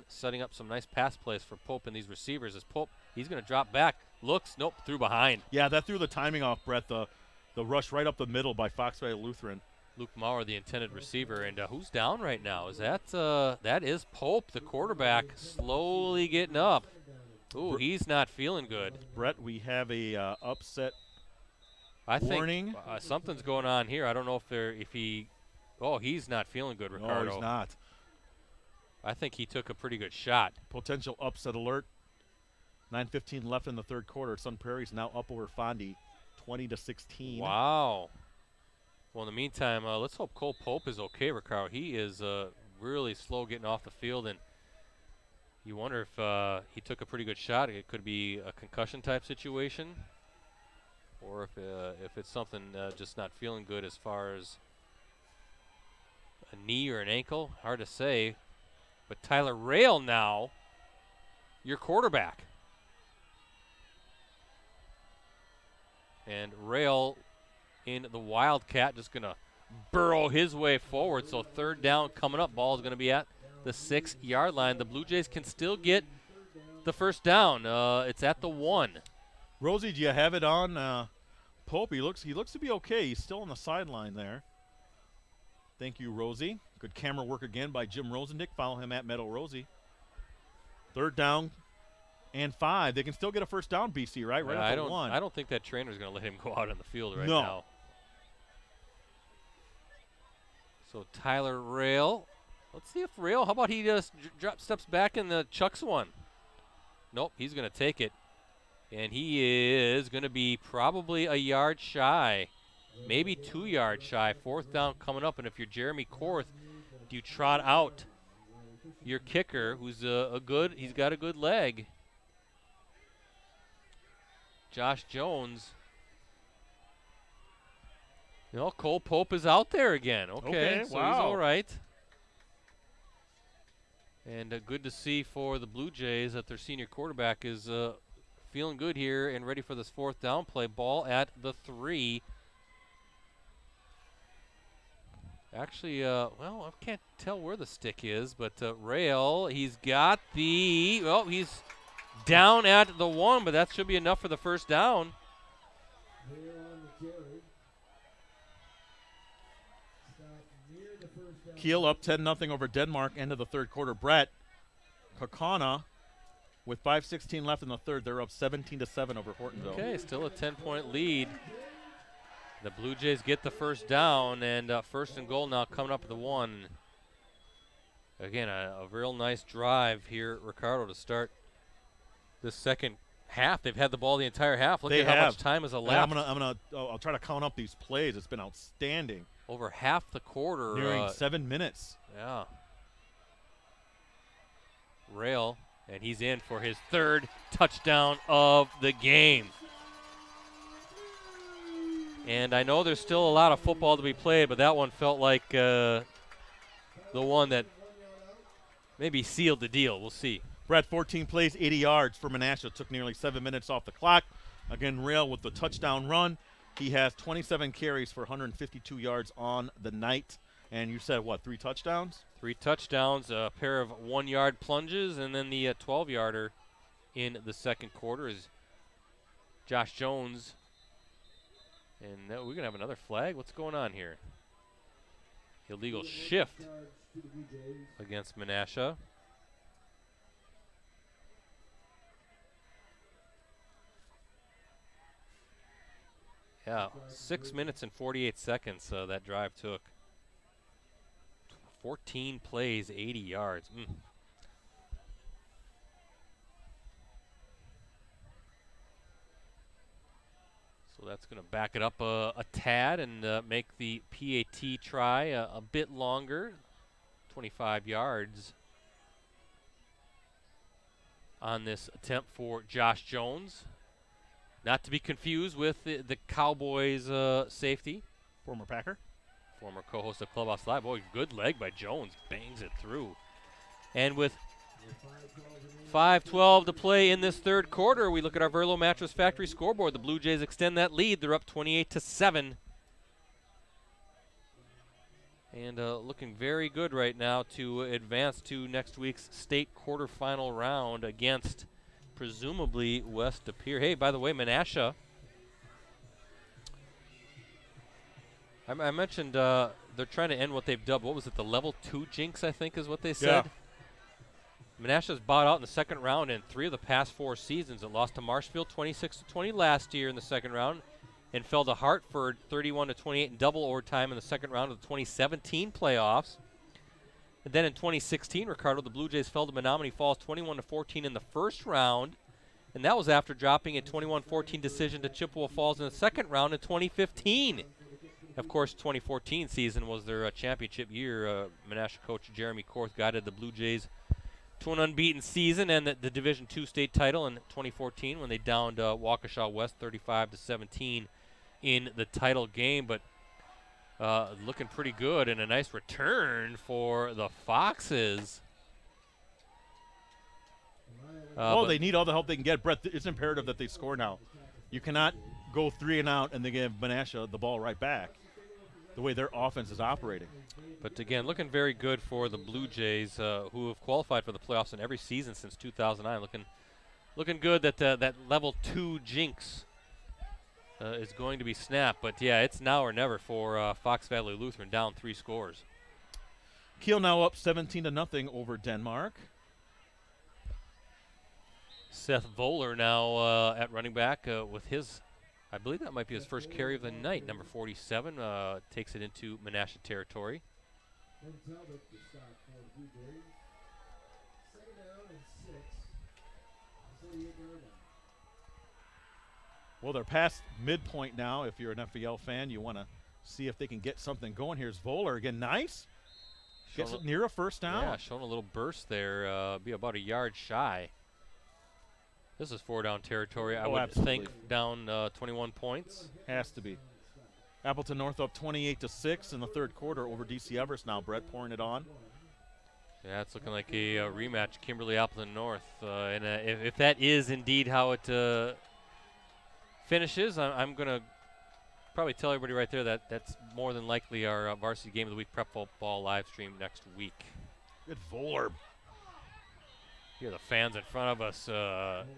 B: setting up some nice pass plays for Pope and these receivers. As Pope, he's going to drop back, looks, nope, through behind.
A: Yeah, that threw the timing off, Brett. The rush right up the middle by Valley Lutheran.
B: Luke Maurer, the intended receiver, and who's down right now? That is Pope, the quarterback, slowly getting up. Ooh, he's not feeling good.
A: Brett, we have a upset
B: warning. I think something's going on here. I don't know he's not feeling good, Ricardo.
A: No, he's not.
B: I think he took a pretty good shot.
A: Potential upset alert. 9:15 left in the third quarter. Sun Prairie's now up over Fondy, 20-16.
B: Wow. Well, in the meantime, let's hope Cole Pope is okay, Ricardo. He is really slow getting off the field, and you wonder if he took a pretty good shot. It could be a concussion-type situation, or if it's something just not feeling good as far as a knee or an ankle. Hard to say. But Tyler Rail now, your quarterback. And Rail in the Wildcat, just going to burrow his way forward. So third down coming up. Ball is going to be at the 6-yard line. The Blue Jays can still get the first down. It's at the 1.
A: Rosie, do you have it on Pope? He looks to be okay. He's still on the sideline there. Thank you, Rosie. Good camera work again by Jim Rosandick. Follow him at Meadow Rosie. Third down and 5. They can still get a first down, BC, right? Right at the 1.
B: I don't think that trainer's going to let him go out on the field right
A: No.
B: now. So Tyler Rail. Let's see if Rail, how about he just steps back and chucks one. Nope, he's going to take it. And he is going to be probably a yard shy. Maybe 2 yards shy. Fourth down coming up. And if you're Jeremy Korth, do you trot out your kicker, who's he's got a good leg? Josh Jones. Cole Pope is out there again. Okay, so
A: wow.
B: He's all right. And good to see for the Blue Jays that their senior quarterback is feeling good here and ready for this fourth down play. Ball at the 3. Actually, I can't tell where the stick is, but Rail, he's got he's down at the 1, but that should be enough for the first down.
A: Kiel up 10-0 over Denmark, end of the third quarter. Brett, Kakana, with 5:16 left in the third, they're up 17-7 over Hortonville.
B: Okay, still a 10-point lead. The Blue Jays get the first down, and first and goal now coming up at the 1. Again, a real nice drive here, Ricardo, to start this second half. They've had the ball the entire half. Look at how much time has elapsed.
A: I'll try to count up these plays. It's been outstanding.
B: Over half the quarter.
A: Nearing 7 minutes.
B: Yeah. Rail, and he's in for his third touchdown of the game. And I know there's still a lot of football to be played, but that one felt like the one that maybe sealed the deal. We'll see.
A: Brett, 14 plays, 80 yards for Menasha. Took nearly 7 minutes off the clock. Again, Rail with the touchdown run. He has 27 carries for 152 yards on the night. And you said, what, 3 touchdowns?
B: 3 touchdowns, a pair of 1-yard plunges, and then the 12-yarder in the second quarter is Josh Jones. And we're going to have another flag. What's going on here? Illegal shift against Menasha. Yeah, 6 minutes and 48 seconds that drive took. 14 plays, 80 yards. So that's going to back it up a tad and make the PAT try a bit longer. 25 yards on this attempt for Josh Jones. Not to be confused with the Cowboys safety.
A: Former Packer.
B: Former co-host of Clubhouse Live. Boy, good leg by Jones. Bangs it through. And with 5:12 to play in this third quarter, we look at our Verlo Mattress Factory scoreboard. The Blue Jays extend that lead. They're up 28-7. And looking very good right now to advance to next week's state quarterfinal round against presumably West De Pere. Hey, by the way, Menasha. I mentioned they're trying to end what they've dubbed, what was it, the level 2 jinx, I think is what they said. Yeah. Menasha's bought out in the second round in 3 of the past 4 seasons. It lost to Marshfield 26-20 last year in the second round and fell to Hartford 31-28 in double overtime in the second round of the 2017 playoffs. And then in 2016, Ricardo, the Blue Jays fell to Menominee Falls 21-14 in the first round, and that was after dropping a 21-14 decision to Chippewa Falls in the second round in 2015. Of course, 2014 season was their championship year. Menasha coach Jeremy Korth guided the Blue Jays to an unbeaten season and the Division II state title in 2014 when they downed Waukesha West 35-17 in the title game. But looking pretty good and a nice return for the Foxes.
A: They need all the help they can get. Brett, it's imperative that they score now. You cannot go 3 and out and then give Menasha the ball right back, the way their offense is operating.
B: But again, looking very good for the Blue Jays, who have qualified for the playoffs in every season since 2009. Looking good that that level 2 jinx is going to be snapped. But yeah, it's now or never for Fox Valley Lutheran, down 3 scores.
A: Kiel now up 17-0 over Denmark.
B: Seth Voller now at running back with his, I believe that might be his first carry of the night. Number 47 takes it into Menasha territory.
A: Well, they're past midpoint now. If you're an FEL fan, you want to see if they can get something going. Here's Voller again. Nice. Gets it near a first down.
B: Yeah, showing a little burst there. Be about a yard shy. This is 4-down territory. I would think down 21 points.
A: Has to be. Appleton North up 28-6 in the third quarter over DC Everest now. Brett pouring it on.
B: Yeah, it's looking like a rematch, Kimberly Appleton North. And if that is indeed how it finishes, I'm going to probably tell everybody right there that that's more than likely our Varsity Game of the Week prep football live stream next week.
A: Good Voller.
B: Here are the fans in front of us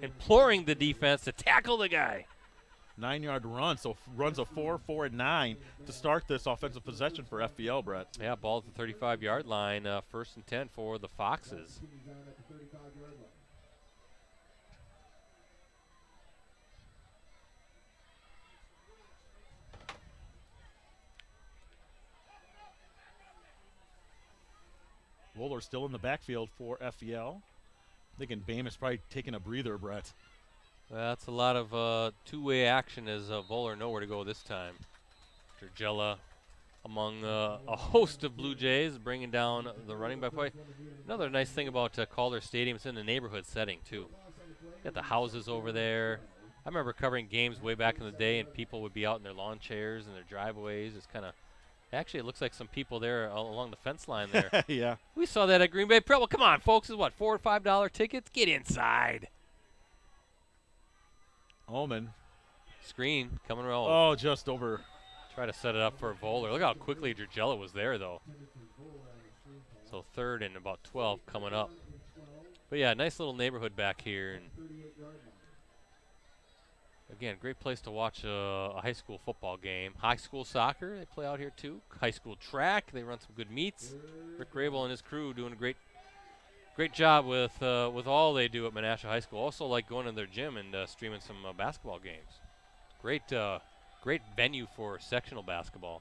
B: imploring the defense to tackle the guy.
A: 9-yard run, so runs a 4, and 9 to start this offensive possession for FBL, Brett.
B: Yeah, ball at the 35-yard line, 1st and 10 for the Foxes.
A: Voller still in the backfield for FEL. Thinking Bame is probably taking a breather, Brett.
B: That's a lot of two-way action as Voller nowhere to go this time. Tergella among a host of Blue Jays bringing down the running back play. Another nice thing about Calder Stadium, it's in the neighborhood setting too. Got the houses over there. I remember covering games way back in the day and people would be out in their lawn chairs and their driveways. It's kind of, actually it looks like some people there along the fence line there.
A: Yeah.
B: We saw that at Green Bay Prep. Well, come on, folks. It's what, $4 or $5 tickets? Get inside.
A: Omen.
B: Screen coming around.
A: Oh, just over.
B: Try to set it up for Voller. Look how quickly Arguello was there, though. So 3rd and about 12 coming up. But yeah, nice little neighborhood back here. And again, great place to watch a high school football game. High school soccer, they play out here too. High school track, they run some good meets. Rick Rabel and his crew doing a great job with all they do at Menasha High School. Also like going to their gym and streaming some basketball games. Great venue for sectional basketball.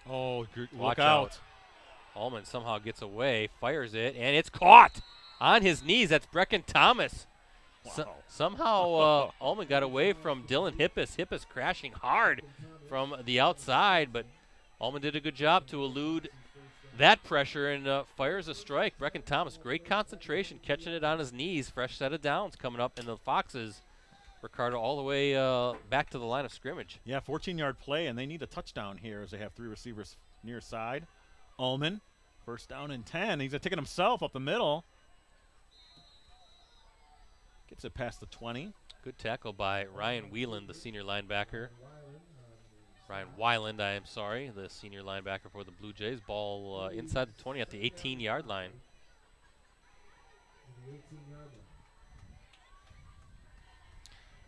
A: Oh,
B: Watch
A: look out.
B: Allman somehow gets away, fires it, and it's caught on his knees. That's Brecken Thomas.
A: Wow.
B: Somehow Allman got away from Dylan Hippis. Hippis crashing hard from the outside, but Allman did a good job to elude that pressure and fires a strike. Brecken Thomas, great concentration, catching it on his knees. Fresh set of downs coming up, and the Foxes, Ricardo, all the way back to the line of scrimmage.
A: Yeah, 14-yard play, and they need a touchdown here as they have 3 receivers near side. Allman, first down and 10. He's taking himself up the middle. Gets it past the 20.
B: Good tackle by Ryan Wieland, the senior linebacker. Ryan Weiland, I am sorry, the senior linebacker for the Blue Jays. Ball inside the 20 at the 18-yard line.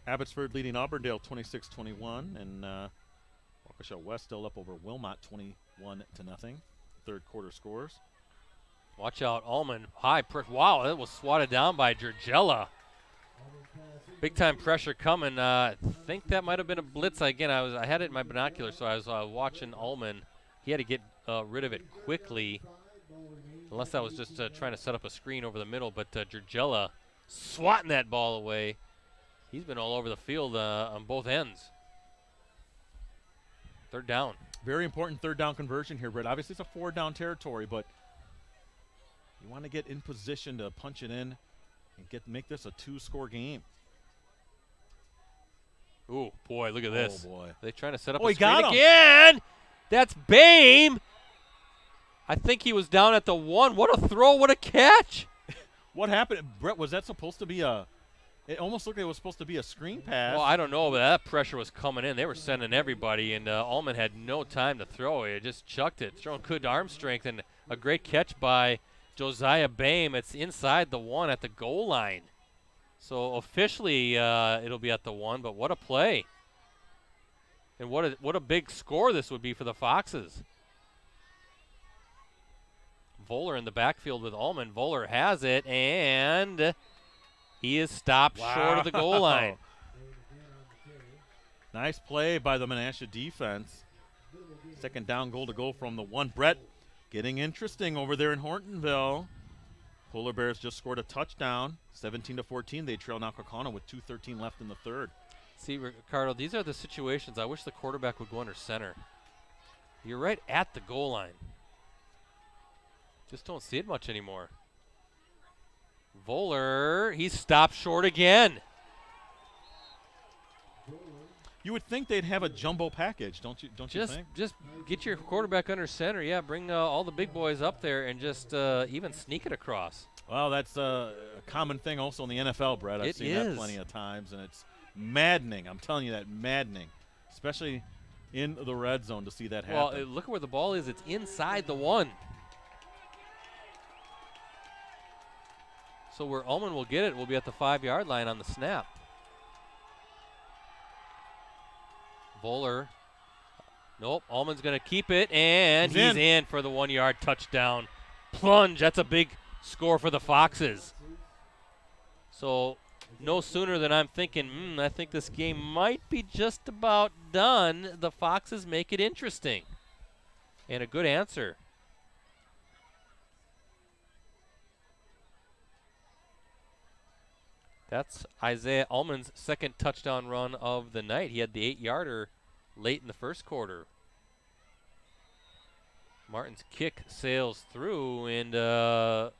A: Abbotsford leading Auburndale 26-21, and Waukesha West still up over Wilmot 21-0. 3rd quarter scores.
B: Watch out, Allman, high pressure. Wow, that was swatted down by Arguello. Big time pressure coming. I think that might have been a blitz. Again, I had it in my binoculars, so I was watching Allman. He had to get rid of it quickly, unless that was just trying to set up a screen over the middle. But Arguello swatting that ball away. He's been all over the field on both ends. 3rd down.
A: Very important 3rd down conversion here, Brett. Obviously, it's a 4-down territory, but you want to get in position to punch it in and make this a 2-score game.
B: Ooh, boy, look at this.
A: Oh, boy.
B: They're trying to set up
A: Oh,
B: a
A: he got
B: screen
A: him.
B: again. That's Bame. I think he was down at the 1. What a throw. What a catch.
A: What happened? Brett, was that supposed to be it almost looked like it was supposed to be a screen pass.
B: Well, I don't know, but that pressure was coming in. They were sending everybody, and Allman had no time to throw it. He just chucked it. Throwing good arm strength, and a great catch by Josiah Bame. It's inside the 1 at the goal line. So officially it'll be at the 1, but what a play. And what a big score this would be for the Foxes. Voller in the backfield with Allman. Voller has it, and he is stopped short of the goal line.
A: Nice play by the Menasha defense. 2nd down, goal to go from the 1. Brett, getting interesting over there in Hortonville. Polar Bears just scored a touchdown, 17-14. They trail now Kaukauna with 2:13 left in the 3rd.
B: See, Ricardo, these are the situations I wish the quarterback would go under center. You're right at the goal line. Just don't see it much anymore. Voller, he's stopped short again.
A: You would think they'd have a jumbo package, don't you think?
B: Just get your quarterback under center. Yeah, bring all the big boys up there and just even sneak it across.
A: Well, that's a common thing also in the NFL, Brett. I've seen that plenty of times, and it's maddening. I'm telling you that, maddening, especially in the red zone to see that happen.
B: Well, look at where the ball is. It's inside the 1. So where Allman will get it will be at the 5-yard line on the snap. Voller. Nope, Allman's going to keep it, and he's in for the 1-yard touchdown. Plunge, that's a big score for the Foxes. So no sooner than I'm thinking, I think this game might be just about done, the Foxes make it interesting. And a good answer. That's Isaiah Allman's 2nd touchdown run of the night. He had the 8-yarder late in the 1st quarter. Martin's kick sails through, and as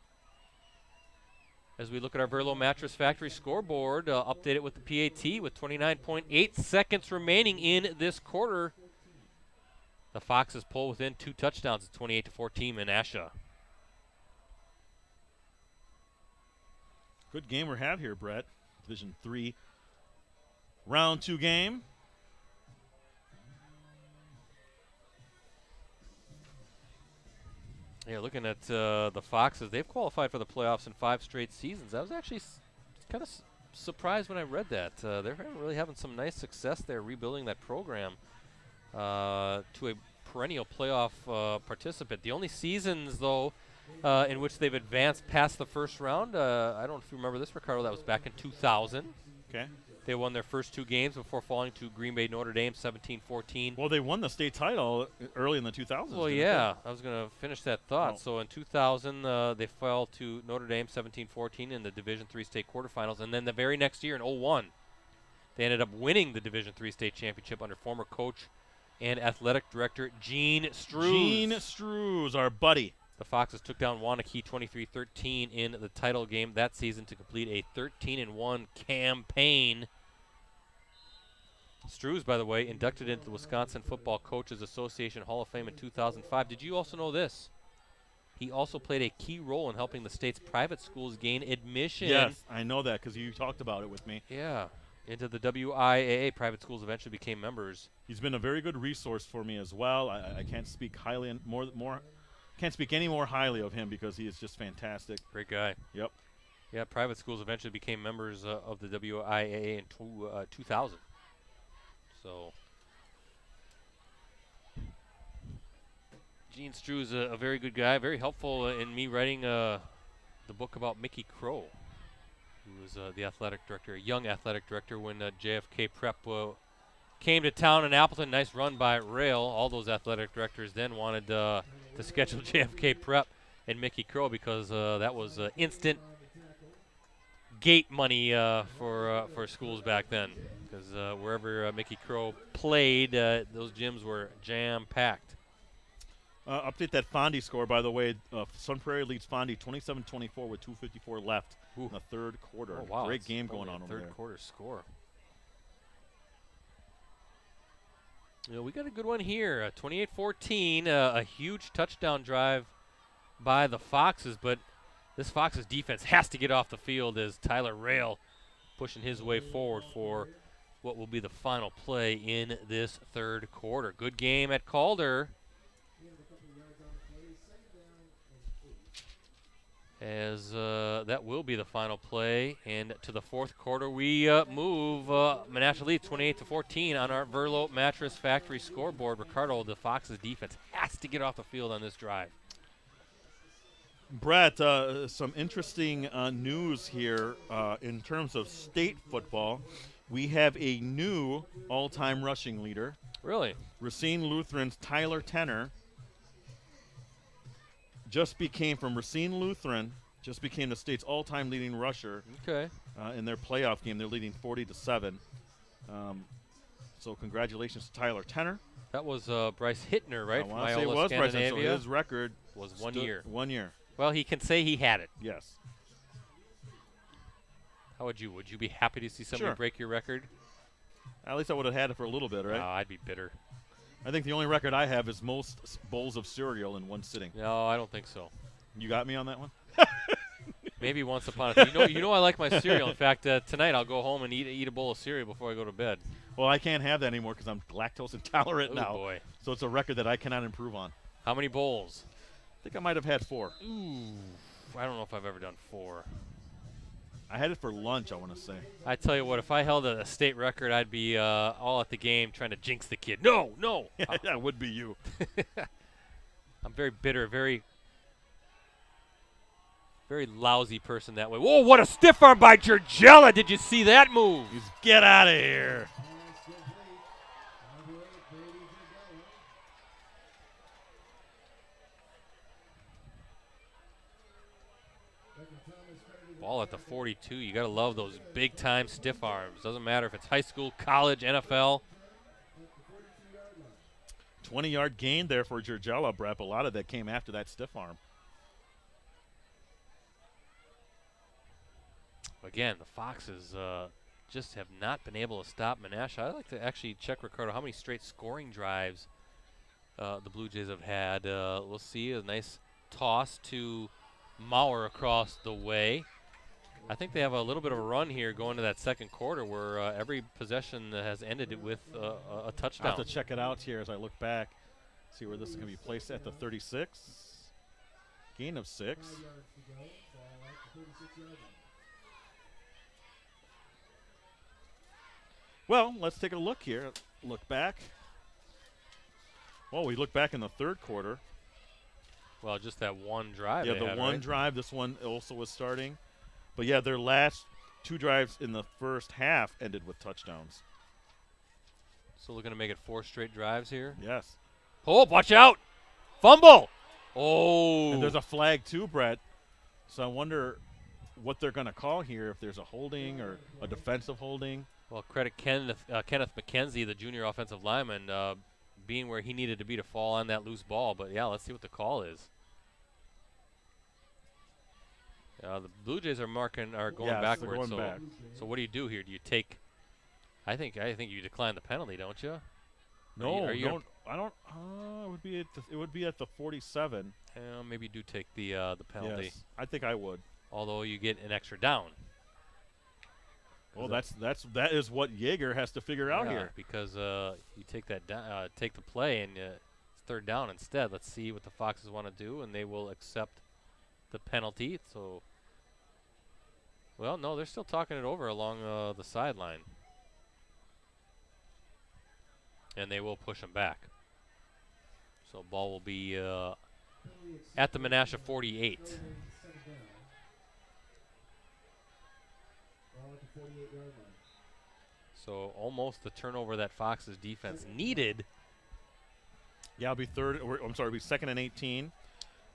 B: we look at our Verlo Mattress Factory scoreboard, update it with the PAT with 29.8 seconds remaining in this quarter. The Foxes pull within 2 touchdowns at 28-14 Menasha.
A: Good game we have here, Brett. Division 3 round 2 game.
B: Yeah, looking at the Foxes, they've qualified for the playoffs in 5 straight seasons. I was actually kind of surprised when I read that. They're really having some nice success there, rebuilding that program to a perennial playoff participant. The only seasons, though, in which they've advanced past the first round, I don't know if you remember this, Ricardo, that was back in 2000.
A: Okay.
B: They won their first 2 games before falling to Green Bay Notre Dame 17-14.
A: Well, they won the state title early in the 2000s.
B: Well, yeah, I was going to finish that thought.
A: Oh.
B: So in 2000, they fell to Notre Dame 17-14 in the Division III state quarterfinals. And then the very next year in 01, they ended up winning the Division III state championship under former coach and athletic director Gene Strews.
A: Gene Strews, our buddy.
B: The Foxes took down Wanakee 23-13 in the title game that season to complete a 13-1 campaign. Strews, by the way, inducted into the Wisconsin Football Coaches Association Hall of Fame in 2005. Did you also know this? He also played a key role in helping the state's private schools gain admission.
A: Yes, I know that because you talked about it with me.
B: Yeah, into the WIAA. Private schools eventually became members.
A: He's been a very good resource for me as well. I can't speak highly and can't speak any more highly of him because he is just fantastic.
B: Great guy.
A: Yep.
B: Yeah, private schools eventually became members of the WIAA in 2000. So, Gene Strews, a very good guy, very helpful in me writing the book about Mickey Crow, who was the athletic director, a young athletic director when JFK Prep came to town in Appleton. Nice run by Rail. All those athletic directors then wanted to schedule JFK Prep and Mickey Crow because that was instant gate money for schools back then. Because wherever Mickey Crow played, those gyms were jam-packed.
A: Update that Fondy score, by the way. Sun Prairie leads Fondy 27-24 with 2:54 left in the third quarter.
B: Oh, wow.
A: Great game going on over there.
B: Third quarter score. You know, we got a good one here. 28-14, a huge touchdown drive by the Foxes, but this Foxes defense has to get off the field as Tyler Rail pushing his way forward for what will be the final play in this third quarter. Good game at Calder. As that will be the final play. And to the fourth quarter, we move. Menasha leads 28-14 on our Verlo Mattress Factory scoreboard. Ricardo, the Foxes defense has to get off the field on this drive.
A: Brett, some interesting news here in terms of state football. We have a new all-time rushing leader.
B: Really?
A: Racine Lutheran's Tyler Tenner from Racine Lutheran, just became the state's all-time leading rusher.
B: Okay.
A: In their playoff game. They're leading 40-7. So congratulations to Tyler Tenner.
B: That was Bryce Hittner, right?
A: I want to say it was Bryce, so his record
B: was 1 year.
A: 1 year.
B: Well, he can say he had it.
A: Yes.
B: How would you? Would you be happy to see somebody break your record?
A: At least I would have had it for a little bit, right?
B: No, I'd be bitter.
A: I think the only record I have is most bowls of cereal in one sitting.
B: No, I don't think so.
A: You got me on that one?
B: Maybe once upon a time. You know I like my cereal. In fact, tonight I'll go home and eat a bowl of cereal before I go to bed.
A: Well, I can't have that anymore because I'm lactose intolerant now.
B: Boy.
A: So it's a record that I cannot improve on.
B: How many bowls?
A: I think I might have had 4.
B: Ooh, I don't know if I've ever done 4.
A: I had it for lunch, I want to say.
B: I tell you what, if I held a state record, I'd be all at the game trying to jinx the kid. No.
A: That would be you.
B: I'm very bitter, very lousy person that way. Whoa, what a stiff arm by Gergella. Did you see that move?
A: Get out of here.
B: Ball at the 42. You got to love those big-time stiff arms. Doesn't matter if it's high school, college, NFL.
A: 20-yard gain there for Gergella, Brep. A lot of that came after that stiff arm.
B: Again, the Foxes just have not been able to stop Menasha. I'd like to actually check, Ricardo, how many straight scoring drives the Blue Jays have had. We'll see a nice toss to Maurer across the way. I think they have a little bit of a run here going to that second quarter where every possession has ended it with a touchdown.
A: I'll have to check it out here as I look back, see where this is going to be placed at the 36. Gain of 6.
C: 5 yards to go. Ball at the 36-yard line.
A: Well, let's take a look here. Look back. Well, we look back in the third quarter.
B: Well, just that one drive.
A: Yeah,
B: they
A: the
B: had,
A: one
B: right?
A: drive. This one also was starting. But, yeah, their last 2 drives in the first half ended with touchdowns.
B: So looking to make it 4 straight drives here.
A: Yes.
B: Oh, watch out. Fumble. Oh.
A: And there's a flag too, Brett. So I wonder what they're going to call here, if there's a holding or a defensive holding.
B: Well, credit Kenneth McKenzie, the junior offensive lineman, being where he needed to be to fall on that loose ball. But, yeah, let's see what the call is. The Blue Jays are going
A: Yes,
B: backwards.
A: they're going
B: so,
A: back.
B: so what do you do here? Do you take? I think you decline the penalty, don't you?
A: No,
B: Are you
A: don't. I don't. It would be at the 47.
B: Maybe you do take the penalty,
A: Yes, I think I would.
B: although you get an extra down.
A: Well, that is what Yeager has to figure out
B: Yeah,
A: here.
B: because you take that take the play and it's third down instead. Let's see what the Foxes want to do, and they will accept the penalty. So, well, no, they're still talking it over along the sideline, and they will push them back. So, ball will be at the Menasha 48.
C: Second down. Ball at the 48-yard line.
B: So, almost the turnover that Fox's defense needed.
A: Yeah, it'll be second and 18.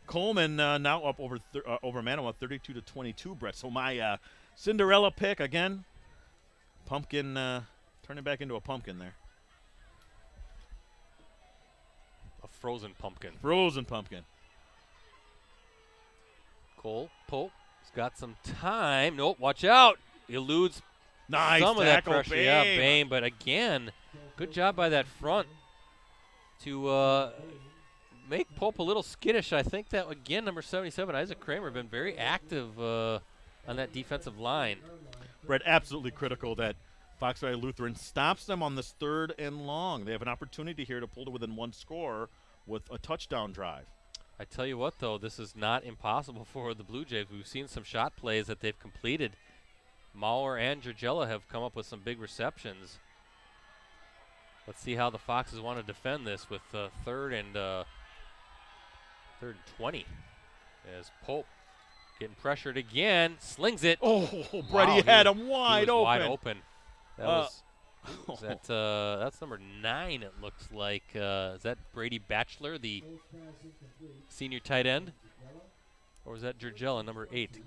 A: Coleman now up over Manawa, 32-22. Brett. So my Cinderella pick again. Pumpkin turning back into a pumpkin there.
B: A frozen pumpkin.
A: Frozen pumpkin.
B: Cole Pope has got some time. Nope, watch out. Eludes
A: Nice
B: some of that
A: tackle,
B: pressure.
A: Babe.
B: Yeah, Bame. But again, good job by that front to make Pope a little skittish. I think that, again, number 77, Isaac Kramer, been very active on that defensive line.
A: Brett, absolutely critical that Fox Valley Lutheran stops them on this 3rd and long. They have an opportunity here to pull to within 1 score with a touchdown drive.
B: I tell you what, though, this is not impossible for the Blue Jays. We've seen some shot plays that they've completed. Mauer and Arguello have come up with some big receptions. Let's see how the Foxes want to defend this with 3rd and 20. As Pope getting pressured again, slings it.
A: Oh,
B: Wow,
A: Brett, he had him wide
B: he was
A: open.
B: Wide open. That was that's number 9. It looks like. Is that Brady Batchelor, the
C: Post pass incomplete.
B: senior tight end,
C: Yellow.
B: or was that Arguello, number 8?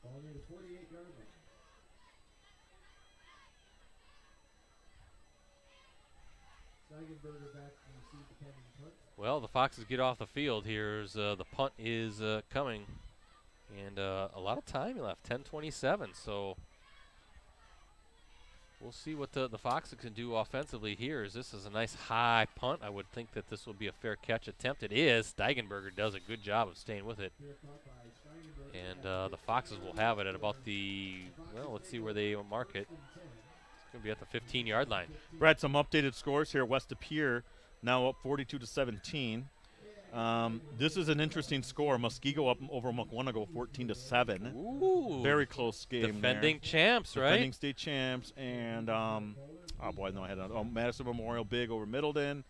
C: Ball near the 48-yard line. Steigenberger back to receive the pending punt.
B: Well, the Foxes get off the field. Here's the punt is coming, and a lot of time left, 10:27. So we'll see what the Foxes can do offensively here. This is a nice high punt. I would think that this will be a fair catch attempt. It is. Steigenberger does a good job of staying with it,
C: Clear caught by Steigenberger.
B: and the Foxes will have it at about the, well, let's see where they mark it. It's going to be at the 15-yard line.
A: Brett, some updated scores here. West De Pere now up 42-17. This is an interesting score. Muskego up over Mukwonago 14-7.
B: Ooh,
A: Very close game.
B: defending
A: there.
B: champs, right?
A: Defending state champs, and oh boy, no, I had Madison Memorial big over Middleton,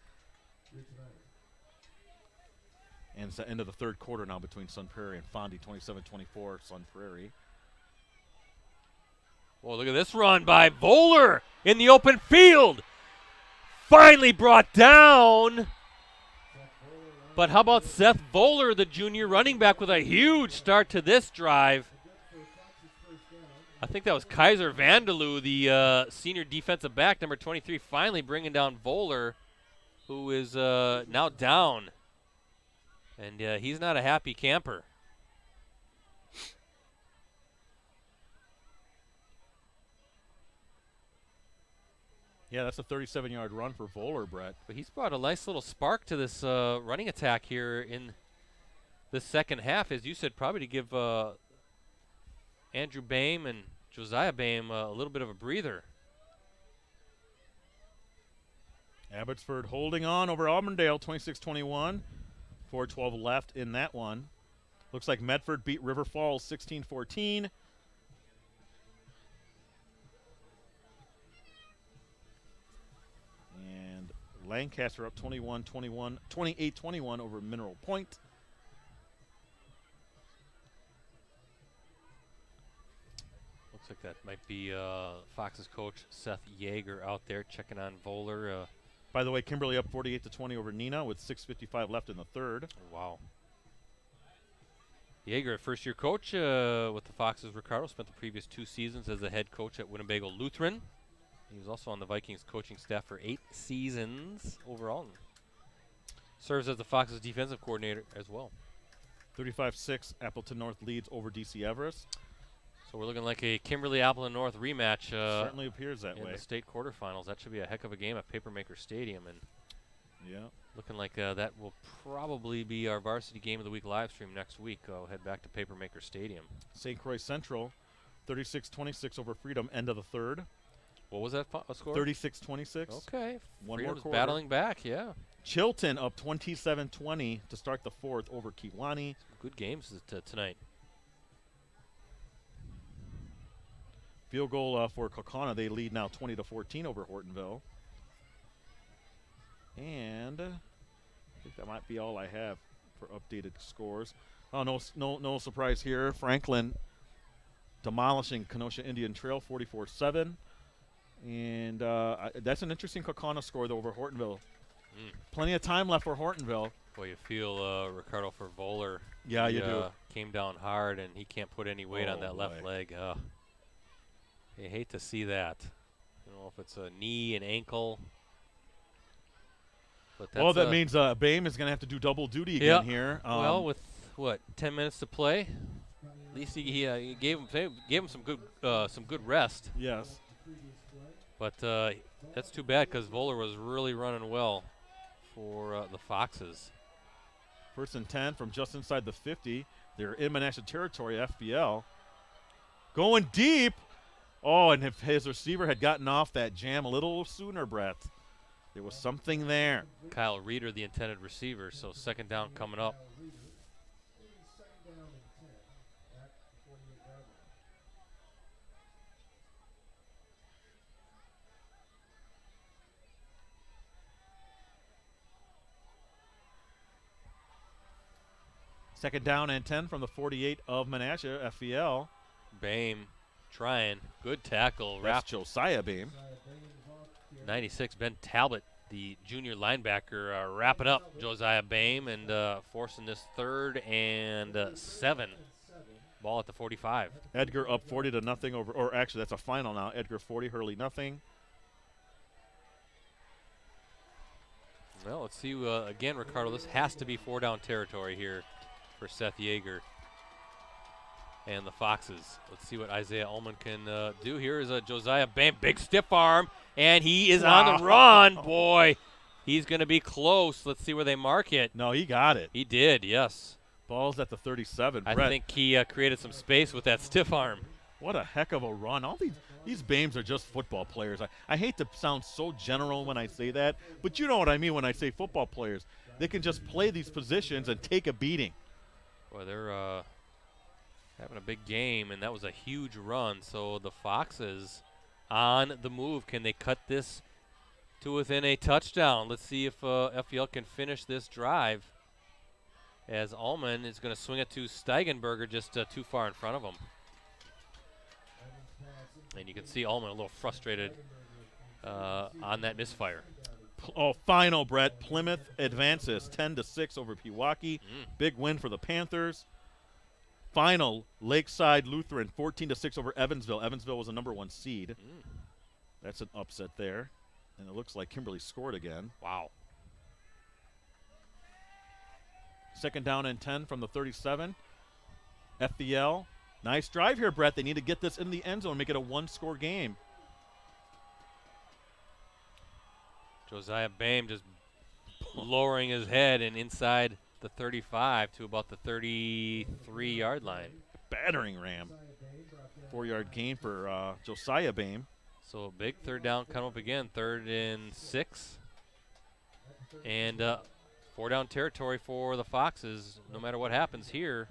A: and it's the end of the 3rd quarter now between Sun Prairie and Fondy, 27-24 Sun Prairie.
B: Well, look at this run by Voller in the open field. Finally brought down. But how about Seth Voller, the junior running back, with a huge start to this drive? I think that was Kaiser Vanderloo, the senior defensive back, number 23, finally bringing down Voller, who is now down. And he's not a happy camper.
A: Yeah, that's a 37-yard run for Voller, Brett.
B: But he's brought a nice little spark to this running attack here in the second half, as you said, probably to give Andrew Bame and Josiah Bame a little bit of a breather.
A: Abbotsford holding on over Auburndale, 26-21. 4:12 left in that one. Looks like Medford beat River Falls 16-14. And Lancaster up 28-21 over Mineral Point.
B: Looks like that might be Fox's coach Seth Yeager out there checking on Voller.
A: By the way, Kimberly up 48-20 over Nina with 6:55 left in the third.
B: Wow. Yeager, a first-year coach with the Foxes. Ricardo spent the previous 2 seasons as the head coach at Winnebago Lutheran. He was also on the Vikings coaching staff for 8 seasons overall. And serves as the Foxes defensive coordinator as well.
A: 35-6, Appleton North leads over DC Everest.
B: So we're looking like a Kimberly Appleton North rematch.
A: Certainly appears that
B: in
A: way.
B: the state quarterfinals. That should be a heck of a game at Papermaker Stadium. And
A: Yeah.
B: looking like that will probably be our Varsity Game of the Week live stream next week. I'll head back to Papermaker Stadium.
A: St. Croix Central, 36-26 over Freedom, end of the third.
B: What was that score?
A: 36-26.
B: Okay.
A: One more
B: Freedom's
A: quarter.
B: battling back, yeah.
A: Chilton up 27-20 to start the fourth over Kiwani.
B: Good games tonight.
A: Field goal for Kaukauna. They lead now 20-14 over Hortonville. And I think that might be all I have for updated scores. Oh, no surprise here. Franklin demolishing Kenosha Indian Trail 44-7. And that's an interesting Kaukauna score, though, over Hortonville. Plenty of time left for Hortonville.
B: Boy, you feel Ricardo for Voller.
A: Yeah,
B: he,
A: you do.
B: Came down hard, and he can't put any weight on that left
A: boy.
B: leg. You hate to see that. I don't know if it's a knee, an ankle. But that's
A: That means Bame is going to have to do double duty again here.
B: Well, with, 10 minutes to play, at least he gave him some good rest.
A: Yes.
B: But that's too bad because Voller was really running well for the Foxes.
A: 1st and 10 from just inside the 50. They're in Menasha territory, FBL. Going deep. Oh, and if his receiver had gotten off that jam a little sooner, Brett, there was something there.
B: Kyle Reeder, the intended receiver, so 2nd down coming up.
A: Second down and 10 from the 48 of Menasha, FBL.
B: Bame trying. Good tackle.
A: That's Josiah Bame.
B: 96, Ben Talbot, the junior linebacker, wrapping up Josiah Bame and forcing this 3rd and 7. Ball at the 45.
A: Edgar up 40-0 over, or actually that's a final now. Edgar 40, Hurley nothing.
B: Well, let's see again, Ricardo. This has to be 4-down territory here for Seth Yeager and the Foxes. Let's see what Isaiah Ullman can do. Here is a Josiah Bam, big stiff arm, and he is on the run. Boy, he's going to be close. Let's see where they mark it.
A: No, he got it.
B: He did, yes.
A: Ball's at the 37.
B: I
A: Brett,
B: think he created some space with that stiff arm.
A: what a heck of a run. All these Bames are just football players. I hate to sound so general when I say that, but you know what I mean when I say football players. They can just play these positions and take a beating.
B: Boy, they're having a big game, and that was a huge run. So the Foxes on the move. Can they cut this to within a touchdown? Let's see if FPL can finish this drive, as Ullman is going to swing it to Steigenberger just too far in front of him. And you can see Ullman a little frustrated on that misfire.
A: Oh, final, Brett. Plymouth advances 10-6 over Pewaukee. Big win for the Panthers. Final, Lakeside Lutheran 14-6 over Evansville. Evansville was a #1 seed. That's an upset there. And it looks like Kimberly scored again.
B: Wow.
A: 2nd down and 10 from the 37. FBL. Nice drive here, Brett. They need to get this in the end zone, make it a 1-score game.
B: Josiah Bame just lowering his head and inside the 35 to about the 33-yard line.
A: Battering ram. 4-yard gain for Josiah Bame.
B: So a big 3rd down come up again, 3rd and 6. And 4-down territory for the Foxes. No matter what happens here,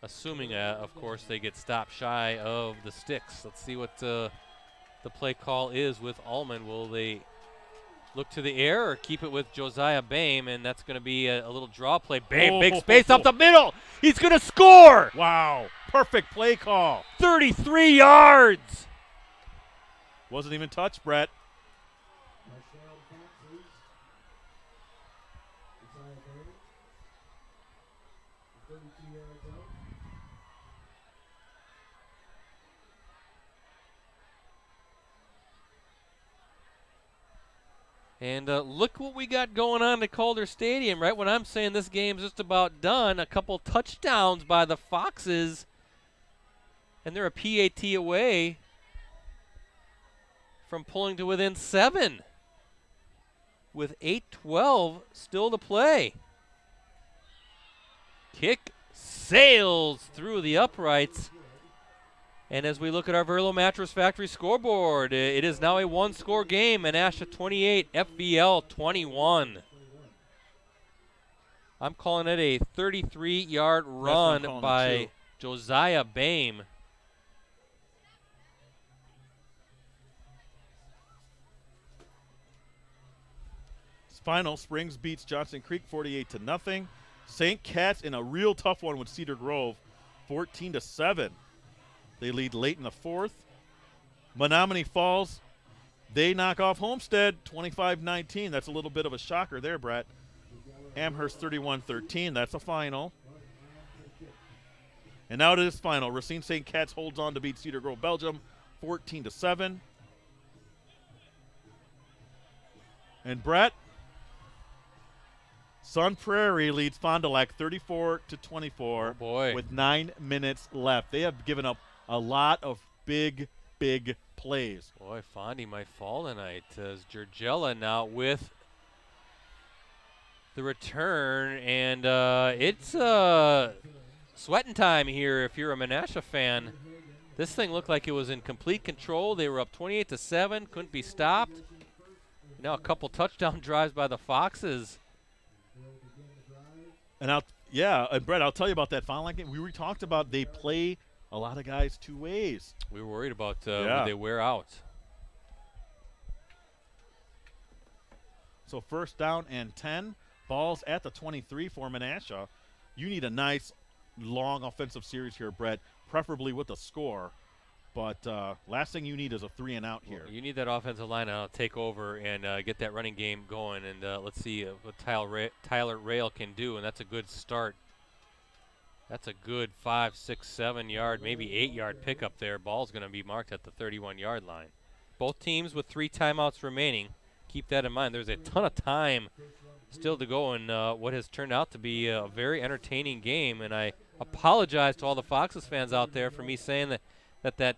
B: assuming, of course, they get stopped shy of the sticks. Let's see what the play call is with Allman. Will they look to the air or keep it with Josiah Boehm? And that's going to be a little draw play. Boehm, big space up the middle. He's going to score.
A: Wow. Perfect play call.
B: 33 yards.
A: Wasn't even touched, Brett.
C: Touchdown Foxes. Josiah Bailey. 32 yards out.
B: And look what we got going on at Calder Stadium, right? When I'm saying this game's just about done, a couple touchdowns by the Foxes, and they're a PAT away from pulling to within 7 with 8:12 still to play. Kick sails through the uprights. And as we look at our Verlo Mattress Factory scoreboard, it is now a one-score game. Menasha 28, FVL 21. I'm calling it a 33-yard run by Josiah Boehm.
A: Final, Springs beats Johnson Creek 48-0. St. Cat's in a real tough one with Cedar Grove, 14-7. They lead late in the fourth. Menominee Falls, they knock off Homestead 25-19. That's a little bit of a shocker there, Brett. Amherst 31-13. That's a final. And now to this final. Racine St. Cat's holds on to beat Cedar Grove Belgium 14-7. And Brett, Sun Prairie leads Fond du Lac 34-24 with 9 minutes left. They have given up a lot of big plays.
B: Boy, Fondy might fall tonight as Georgella now with the return. And it's sweating time here if you're a Menasha fan. This thing looked like it was in complete control. They were up 28-7, couldn't be stopped. Now a couple touchdown drives by the Foxes.
A: And and Brett, I'll tell you about that foul line game. We talked about they play a lot of guys two ways.
B: We were worried about when they wear out.
A: So first down and 10. Ball's at the 23 for Menasha. You need a nice, long offensive series here, Brett, preferably with a score. But last thing you need is a 3-and-out here.
B: Well, you need that offensive line to take over and get that running game going. And let's see what Tyler Rail can do, and that's a good start. That's a good 5, 6, 7 yard, maybe 8 yard pickup there. Ball's going to be marked at the 31-yard line. Both teams with 3 timeouts remaining. Keep that in mind. There's a ton of time still to go in what has turned out to be a very entertaining game. And I apologize to all the Foxes fans out there for me saying that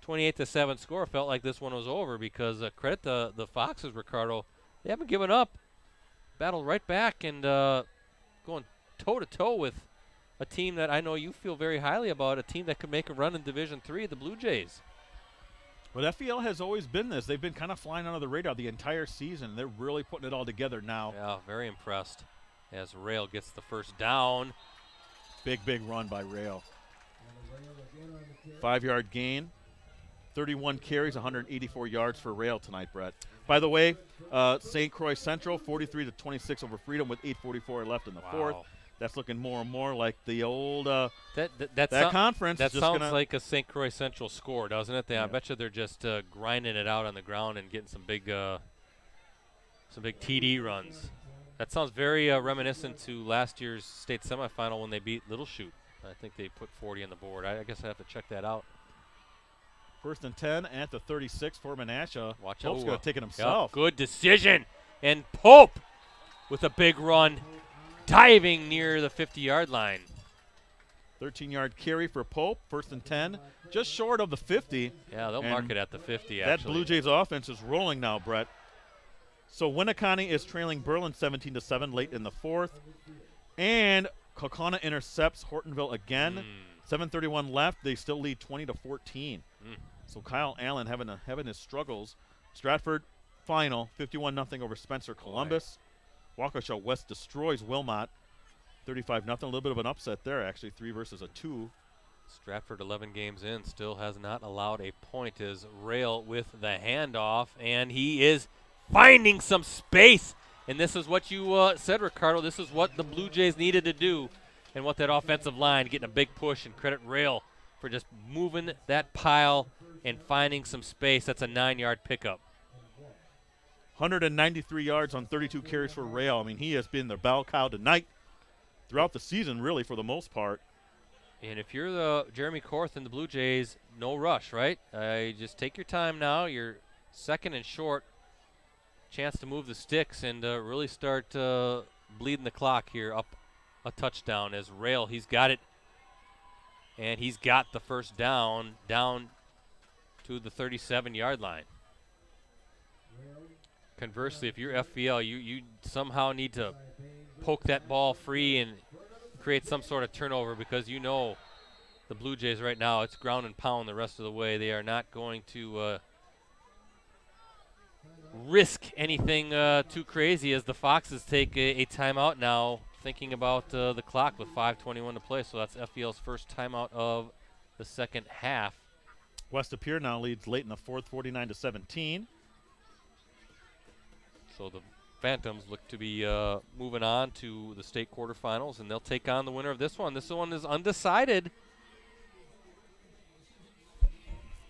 B: 28-7 score felt like this one was over, because credit the Foxes, Ricardo. They haven't given up. Battled right back and going toe-to-toe with a team that I know you feel very highly about, a team that could make a run in Division III, the Blue Jays.
A: Well, FEL has always been this. They've been kind of flying under the radar the entire season. They're really putting it all together now.
B: Yeah, very impressed as Rail gets the first down.
A: Big run by Rail. 5-yard gain. 31 carries, 184 yards for Rail tonight, Brett. By the way, St. Croix Central, 43-26 over Freedom with 8:44 left in the fourth. That's looking more and more like the old that conference.
B: That sounds like a St. Croix Central score, doesn't it? I bet you they're just grinding it out on the ground and getting some big TD runs. That sounds very reminiscent to last year's state semifinal when they beat Little Chute. I think they put 40 on the board. I guess I have to check that out.
A: First and 10 at the 36 for Menasha.
B: Watch
A: out. Pope's going to take it
B: Yep,
A: himself.
B: good decision. And Pope with a big run, diving near the 50-yard line.
A: 13-yard carry for Pope. First and 10, just short of the 50.
B: Yeah, they'll mark it at the 50, actually.
A: That Blue Jays offense is rolling now, Brett. So Winneconne is trailing Berlin 17-7 late in the fourth. And Kaukauna intercepts Hortonville again. 7:31 left. They still lead 20-14. So Kyle Allen having his struggles. Stratford final 51-0 over Spencer Columbus. Waukesha West destroys Wilmot 35-0. A little bit of an upset there, actually. 3 versus a 2.
B: Stratford 11 games in still has not allowed a point as Rail with the handoff, and he is finding some space. And this is what you said, Ricardo. This is what the Blue Jays needed to do, and what that offensive line getting a big push, and credit Rail for just moving that pile and finding some space. That's a 9-yard pickup.
A: 193 yards on 32 carries for Rail. I mean, he has been the bell cow tonight throughout the season, really, for the most part.
B: And if you're the Jeremy Korth and the Blue Jays, no rush, right? Just take your time now. You're second and short. Chance to move the sticks and really start bleeding the clock here up a touchdown as Rail. He's got it. And he's got the first down to the 37-yard line. Conversely, if you're FVL, you somehow need to poke that ball free and create some sort of turnover, because you know the Blue Jays right now, it's ground and pound the rest of the way. They are not going to risk anything too crazy as the Foxes take a timeout now, thinking about the clock with 5:21 to play. So that's FVL's first timeout of the second half.
A: West Appear now leads late in the fourth, 49-17.
B: So the Phantoms look to be moving on to the state quarterfinals, and they'll take on the winner of this one. This one is undecided.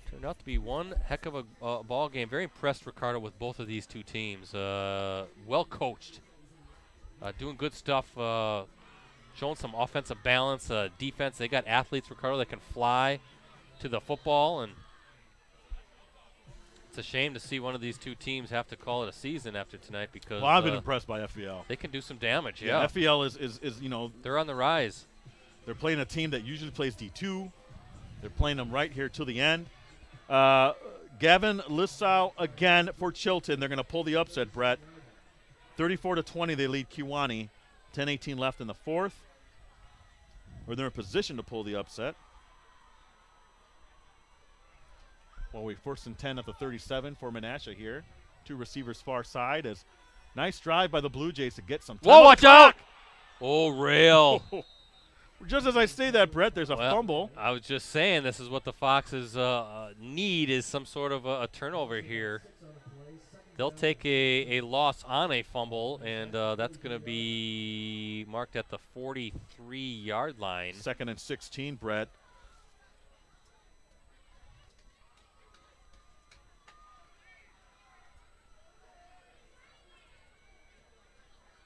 B: Turned out to be one heck of a ball game. Very impressed, Ricardo, with both of these two teams. Well coached, doing good stuff, showing some offensive balance, defense. They got athletes, Ricardo, that can fly to the football, and it's a shame to see one of these two teams have to call it a season after tonight, because
A: Well, I've been impressed by FVL.
B: they can do some damage.
A: Yeah,
B: Yeah,
A: FVL is, you know,
B: they're on the rise.
A: they're playing a team that usually plays D2. They're playing them right here till the end. Gavin Lissau again for Chilton. They're going to pull the upset, Brett. 34-20, they lead Kewanee. 10:18 left in the fourth. Or they're in position to pull the upset. Well, we first and 10 at the 37 for Menasha here. 2 receivers far side. As nice drive by the Blue Jays to get some time.
B: Whoa, watch out! Oh, Rail.
A: Just as I say that, Brett, there's a fumble.
B: I was just saying, this is what the Foxes need, is some sort of a turnover here. They'll take a loss on a fumble, and that's going to be marked at the 43-yard line.
A: 2nd and 16, Brett.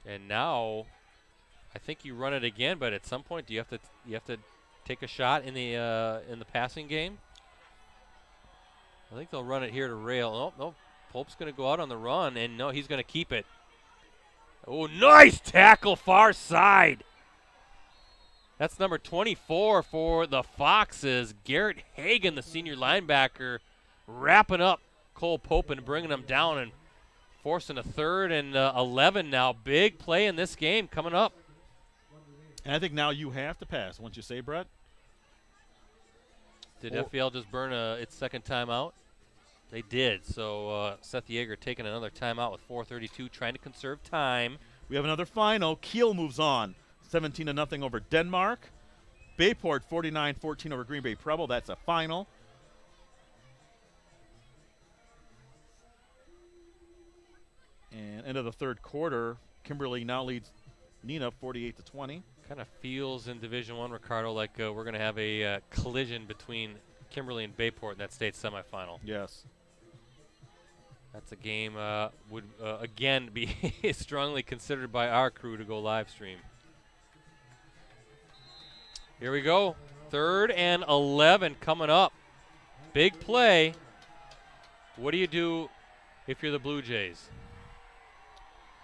B: And now, I think you run it again, but at some point, do you have to take a shot in the passing game? I think they'll run it here to Rail. Oh, no, Pope's going to go out on the run, and no, he's going to keep it. Oh, nice tackle far side. That's number 24 for the Foxes. Garrett Hagan, the senior linebacker, wrapping up Cole Pope and bringing him down and forcing a 3rd and 11 now. Big play in this game coming up.
A: And I think now you have to pass, wouldn't you say, Brett?
B: Did FVL just burn its second timeout? They did. So Seth Yeager taking another timeout with 4:32, trying to conserve time.
A: We have another final. Kiel moves on. 17-0 over Denmark. Bayport 49-14 over Green Bay Preble. That's a final. And end of the third quarter, Kimberly now leads Neenah 48-20.
B: Kind of feels in Division I, Ricardo, like we're going to have a collision between Kimberly and Bayport in that state semifinal.
A: Yes.
B: That's a game would again be strongly considered by our crew to go live stream. Here we go. 3rd and 11 coming up. Big play. What do you do if you're the Blue Jays?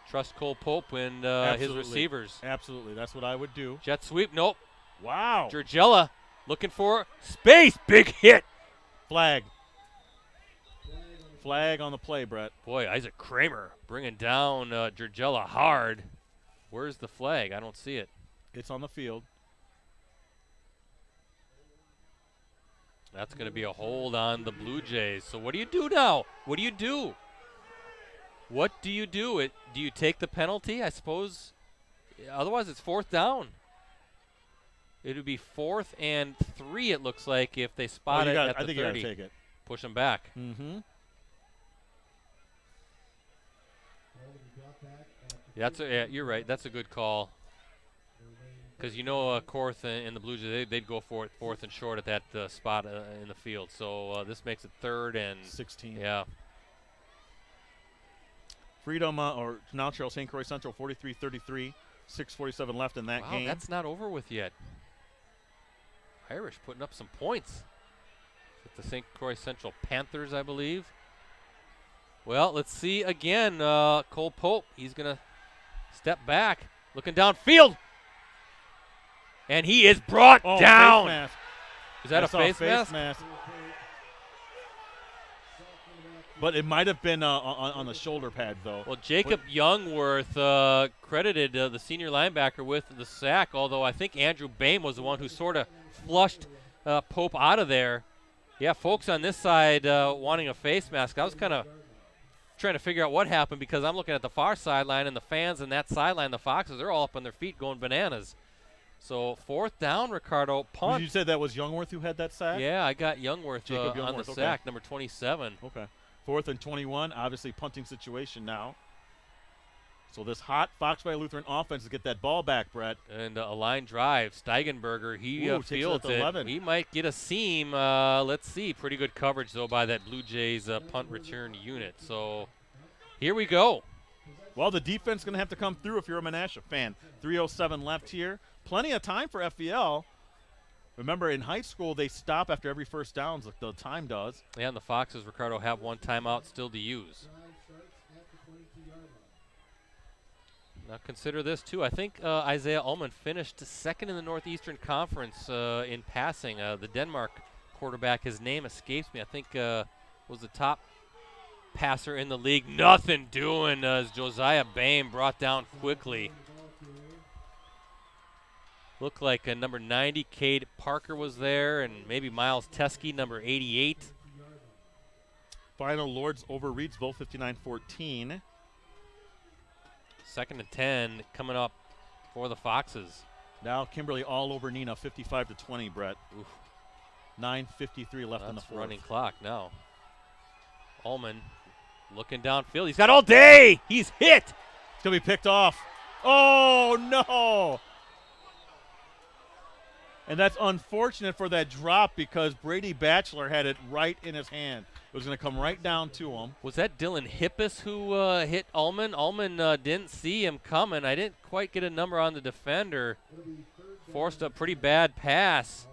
B: Trust Cole Pope and his receivers.
A: Absolutely. That's what I would do.
B: Jet sweep. Nope.
A: Wow.
B: Georgella looking for space. Big hit.
A: Flag. Flag on the play, Brett.
B: Boy, Isaac Kramer bringing down Georgella hard. Where's the flag? I don't see it.
A: It's on the field.
B: That's going to be a hold on the Blue Jays. So what do you do now? What do you do? What do you do? Do you take the penalty? I suppose Otherwise, it's 4th down. It would be 4th and 3, it looks like, if they spot it at the 30.
A: I think you got to take it.
B: Push them back.
A: Mm-hmm.
B: You're right. That's a good call. Because Korth and the Blue Jays, they'd go for it 4th and short at that spot in the field. So this makes it 3rd and
A: 16.
B: Yeah.
A: Freedom or now Charles St. Croix Central 43-33, 6:47 left in that game.
B: That's not over with yet. Irish putting up some points with the St. Croix Central Panthers, I believe. Well, let's see again. Cole Pope, he's going to step back, looking downfield. And he is brought down.
A: Face mask.
B: Is that a face mask?
A: But it might have been on the shoulder pad, though.
B: Well, Jacob Youngworth credited the senior linebacker with the sack, although I think Andrew Boehm was the one who sort of flushed Pope out of there. Yeah, folks on this side wanting a face mask. I was kind of trying to figure out what happened because I'm looking at the far sideline, and the fans in that sideline, the Foxes, they're all up on their feet going bananas. So 4th down, Ricardo, punt.
A: You said that was Youngworth who had that sack?
B: Yeah, I got Youngworth,
A: Jacob Youngworth
B: on the sack, number 27.
A: Okay. 4th and 21, obviously punting situation now. So this hot Valley Lutheran offense to get that ball back, Brett.
B: And a line drive. Steigenberger, he fields it.
A: 11.
B: He might get a seam. Let's see. Pretty good coverage, though, by that Blue Jays punt return unit. So here we go.
A: Well, the defense is going to have to come through if you're a Menasha fan. 3:07 left here. Plenty of time for FVL. Remember, in high school, they stop after every first down, like the time does.
B: Yeah, and the Foxes, Ricardo, have one timeout still to use. Now consider this, too. I think Isaiah Ullman finished 2nd in the Northeastern Conference in passing. The Denmark quarterback, his name escapes me, I think was the top passer in the league. Nothing doing as Josiah Boehm brought down quickly. Looked like number 90, Cade Parker, was there, and maybe Miles Teskey, number 88.
A: Final Lords over Reedsville, 59-14.
B: 2nd and 10 coming up for the Foxes.
A: Now Kimberly all over Nina, 55-20, Brett.
B: Oof.
A: 9:53 left in the fourth.
B: Running clock now. Ullman looking downfield. He's got all day. He's hit.
A: It's going to be picked off. Oh, no. And that's unfortunate for that drop because Brady Batchelor had it right in his hand. It was going to come right down to him.
B: Was that Dylan Hippus who hit Ullman? Ullman didn't see him coming. I didn't quite get a number on the defender. Forced a pretty bad pass.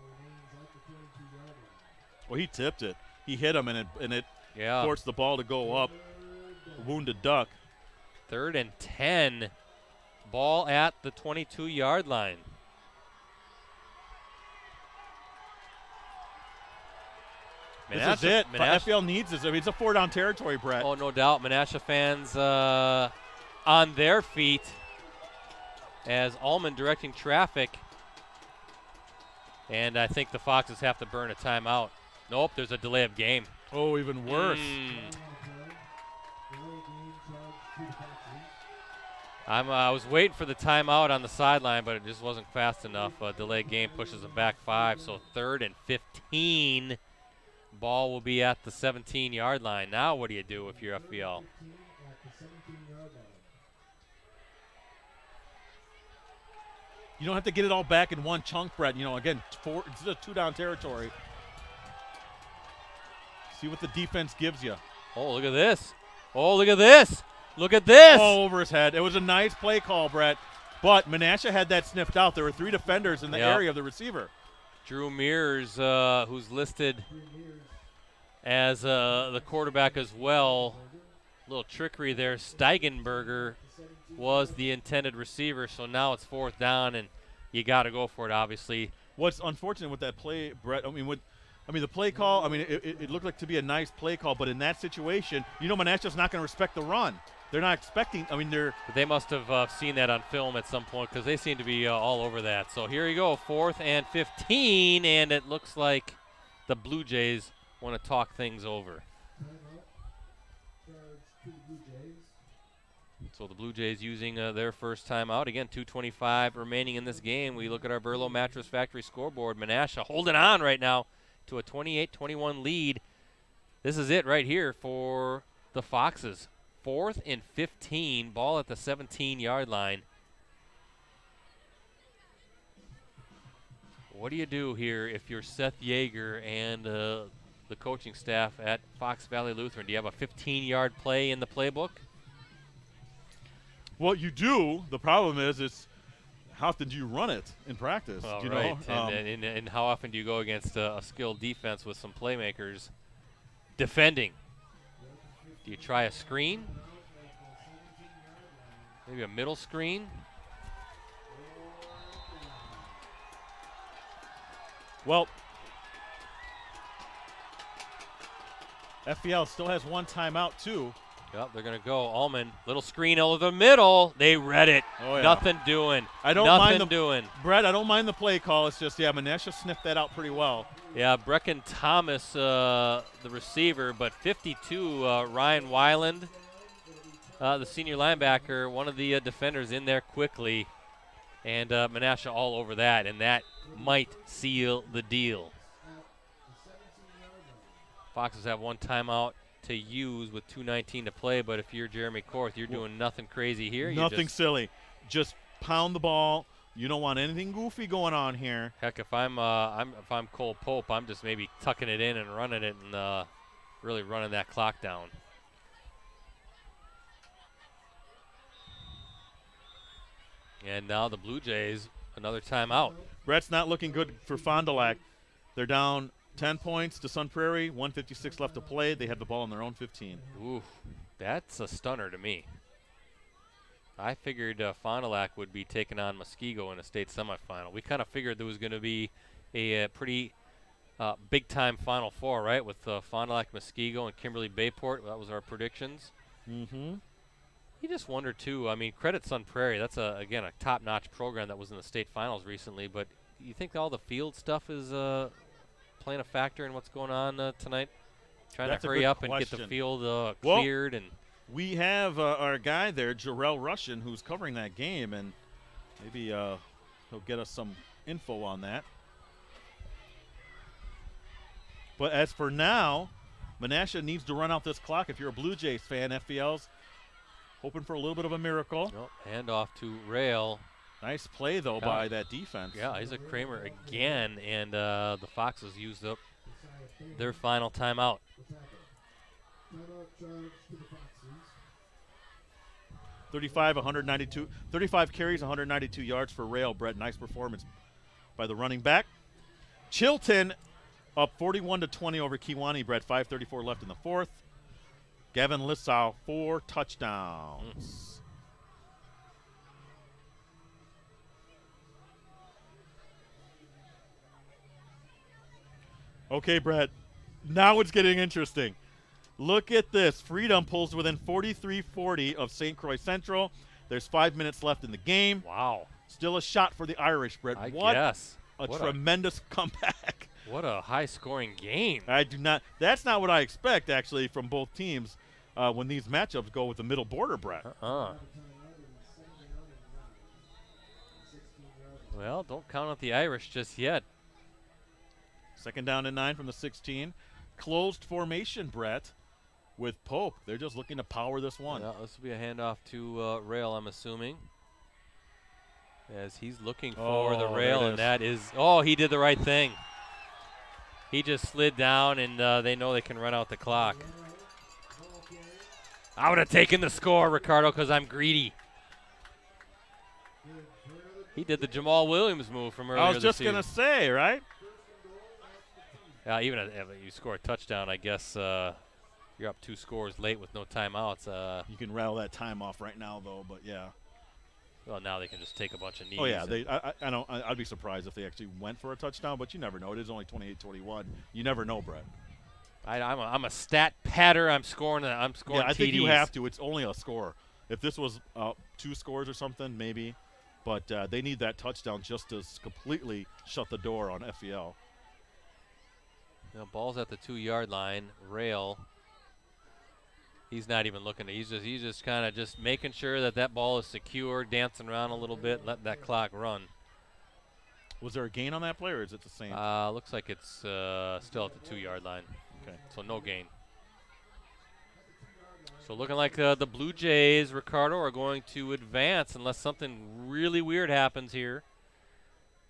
A: Well, he tipped it. He hit him, and it
B: yeah.
A: forced the ball to go up. Wounded duck.
B: 3rd and 10. Ball at the 22-yard line.
A: This is it. FPL needs this. I mean, it's a 4-down territory, Brett.
B: Oh, no doubt. Menasha fans on their feet as Ullman directing traffic. And I think the Foxes have to burn a timeout. Nope, there's a delay of game.
A: Oh, even worse.
B: I was waiting for the timeout on the sideline, but it just wasn't fast enough. Delay game pushes them back 5, so 3rd and 15. Ball will be at the 17-yard line. Now what do you do if you're FBL?
A: You don't have to get it all back in one chunk, Brett. You know, again, it's a 2-down territory. See what the defense gives you.
B: Oh, look at this. Oh, look at this. Look at this.
A: All over his head. It was a nice play call, Brett. But Menasha had that sniffed out. There were 3 defenders in the area of the receiver.
B: Drew Mears, who's listed as the quarterback as well. A little trickery there. Steigenberger was the intended receiver, so now it's 4th down, and you got to go for it, obviously.
A: What's unfortunate with that play, Brett, the play call, it looked like to be a nice play call, but in that situation, Menasha's not going to respect the run. They're not expecting, But
B: they must have seen that on film at some point because they seem to be all over that. So here you go, 4th and 15, and it looks like the Blue Jays want to talk things over. So the Blue Jays using their first timeout. Again, 2:25 remaining in this game. We look at our Burlow Mattress Factory scoreboard. Menasha holding on right now to a 28-21 lead. This is it right here for the Foxes. 4th and 15, ball at the 17-yard line. What do you do here if you're Seth Yeager and the coaching staff at Fox Valley Lutheran? Do you have a 15-yard play in the playbook?
A: Well, you do. The problem is how often do you run it in practice?
B: Well,
A: you
B: right.
A: know?
B: And how often do you go against a skilled defense with some playmakers defending? Do you try a screen? Maybe a middle screen?
A: Well, FPL still has one timeout, too.
B: Yep, they're going to go. Allman, little screen over the middle. They read it.
A: Oh, yeah.
B: Nothing doing.
A: I don't
B: Nothing
A: mind
B: doing.
A: Brett, I don't mind the play call. It's just, Menasha sniffed that out pretty well.
B: Yeah, Brecken Thomas, the receiver, but 52, Ryan Weiland, the senior linebacker, one of the defenders in there quickly. And Menasha all over that, and that might seal the deal. Foxes have one timeout to use with 2:19 to play, but if you're Jeremy Korth, you're doing nothing crazy here.
A: Nothing silly. Just pound the ball. You don't want anything goofy going on here.
B: Heck, if I'm Cole Pope, I'm just maybe tucking it in and running it and really running that clock down. And now the Blue Jays, another timeout.
A: Brett's not looking good for Fond du Lac. They're down 10 points to Sun Prairie, 1:56 left to play. They have the ball on their own 15.
B: Ooh, that's a stunner to me. I figured Fond du Lac would be taking on Muskego in a state semifinal. We kind of figured there was going to be a pretty big-time Final Four, right, with Fond du Lac, Muskego, and Kimberly Bayport. That was our predictions.
A: Mm-hmm.
B: You just wonder, too. I mean, credit Sun Prairie. That's, again, a top-notch program that was in the state finals recently. But you think all the field stuff is playing a factor in what's going on tonight? Trying
A: That's
B: to
A: a
B: hurry
A: good
B: up and get
A: question.
B: the field
A: Well,
B: cleared. And
A: we have our guy there, Jarrell Russian, who's covering that game, and maybe he'll get us some info on that. But as for now, Menasha needs to run out this clock. If you're a Blue Jays fan, FBL's hoping for a little bit of a miracle.
B: hand off to Rail.
A: Nice play, though, by that defense.
B: Yeah, Isaac Kramer again, and the Foxes used up their final timeout.
C: Timeout charge to the Foxes.
A: 35 carries, 192 yards for Rail. Brett, nice performance by the running back. Chilton up 41-20 over Kewanee, Brett. 5:34 left in the fourth. Gavin Lissau, 4 touchdowns. Okay, Brett. Now it's getting interesting. Look at this. Freedom pulls within 43-40 of St. Croix Central. There's 5 minutes left in the game.
B: Wow.
A: Still a shot for the Irish, Brett.
B: I
A: What
B: guess.
A: a
B: What
A: tremendous comeback.
B: What a high-scoring game.
A: I do not. That's not what I expect, actually, from both teams when these matchups go with the middle border, Brett.
B: Well, don't count out the Irish just yet.
A: Second down and 9 from the 16. Closed formation, Brett, with Pope. They're just looking to power this one.
B: Yeah, this will be a handoff to Rail, I'm assuming. As he's looking for the rail, and that is, he did the right thing. He just slid down, and they know they can run out the clock. I would have taken the score, Ricardo, because I'm greedy. He did the Jamal Williams move from earlier
A: I was just
B: this season.
A: going to say, right?
B: Even if you score a touchdown, I guess you're up 2 scores late with no timeouts.
A: You can rattle that time off right now, though, but yeah.
B: Well, now they can just take a bunch of knees.
A: Oh, yeah. I'd be surprised if they actually went for a touchdown, but you never know. It is only 28-21. You never know, Brett.
B: I'm a stat patter. I'm scoring
A: Yeah, I
B: TDs.
A: think you have to. It's only a score. If this was 2 scores or something, maybe. But they need that touchdown just to completely shut the door on FEL.
B: Ball's at the 2-yard line. Rail He's not even looking. He's just kind of just making sure that that ball is secure, dancing around a little bit, let that clock run.
A: Was there a gain on that play, or is it the same?
B: Looks like it's still at the 2-yard line.
A: Okay.
B: So no gain. So looking like the Blue Jays, Ricardo, are going to advance unless something really weird happens here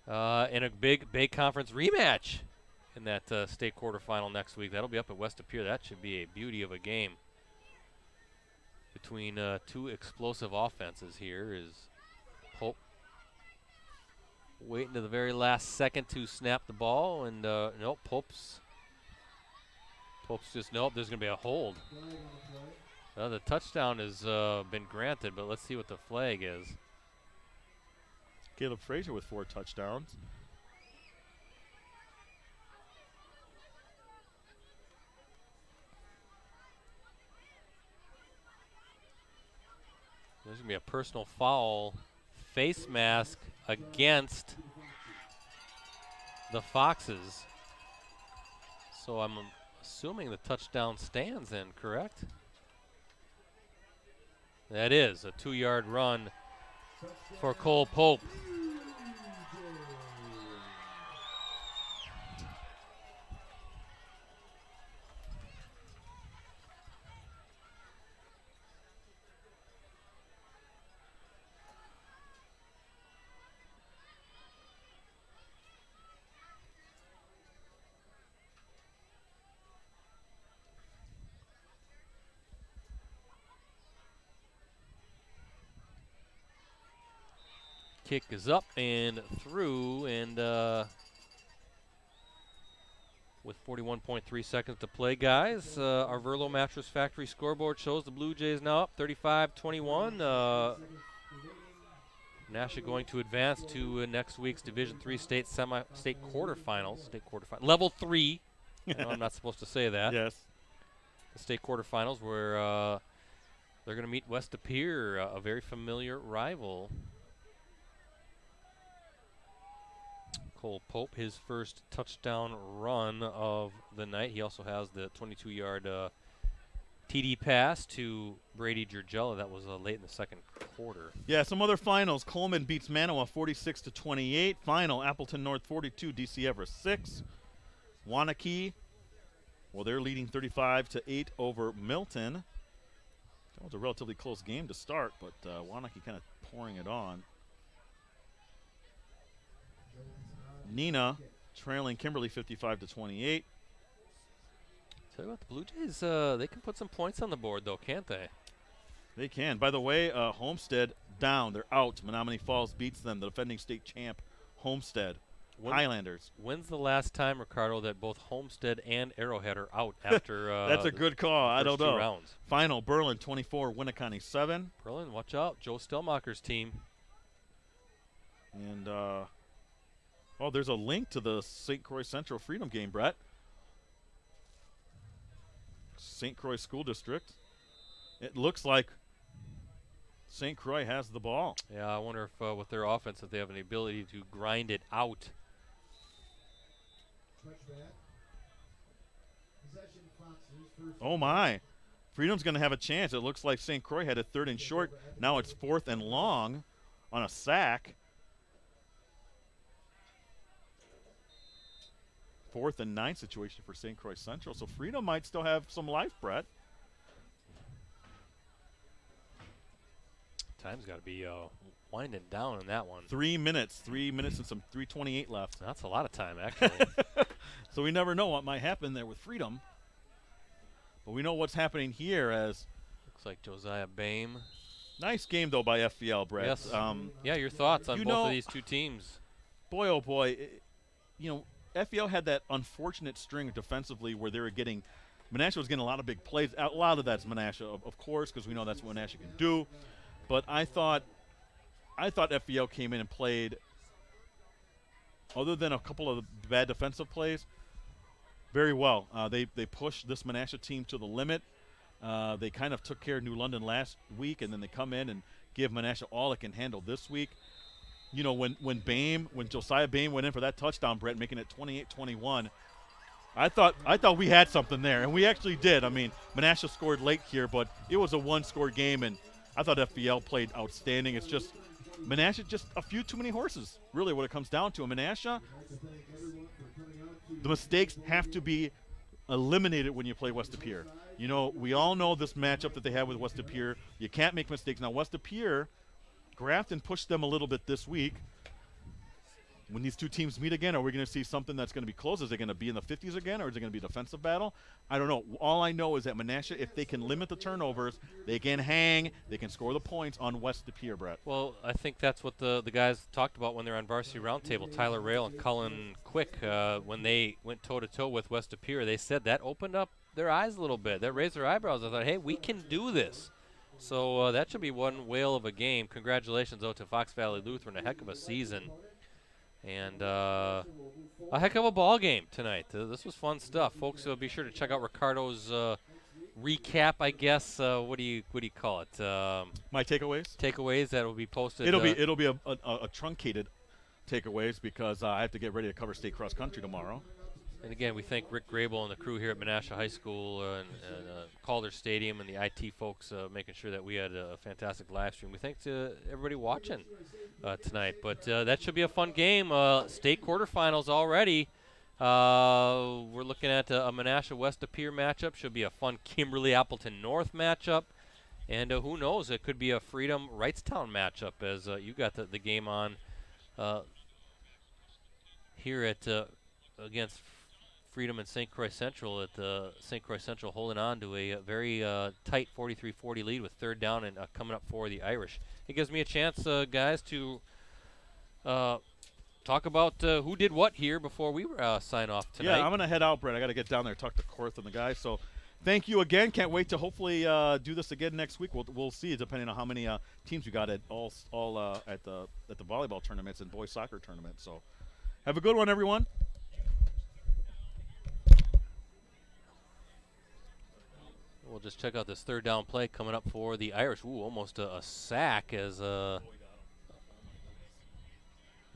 B: in a big conference rematch in that state quarterfinal next week. That'll be up at West Appear. That should be a beauty of a game between two explosive offenses here. Is Pope waiting to the very last second to snap the ball, and nope, Pope's just, nope, there's going to be a hold. The touchdown has been granted, but let's see what the flag is.
A: Caleb Frazier with 4 touchdowns.
B: There's going to be a personal foul, face mask against the Foxes. So I'm assuming the touchdown stands in, correct? That is a 2-yard run for Cole Pope. Kick is up and through, and with 41.3 seconds to play, guys, our Verlo Mattress Factory scoreboard shows the Blue Jays now up 35-21. Menasha going to advance to next week's Division III state quarterfinals. Level 3. I know I'm not supposed to say that.
A: Yes.
B: The state quarterfinals, where they're going to meet West Appear, a very familiar rival. Cole Pope, his first touchdown run of the night. He also has the 22-yard TD pass to Brady Giorgella. That was late in the second quarter.
A: Yeah, some other finals. Coleman beats Manawa 46-28. Final, Appleton North 42, DC Everest 6. Wanakee, well, they're leading 35-8 over Milton. That was a relatively close game to start, but Wanakee kind of pouring it on. Nina trailing Kimberly 55-28.
B: Tell you what, the Blue Jays, they can put some points on the board, though, can't they?
A: They can. By the way, Homestead down. They're out. Menominee Falls beats them, the defending state champ, Homestead. Highlanders.
B: When's the last time, Ricardo, that both Homestead and Arrowhead are out after
A: That's a good call. I don't know.
B: 2 rounds?
A: Final, Berlin 24, Winneconne 7.
B: Berlin, watch out. Joe Stelmacher's team.
A: And, oh, there's a link to the St. Croix Central Freedom game, Brett. St. Croix School District. It looks like St. Croix has the ball.
B: Yeah, I wonder if with their offense, if they have an ability to grind it out.
A: Oh, my. Freedom's going to have a chance. It looks like St. Croix had a 3rd and short. Now it's 4th and long on a sack. 4th and 9 situation for St. Croix Central. So Freedom might still have some life, Brett.
B: Time's got to be winding down on that one.
A: 3 minutes. 3 minutes and some 3:28 left.
B: That's a lot of time, actually.
A: So we never know what might happen there with Freedom. But we know what's happening here as.
B: Looks like Josiah Bame.
A: Nice game, though, by FVL, Brett.
B: Yes. Yeah, your thoughts on both of these two teams.
A: Boy, oh, boy. FVL had that unfortunate string defensively where they were getting. Menasha was getting a lot of big plays. A lot of that's Menasha, of course, because we know that's what Menasha can do. But I thought FVL came in and played, other than a couple of bad defensive plays, very well. They pushed this Menasha team to the limit. They kind of took care of New London last week, and then they come in and give Menasha all it can handle this week. You know, when Josiah Bame went in for that touchdown, Brett, making it 28-21, I thought we had something there, and we actually did. I mean, Menasha scored late here, but it was a one-score game, and I thought FBL played outstanding. It's just Menasha just a few too many horses, really, what it comes down to. Menasha, the mistakes have to be eliminated when you play West De Pere. You know, we all know this matchup that they have with West De Pere. You can't make mistakes. Now, West De Pere, Grafton pushed them a little bit this week. When these two teams meet again, are we going to see something that's going to be close? Is it going to be in the 50s again, or is it going to be a defensive battle? I don't know. All I know is that Menasha, if they can limit the turnovers, they can hang, they can score the points on West De Pere, Brett.
B: Well, I think that's what the guys talked about when they're on Varsity Roundtable. Tyler Rail and Cullen Quick, when they went toe-to-toe with West De Pere, they said that opened up their eyes a little bit. That raised their eyebrows. I thought, hey, we can do this. So that should be one whale of a game. Congratulations, though, to Fox Valley Lutheran. A heck of a season. And a heck of a ball game tonight. This was fun stuff, folks. So be sure to check out Ricardo's recap. I guess what do you call it?
A: My takeaways.
B: Takeaways that will be posted.
A: It'll be a truncated takeaways because I have to get ready to cover state cross country tomorrow.
B: And again, we thank Rick Grable and the crew here at Menasha High School and Calder Stadium and the IT folks making sure that we had a fantastic live stream. We thank to everybody watching tonight. But that should be a fun game. State quarterfinals already. We're looking at a Menasha West De Pere matchup. Should be a fun Kimberly Appleton North matchup. And who knows, it could be a Freedom Wrightstown matchup as you got the game on here at against Freedom and St. Croix Central at St. Croix Central holding on to a very tight 43-40 lead with third down and coming up for the Irish. It gives me a chance, guys, to talk about who did what here before we sign off tonight.
A: Yeah, I'm going to head out, Brett. I got to get down there and talk to Korth and the guys. So thank you again. Can't wait to hopefully do this again next week. We'll see, depending on how many teams we got at all at the volleyball tournaments and boys soccer tournaments. So have a good one, everyone.
B: We'll just check out this third down play coming up for the Irish. Ooh, almost a sack as and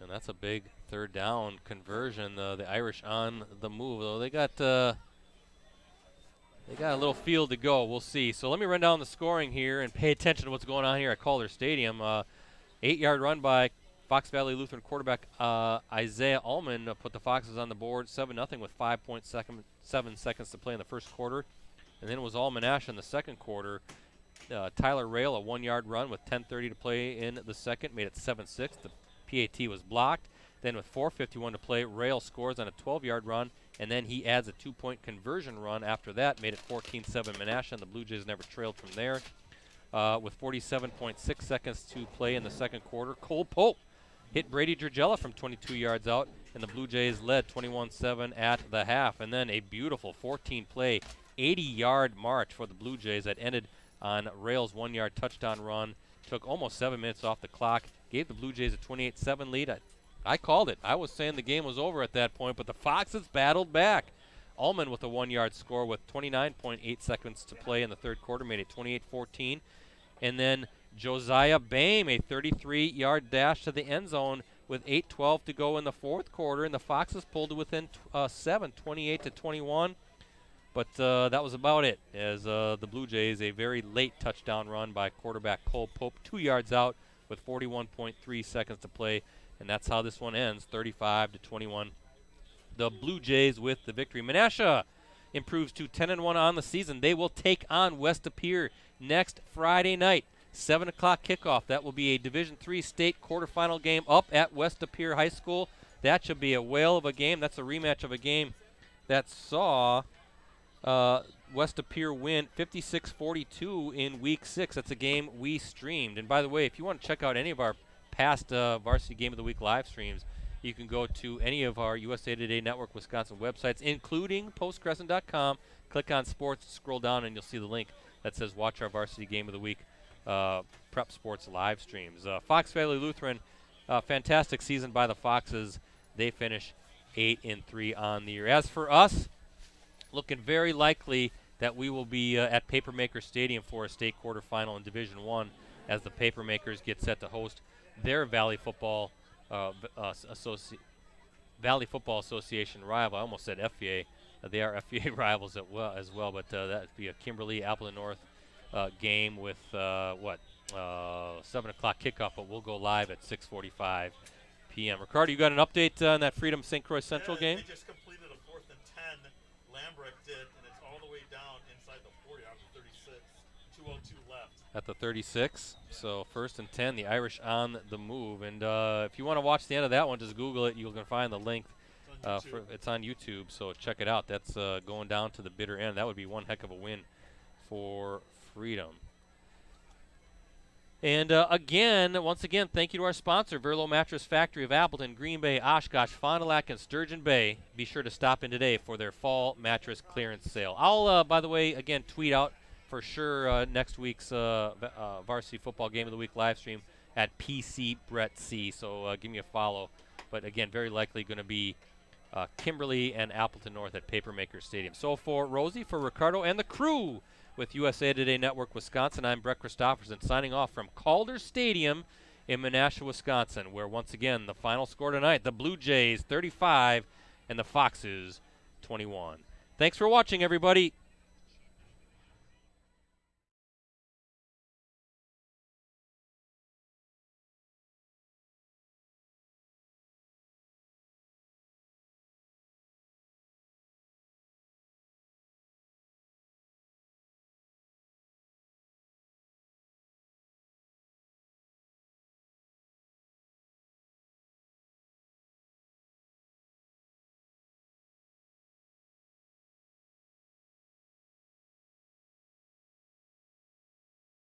B: that's a big third down conversion. The Irish on the move, though. They got a little field to go. We'll see. So let me run down the scoring here and pay attention to what's going on here at Calder Stadium. 8-yard run by Fox Valley Lutheran quarterback Isaiah Ullman put the Foxes on the board 7-0 with 5.7 seconds to play in the first quarter. And then it was all Menasha in the second quarter. Tyler Rail, a 1-yard run with 10:30 to play in the second, made it 7-6. The PAT was blocked. Then with 4:51 to play, Rail scores on a 12-yard run, and then he adds a 2-point conversion run after that, made it 14-7 Menasha, and the Blue Jays never trailed from there. With 47.6 seconds to play in the second quarter, Cole Pope hit Brady Dragella from 22 yards out, and the Blue Jays led 21-7 at the half. And then a beautiful 14-play 80-yard march for the Blue Jays that ended on Rail's 1-yard touchdown run. Took almost 7 minutes off the clock. Gave the Blue Jays a 28-7 lead. I called it. I was saying the game was over at that point, but the Foxes battled back. Ullman with a 1-yard score with 29.8 seconds to play in the third quarter, made it 28-14. And then Josiah Bame, a 33-yard dash to the end zone with 8:12 to go in the fourth quarter, and the Foxes pulled to within 7, 28-21. But that was about it, as the Blue Jays, a very late touchdown run by quarterback Cole Pope, 2 yards out with 41.3 seconds to play, and that's how this one ends, 35-21. The Blue Jays with the victory. Menasha improves to 10-1 on the season. They will take on West De Pere next Friday night, 7 o'clock kickoff. That will be a Division III state quarterfinal game up at West De Pere High School. That should be a whale of a game. That's a rematch of a game that saw West De Pere win 56-42 in Week 6. That's a game we streamed. And by the way, if you want to check out any of our past Varsity Game of the Week live streams, you can go to any of our USA Today Network Wisconsin websites, including postcrescent.com. Click on sports, scroll down, and you'll see the link that says watch our Varsity Game of the Week prep sports live streams. Fox Valley Lutheran, fantastic season by the Foxes. They finish 8-3 on the year. As for us, looking very likely that we will be at Papermaker Stadium for a state quarterfinal in Division I as the Papermakers get set to host their Valley Football Association rival. I almost said FVA. They are FVA rivals as well, but that would be a Kimberly Appleton North game with 7 o'clock kickoff, but we'll go live at 6:45 p.m. Ricardo, you got an update on that Freedom St. Croix Central game?
A: They just completed a 4th and 10. Lambrecht did, and it's all the way down inside the 40 out of 36. 2:02 left. At the
B: 36. So 1st and 10, the Irish on the move. And if you want to watch the end of that one, just Google it. You can find the link. It's on YouTube, so check it out. That's going down to the bitter end. That would be one heck of a win for Freedom. And once again, thank you to our sponsor, Verlo Mattress Factory of Appleton, Green Bay, Oshkosh, Fond du Lac, and Sturgeon Bay. Be sure to stop in today for their fall mattress clearance sale. I'll, by the way, again, tweet out for sure next week's Varsity Football Game of the Week live stream at PC Brett C. So give me a follow. But again, very likely going to be Kimberly and Appleton North at Papermaker Stadium. So for Rosie, for Ricardo, and the crew with USA Today Network Wisconsin, I'm Brett Christopherson signing off from Calder Stadium in Menasha, Wisconsin, where once again the final score tonight, the Blue Jays 35 and the Foxes 21. Thanks for watching, everybody.